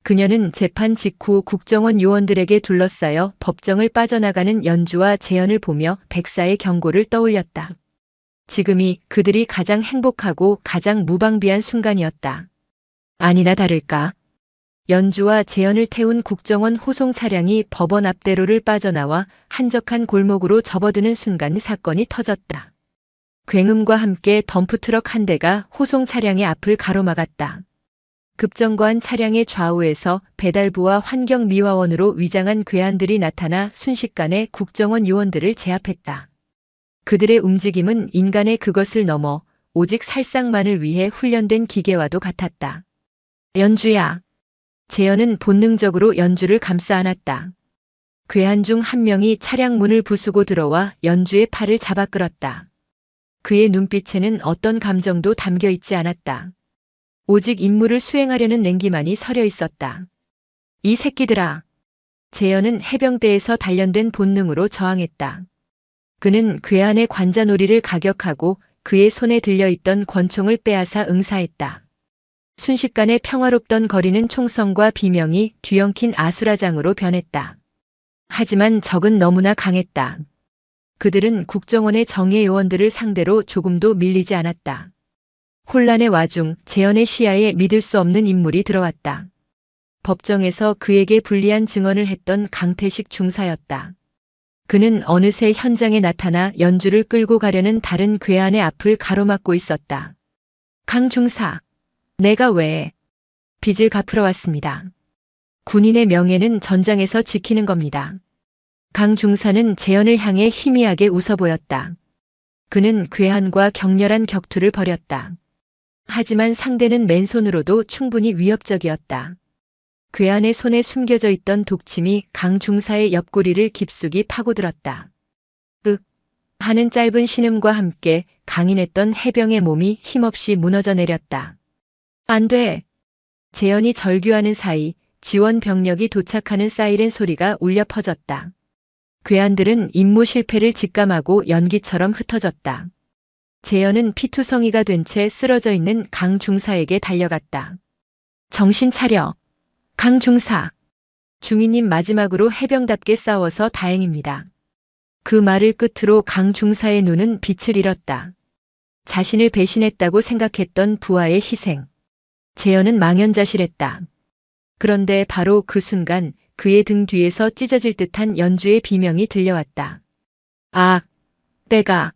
그녀는 재판 직후 국정원 요원들에게 둘러싸여 법정을 빠져나가는 연주와 재현을 보며 백사의 경고를 떠올렸다. 지금이 그들이 가장 행복하고 가장 무방비한 순간이었다. 아니나 다를까. 연주와 재현을 태운 국정원 호송 차량이 법원 앞대로를 빠져나와 한적한 골목으로 접어드는 순간 사건이 터졌다. 굉음과 함께 덤프트럭 한 대가 호송 차량의 앞을 가로막았다. 급정거한 차량의 좌우에서 배달부와 환경미화원으로 위장한 괴한들이 나타나 순식간에 국정원 요원들을 제압했다. 그들의 움직임은 인간의 그것을 넘어 오직 살상만을 위해 훈련된 기계와도 같았다. 연주야. 재현은 본능적으로 연주를 감싸 안았다. 괴한 중 한 명이 차량 문을 부수고 들어와 연주의 팔을 잡아 끌었다. 그의 눈빛에는 어떤 감정도 담겨 있지 않았다. 오직 임무를 수행하려는 냉기만이 서려 있었다. 이 새끼들아. 재현은 해병대에서 단련된 본능으로 저항했다. 그는 괴한의 관자놀이를 가격하고 그의 손에 들려있던 권총을 빼앗아 응사했다. 순식간에 평화롭던 거리는 총성과 비명이 뒤엉킨 아수라장으로 변했다. 하지만 적은 너무나 강했다. 그들은 국정원의 정예 요원들을 상대로 조금도 밀리지 않았다. 혼란의 와중 재현의 시야에 믿을 수 없는 인물이 들어왔다. 법정에서 그에게 불리한 증언을 했던 강태식 중사였다. 그는 어느새 현장에 나타나 연주를 끌고 가려는 다른 괴한의 앞을 가로막고 있었다. 강 중사, 내가 왜 빚을 갚으러 왔습니다. 군인의 명예는 전장에서 지키는 겁니다. 강 중사는 재현을 향해 희미하게 웃어 보였다. 그는 괴한과 격렬한 격투를 벌였다. 하지만 상대는 맨손으로도 충분히 위협적이었다. 괴한의 손에 숨겨져 있던 독침이 강 중사의 옆구리를 깊숙이 파고들었다. 윽 하는 짧은 신음과 함께 강인했던 해병의 몸이 힘없이 무너져 내렸다. 안 돼. 재현이 절규하는 사이 지원 병력이 도착하는 사이렌 소리가 울려 퍼졌다. 괴한들은 임무 실패를 직감하고 연기처럼 흩어졌다. 재현은 피투성이가 된 채 쓰러져 있는 강 중사에게 달려갔다. 정신 차려. 강 중사. 중위님 마지막으로 해병답게 싸워서 다행입니다. 그 말을 끝으로 강 중사의 눈은 빛을 잃었다. 자신을 배신했다고 생각했던 부하의 희생. 재현은 망연자실했다. 그런데 바로 그 순간 그의 등 뒤에서 찢어질 듯한 연주의 비명이 들려왔다. 아, 내가.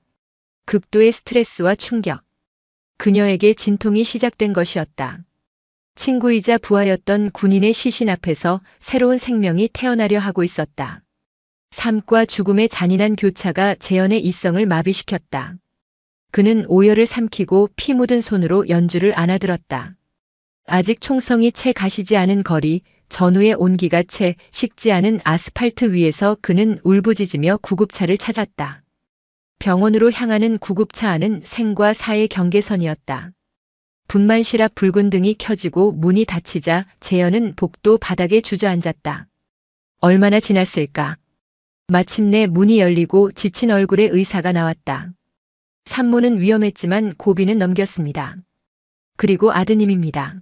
극도의 스트레스와 충격. 그녀에게 진통이 시작된 것이었다. 친구이자 부하였던 군인의 시신 앞에서 새로운 생명이 태어나려 하고 있었다. 삶과 죽음의 잔인한 교차가 재현의 이성을 마비시켰다. 그는 오열을 삼키고 피 묻은 손으로 연주를 안아들었다. 아직 총성이 채 가시지 않은 거리, 전후의 온기가 채 식지 않은 아스팔트 위에서 그는 울부짖으며 구급차를 찾았다. 병원으로 향하는 구급차 안은 생과 사의 경계선이었다. 분만실 앞 붉은 등이 켜지고 문이 닫히자 재현은 복도 바닥에 주저앉았다. 얼마나 지났을까? 마침내 문이 열리고 지친 얼굴의 의사가 나왔다. 산모는 위험했지만 고비는 넘겼습니다. 그리고 아드님입니다.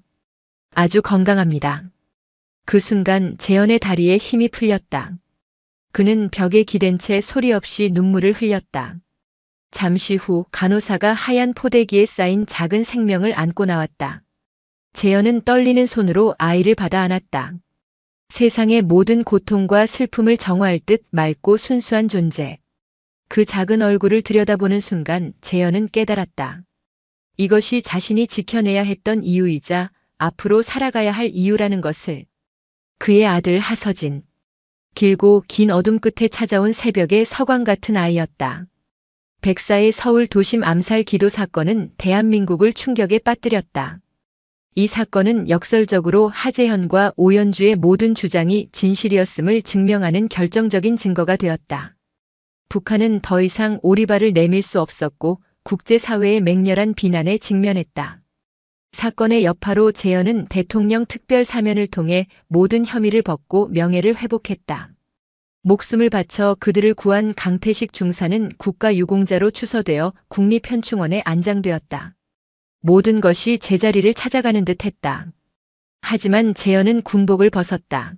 아주 건강합니다. 그 순간 재현의 다리에 힘이 풀렸다. 그는 벽에 기댄 채 소리 없이 눈물을 흘렸다. 잠시 후 간호사가 하얀 포대기에 쌓인 작은 생명을 안고 나왔다. 재현은 떨리는 손으로 아이를 받아 안았다. 세상의 모든 고통과 슬픔을 정화할 듯 맑고 순수한 존재. 그 작은 얼굴을 들여다보는 순간 재현은 깨달았다. 이것이 자신이 지켜내야 했던 이유이자 앞으로 살아가야 할 이유라는 것을. 그의 아들 하서진. 길고 긴 어둠 끝에 찾아온 새벽의 서광 같은 아이였다. 백사의 서울 도심 암살 기도 사건은 대한민국을 충격에 빠뜨렸다. 이 사건은 역설적으로 하재현과 오연주의 모든 주장이 진실이었음을 증명하는 결정적인 증거가 되었다. 북한은 더 이상 오리발을 내밀 수 없었고 국제사회의 맹렬한 비난에 직면했다. 사건의 여파로 재현은 대통령 특별 사면을 통해 모든 혐의를 벗고 명예를 회복했다. 목숨을 바쳐 그들을 구한 강태식 중사는 국가유공자로 추서되어 국립현충원에 안장되었다. 모든 것이 제자리를 찾아가는 듯 했다. 하지만 재현은 군복을 벗었다.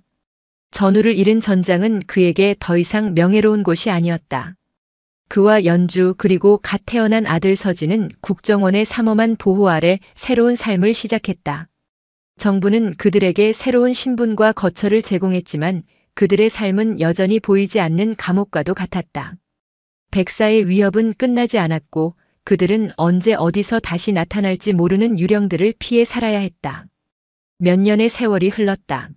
전우를 잃은 전장은 그에게 더 이상 명예로운 곳이 아니었다. 그와 연주 그리고 갓 태어난 아들 서진은 국정원의 삼엄한 보호 아래 새로운 삶을 시작했다. 정부는 그들에게 새로운 신분과 거처를 제공했지만 그들의 삶은 여전히 보이지 않는 감옥과도 같았다. 백사의 위협은 끝나지 않았고 그들은 언제 어디서 다시 나타날지 모르는 유령들을 피해 살아야 했다. 몇 년의 세월이 흘렀다.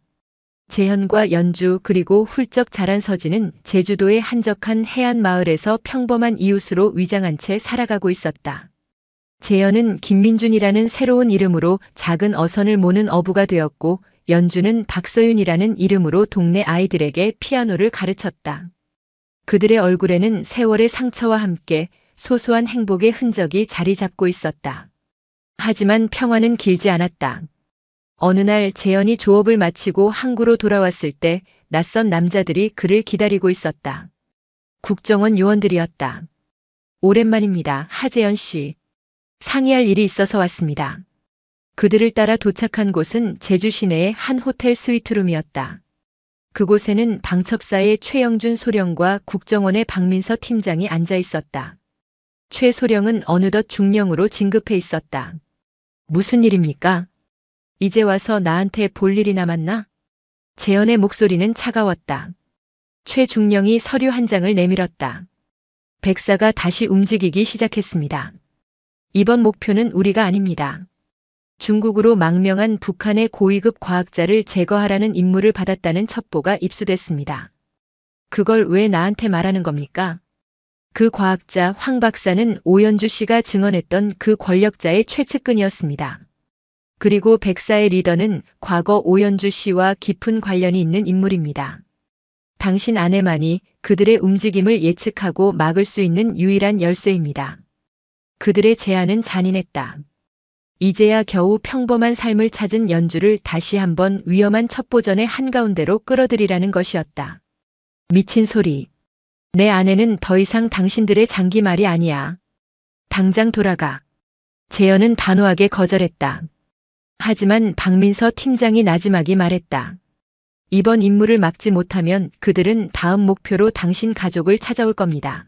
재현과 연주 그리고 훌쩍 자란 서진은 제주도의 한적한 해안 마을에서 평범한 이웃으로 위장한 채 살아가고 있었다. 재현은 김민준이라는 새로운 이름으로 작은 어선을 모는 어부가 되었고 연주는 박서윤이라는 이름으로 동네 아이들에게 피아노를 가르쳤다. 그들의 얼굴에는 세월의 상처와 함께 소소한 행복의 흔적이 자리 잡고 있었다. 하지만 평화는 길지 않았다. 어느 날 재현이 조업을 마치고 항구로 돌아왔을 때 낯선 남자들이 그를 기다리고 있었다. 국정원 요원들이었다. 오랜만입니다, 하재현 씨. 상의할 일이 있어서 왔습니다. 그들을 따라 도착한 곳은 제주 시내의 한 호텔 스위트룸이었다. 그곳에는 방첩사의 최영준 소령과 국정원의 박민서 팀장이 앉아 있었다. 최 소령은 어느덧 중령으로 진급해 있었다. 무슨 일입니까? 이제 와서 나한테 볼 일이 남았나? 재현의 목소리는 차가웠다. 최 중령이 서류 한 장을 내밀었다. 백사가 다시 움직이기 시작했습니다. 이번 목표는 우리가 아닙니다. 중국으로 망명한 북한의 고위급 과학자를 제거하라는 임무를 받았다는 첩보가 입수됐습니다. 그걸 왜 나한테 말하는 겁니까? 그 과학자 황 박사는 오연주 씨가 증언했던 그 권력자의 최측근이었습니다. 그리고 백사의 리더는 과거 오연주 씨와 깊은 관련이 있는 인물입니다. 당신 아내만이 그들의 움직임을 예측하고 막을 수 있는 유일한 열쇠입니다. 그들의 제안은 잔인했다. 이제야 겨우 평범한 삶을 찾은 연주를 다시 한번 위험한 첩보전의 한가운데로 끌어들이라는 것이었다. 미친 소리. 내 아내는 더 이상 당신들의 장기말이 아니야. 당장 돌아가. 재현은 단호하게 거절했다. 하지만 박민서 팀장이 나지막이 말했다. 이번 임무를 막지 못하면 그들은 다음 목표로 당신 가족을 찾아올 겁니다.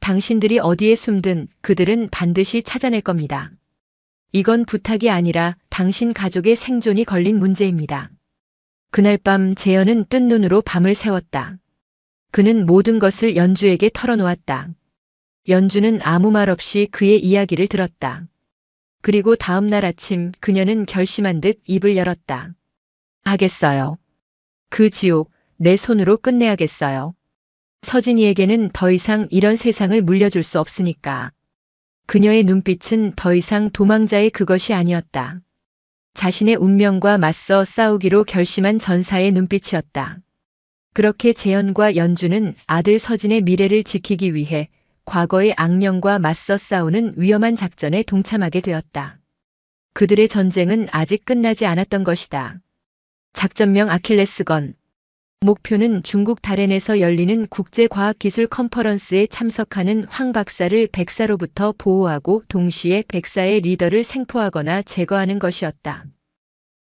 당신들이 어디에 숨든 그들은 반드시 찾아낼 겁니다. 이건 부탁이 아니라 당신 가족의 생존이 걸린 문제입니다. 그날 밤 재현은 뜬 눈으로 밤을 새웠다. 그는 모든 것을 연주에게 털어놓았다. 연주는 아무 말 없이 그의 이야기를 들었다. 그리고 다음 날 아침 그녀는 결심한 듯 입을 열었다. 하겠어요. 그 지옥 내 손으로 끝내야겠어요. 서진이에게는 더 이상 이런 세상을 물려줄 수 없으니까. 그녀의 눈빛은 더 이상 도망자의 그것이 아니었다. 자신의 운명과 맞서 싸우기로 결심한 전사의 눈빛이었다. 그렇게 재현과 연주는 아들 서진의 미래를 지키기 위해 과거의 악령과 맞서 싸우는 위험한 작전에 동참하게 되었다. 그들의 전쟁은 아직 끝나지 않았던 것이다. 작전명 아킬레스건. 목표는 중국 다롄에서 열리는 국제과학기술 컨퍼런스에 참석하는 황 박사를 백사로부터 보호하고 동시에 백사의 리더를 생포하거나 제거하는 것이었다.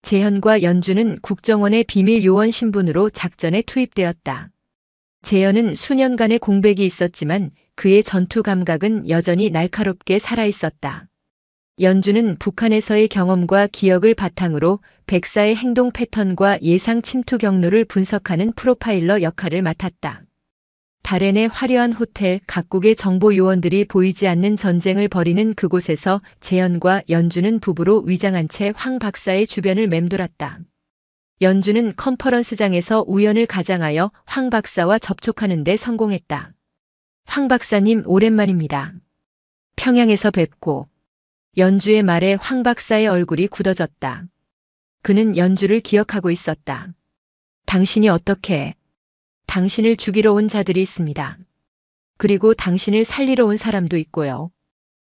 재현과 연주는 국정원의 비밀 요원 신분으로 작전에 투입되었다. 재현은 수년간의 공백이 있었지만 그의 전투 감각은 여전히 날카롭게 살아있었다. 연주는 북한에서의 경험과 기억을 바탕으로 백사의 행동 패턴과 예상 침투 경로를 분석하는 프로파일러 역할을 맡았다. 다롄의 화려한 호텔, 각국의 정보 요원들이 보이지 않는 전쟁을 벌이는 그곳에서 재현과 연주는 부부로 위장한 채 황 박사의 주변을 맴돌았다. 연주는 컨퍼런스장에서 우연을 가장하여 황 박사와 접촉하는 데 성공했다. 황 박사님 오랜만입니다. 평양에서 뵙고. 연주의 말에 황 박사의 얼굴이 굳어졌다. 그는 연주를 기억하고 있었다. 당신이 어떻게? 당신을 죽이러 온 자들이 있습니다. 그리고 당신을 살리러 온 사람도 있고요.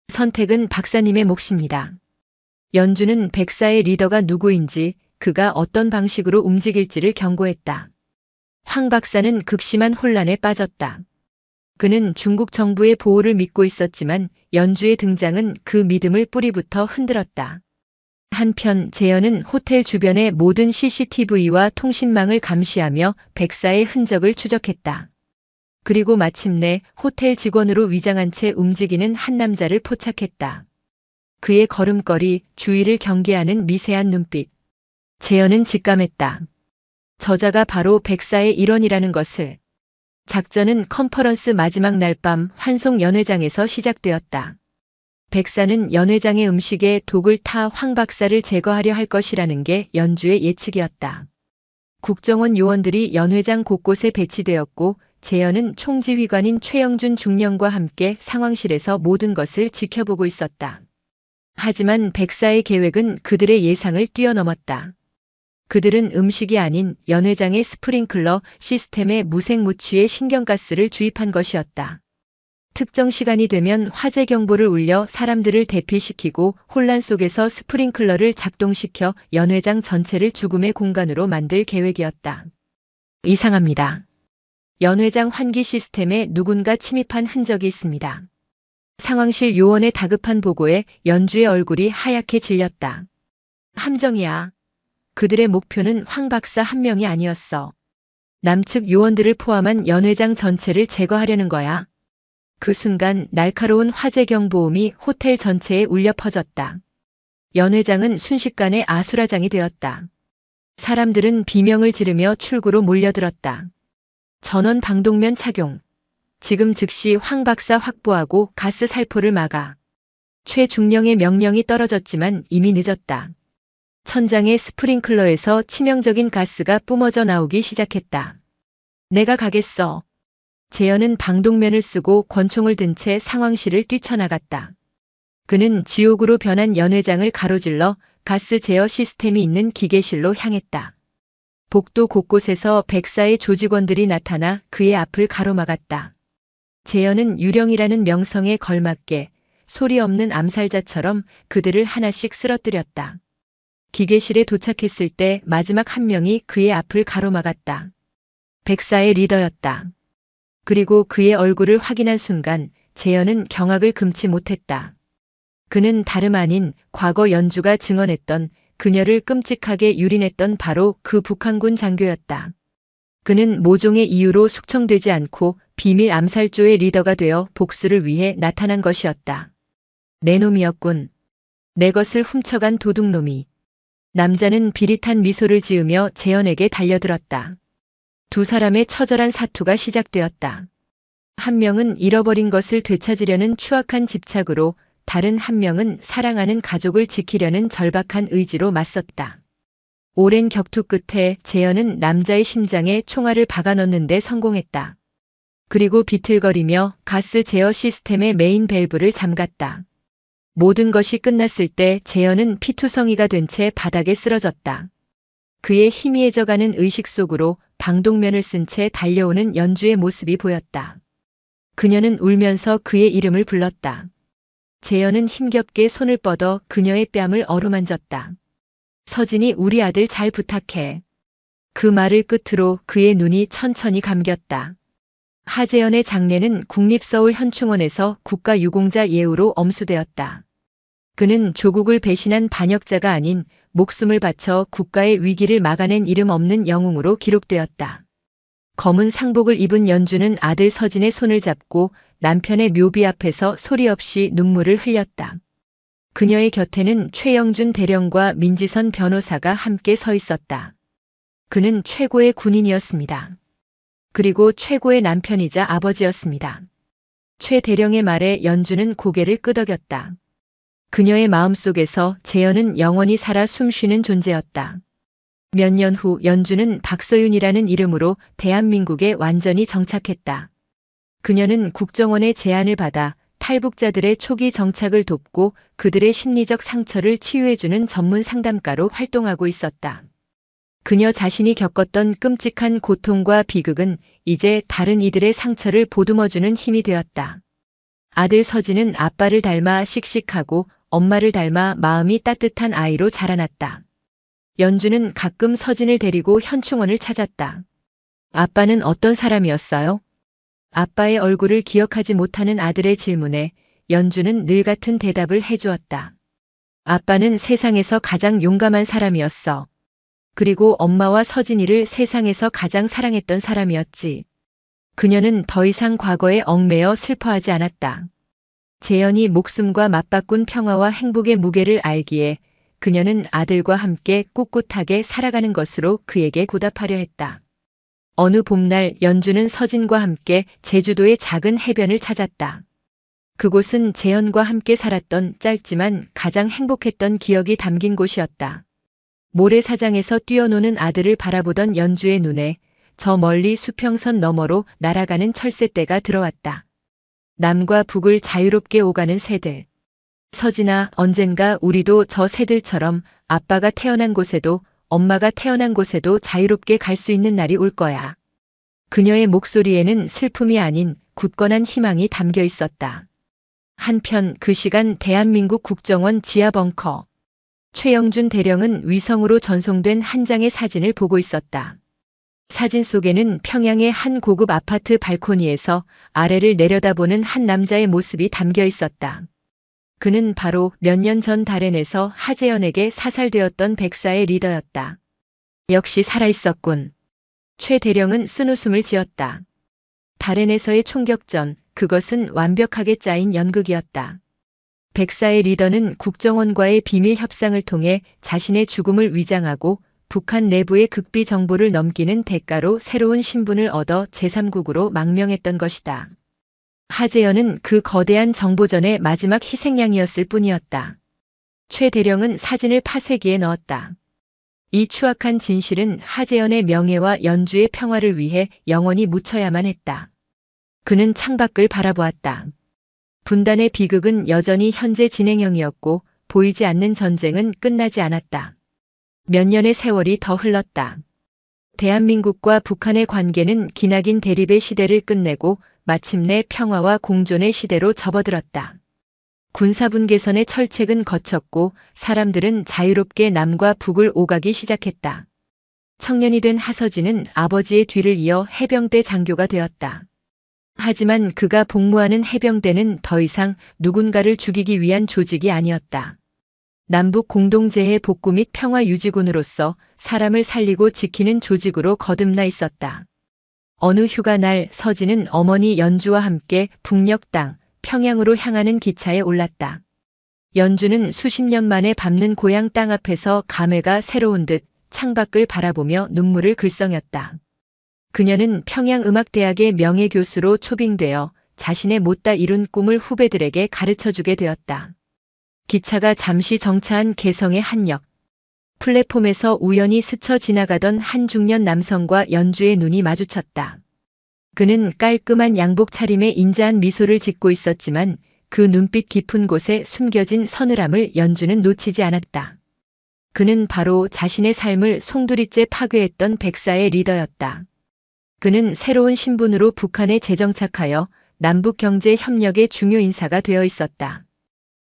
선택은 박사님의 몫입니다. 연주는 백사의 리더가 누구인지, 그가 어떤 방식으로 움직일지를 경고했다. 황 박사는 극심한 혼란에 빠졌다. 그는 중국 정부의 보호를 믿고 있었지만 연주의 등장은 그 믿음을 뿌리부터 흔들었다. 한편 재현은 호텔 주변의 모든 CCTV와 통신망을 감시하며 백사의 흔적을 추적했다. 그리고 마침내 호텔 직원으로 위장한 채 움직이는 한 남자를 포착했다. 그의 걸음걸이, 주위를 경계하는 미세한 눈빛. 재현은 직감했다. 저자가 바로 백사의 일원이라는 것을. 작전은 컨퍼런스 마지막 날 밤 환송 연회장에서 시작되었다. 백사는 연회장의 음식에 독을 타 황 박사를 제거하려 할 것이라는 게 연주의 예측이었다. 국정원 요원들이 연회장 곳곳에 배치되었고 재현은 총지휘관인 최영준 중령과 함께 상황실에서 모든 것을 지켜보고 있었다. 하지만 백사의 계획은 그들의 예상을 뛰어넘었다. 그들은 음식이 아닌 연회장의 스프링클러 시스템에 무색무취의 신경가스를 주입한 것이었다. 특정 시간이 되면 화재 경보를 울려 사람들을 대피시키고 혼란 속에서 스프링클러를 작동시켜 연회장 전체를 죽음의 공간으로 만들 계획이었다. 이상합니다. 연회장 환기 시스템에 누군가 침입한 흔적이 있습니다. 상황실 요원의 다급한 보고에 연주의 얼굴이 하얗게 질렸다. 함정이야. 그들의 목표는 황 박사 한 명이 아니었어. 남측 요원들을 포함한 연회장 전체를 제거하려는 거야. 그 순간 날카로운 화재 경보음이 호텔 전체에 울려 퍼졌다. 연회장은 순식간에 아수라장이 되었다. 사람들은 비명을 지르며 출구로 몰려들었다. 전원 방독면 착용. 지금 즉시 황 박사 확보하고 가스 살포를 막아. 최중령의 명령이 떨어졌지만 이미 늦었다. 천장의 스프링클러에서 치명적인 가스가 뿜어져 나오기 시작했다. 내가 가겠어. 재현은 방독면을 쓰고 권총을 든 채 상황실을 뛰쳐나갔다. 그는 지옥으로 변한 연회장을 가로질러 가스 제어 시스템이 있는 기계실로 향했다. 복도 곳곳에서 백사의 조직원들이 나타나 그의 앞을 가로막았다. 재현은 유령이라는 명성에 걸맞게 소리 없는 암살자처럼 그들을 하나씩 쓰러뜨렸다. 기계실에 도착했을 때 마지막 한 명이 그의 앞을 가로막았다. 백사의 리더였다. 그리고 그의 얼굴을 확인한 순간 재현은 경악을 금치 못했다. 그는 다름 아닌 과거 연주가 증언했던 그녀를 끔찍하게 유린했던 바로 그 북한군 장교였다. 그는 모종의 이유로 숙청되지 않고 비밀 암살조의 리더가 되어 복수를 위해 나타난 것이었다. 내 놈이었군. 내 것을 훔쳐간 도둑놈이. 남자는 비릿한 미소를 지으며 재현에게 달려들었다. 두 사람의 처절한 사투가 시작되었다. 한 명은 잃어버린 것을 되찾으려는 추악한 집착으로, 다른 한 명은 사랑하는 가족을 지키려는 절박한 의지로 맞섰다. 오랜 격투 끝에 재현은 남자의 심장에 총알을 박아 넣는데 성공했다. 그리고 비틀거리며 가스 제어 시스템의 메인 밸브를 잠갔다. 모든 것이 끝났을 때 재현은 피투성이가 된 채 바닥에 쓰러졌다. 그의 희미해져가는 의식 속으로 방독면을 쓴 채 달려오는 연주의 모습이 보였다. 그녀는 울면서 그의 이름을 불렀다. 재현은 힘겹게 손을 뻗어 그녀의 뺨을 어루만졌다. 서진이 우리 아들 잘 부탁해. 그 말을 끝으로 그의 눈이 천천히 감겼다. 하재현의 장례는 국립서울현충원에서 국가유공자 예우로 엄수되었다. 그는 조국을 배신한 반역자가 아닌 목숨을 바쳐 국가의 위기를 막아낸 이름 없는 영웅으로 기록되었다. 검은 상복을 입은 연주는 아들 서진의 손을 잡고 남편의 묘비 앞에서 소리 없이 눈물을 흘렸다. 그녀의 곁에는 최영준 대령과 민지선 변호사가 함께 서 있었다. 그는 최고의 군인이었습니다. 그리고 최고의 남편이자 아버지였습니다. 최 대령의 말에 연주는 고개를 끄덕였다. 그녀의 마음속에서 재현은 영원히 살아 숨쉬는 존재였다. 몇 년 후 연주는 박서윤이라는 이름으로 대한민국에 완전히 정착했다. 그녀는 국정원의 제안을 받아 탈북자들의 초기 정착을 돕고 그들의 심리적 상처를 치유해주는 전문 상담가로 활동하고 있었다. 그녀 자신이 겪었던 끔찍한 고통과 비극은 이제 다른 이들의 상처를 보듬어주는 힘이 되었다. 아들 서진은 아빠를 닮아 씩씩하고 엄마를 닮아 마음이 따뜻한 아이로 자라났다. 연주는 가끔 서진을 데리고 현충원을 찾았다. 아빠는 어떤 사람이었어요? 아빠의 얼굴을 기억하지 못하는 아들의 질문에 연주는 늘 같은 대답을 해주었다. 아빠는 세상에서 가장 용감한 사람이었어. 그리고 엄마와 서진이를 세상에서 가장 사랑했던 사람이었지. 그녀는 더 이상 과거에 얽매여 슬퍼하지 않았다. 재현이 목숨과 맞바꾼 평화와 행복의 무게를 알기에 그녀는 아들과 함께 꿋꿋하게 살아가는 것으로 그에게 보답하려 했다. 어느 봄날 연주는 서진과 함께 제주도의 작은 해변을 찾았다. 그곳은 재현과 함께 살았던 짧지만 가장 행복했던 기억이 담긴 곳이었다. 모래사장에서 뛰어노는 아들을 바라보던 연주의 눈에 저 멀리 수평선 너머로 날아가는 철새떼가 들어왔다. 남과 북을 자유롭게 오가는 새들. 서진아, 언젠가 우리도 저 새들처럼 아빠가 태어난 곳에도 엄마가 태어난 곳에도 자유롭게 갈 수 있는 날이 올 거야. 그녀의 목소리에는 슬픔이 아닌 굳건한 희망이 담겨 있었다. 한편 그 시간 대한민국 국정원 지하 벙커. 최영준 대령은 위성으로 전송된 한 장의 사진을 보고 있었다. 사진 속에는 평양의 한 고급 아파트 발코니에서 아래를 내려다보는 한 남자의 모습이 담겨 있었다. 그는 바로 몇 년 전 다롄에서 하재현에게 사살되었던 백사의 리더였다. 역시 살아있었군. 최 대령은 쓴웃음을 지었다. 다롄에서의 총격전, 그것은 완벽하게 짜인 연극이었다. 백사의 리더는 국정원과의 비밀 협상을 통해 자신의 죽음을 위장하고 북한 내부의 극비 정보를 넘기는 대가로 새로운 신분을 얻어 제3국으로 망명했던 것이다. 하재현은 그 거대한 정보전의 마지막 희생양이었을 뿐이었다. 최 대령은 사진을 파쇄기에 넣었다. 이 추악한 진실은 하재현의 명예와 연주의 평화를 위해 영원히 묻혀야만 했다. 그는 창밖을 바라보았다. 분단의 비극은 여전히 현재 진행형이었고 보이지 않는 전쟁은 끝나지 않았다. 몇 년의 세월이 더 흘렀다. 대한민국과 북한의 관계는 기나긴 대립의 시대를 끝내고 마침내 평화와 공존의 시대로 접어들었다. 군사분계선의 철책은 거쳤고 사람들은 자유롭게 남과 북을 오가기 시작했다. 청년이 된 하서진은 아버지의 뒤를 이어 해병대 장교가 되었다. 하지만 그가 복무하는 해병대는 더 이상 누군가를 죽이기 위한 조직이 아니었다. 남북 공동재해 복구 및 평화 유지군으로서 사람을 살리고 지키는 조직으로 거듭나 있었다. 어느 휴가날 서진은 어머니 연주와 함께 북녘 땅 평양으로 향하는 기차에 올랐다. 연주는 수십 년 만에 밟는 고향 땅 앞에서 감회가 새로운 듯 창밖을 바라보며 눈물을 글썽였다. 그녀는 평양음악대학의 명예교수로 초빙되어 자신의 못다 이룬 꿈을 후배들에게 가르쳐주게 되었다. 기차가 잠시 정차한 개성의 한 역. 플랫폼에서 우연히 스쳐 지나가던 한 중년 남성과 연주의 눈이 마주쳤다. 그는 깔끔한 양복 차림에 인자한 미소를 짓고 있었지만 그 눈빛 깊은 곳에 숨겨진 서늘함을 연주는 놓치지 않았다. 그는 바로 자신의 삶을 송두리째 파괴했던 백사의 리더였다. 그는 새로운 신분으로 북한에 재정착하여 남북 경제 협력의 중요 인사가 되어 있었다.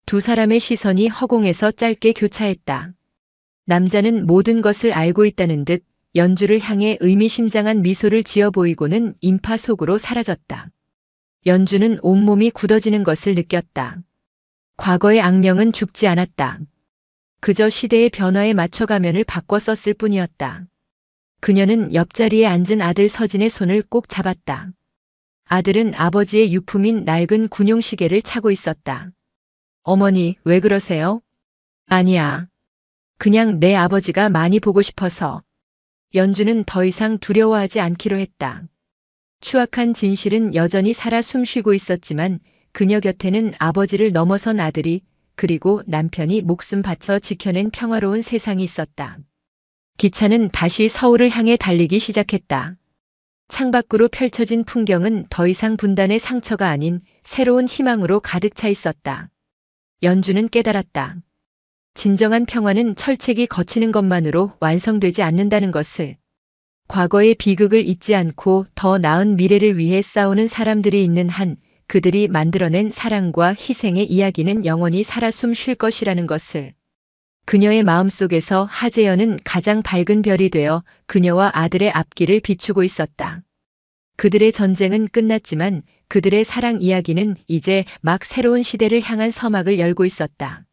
두 사람의 시선이 허공에서 짧게 교차했다. 남자는 모든 것을 알고 있다는 듯 연주를 향해 의미심장한 미소를 지어 보이고는 인파 속으로 사라졌다. 연주는 온몸이 굳어지는 것을 느꼈다. 과거의 악령은 죽지 않았다. 그저 시대의 변화에 맞춰 가면을 바꿔 썼을 뿐이었다. 그녀는 옆자리에 앉은 아들 서진의 손을 꼭 잡았다. 아들은 아버지의 유품인 낡은 군용시계를 차고 있었다. 어머니, 왜 그러세요? 아니야. 그냥 내 아버지가 많이 보고 싶어서. 연주는 더 이상 두려워하지 않기로 했다. 추악한 진실은 여전히 살아 숨쉬고 있었지만 그녀 곁에는 아버지를 넘어선 아들이 그리고 남편이 목숨 바쳐 지켜낸 평화로운 세상이 있었다. 기차는 다시 서울을 향해 달리기 시작했다. 창밖으로 펼쳐진 풍경은 더 이상 분단의 상처가 아닌 새로운 희망으로 가득 차 있었다. 연주는 깨달았다. 진정한 평화는 철책이 거치는 것만으로 완성되지 않는다는 것을. 과거의 비극을 잊지 않고 더 나은 미래를 위해 싸우는 사람들이 있는 한 그들이 만들어낸 사랑과 희생의 이야기는 영원히 살아 숨 쉴 것이라는 것을. 그녀의 마음속에서 하재현은 가장 밝은 별이 되어 그녀와 아들의 앞길을 비추고 있었다. 그들의 전쟁은 끝났지만 그들의 사랑 이야기는 이제 막 새로운 시대를 향한 서막을 열고 있었다.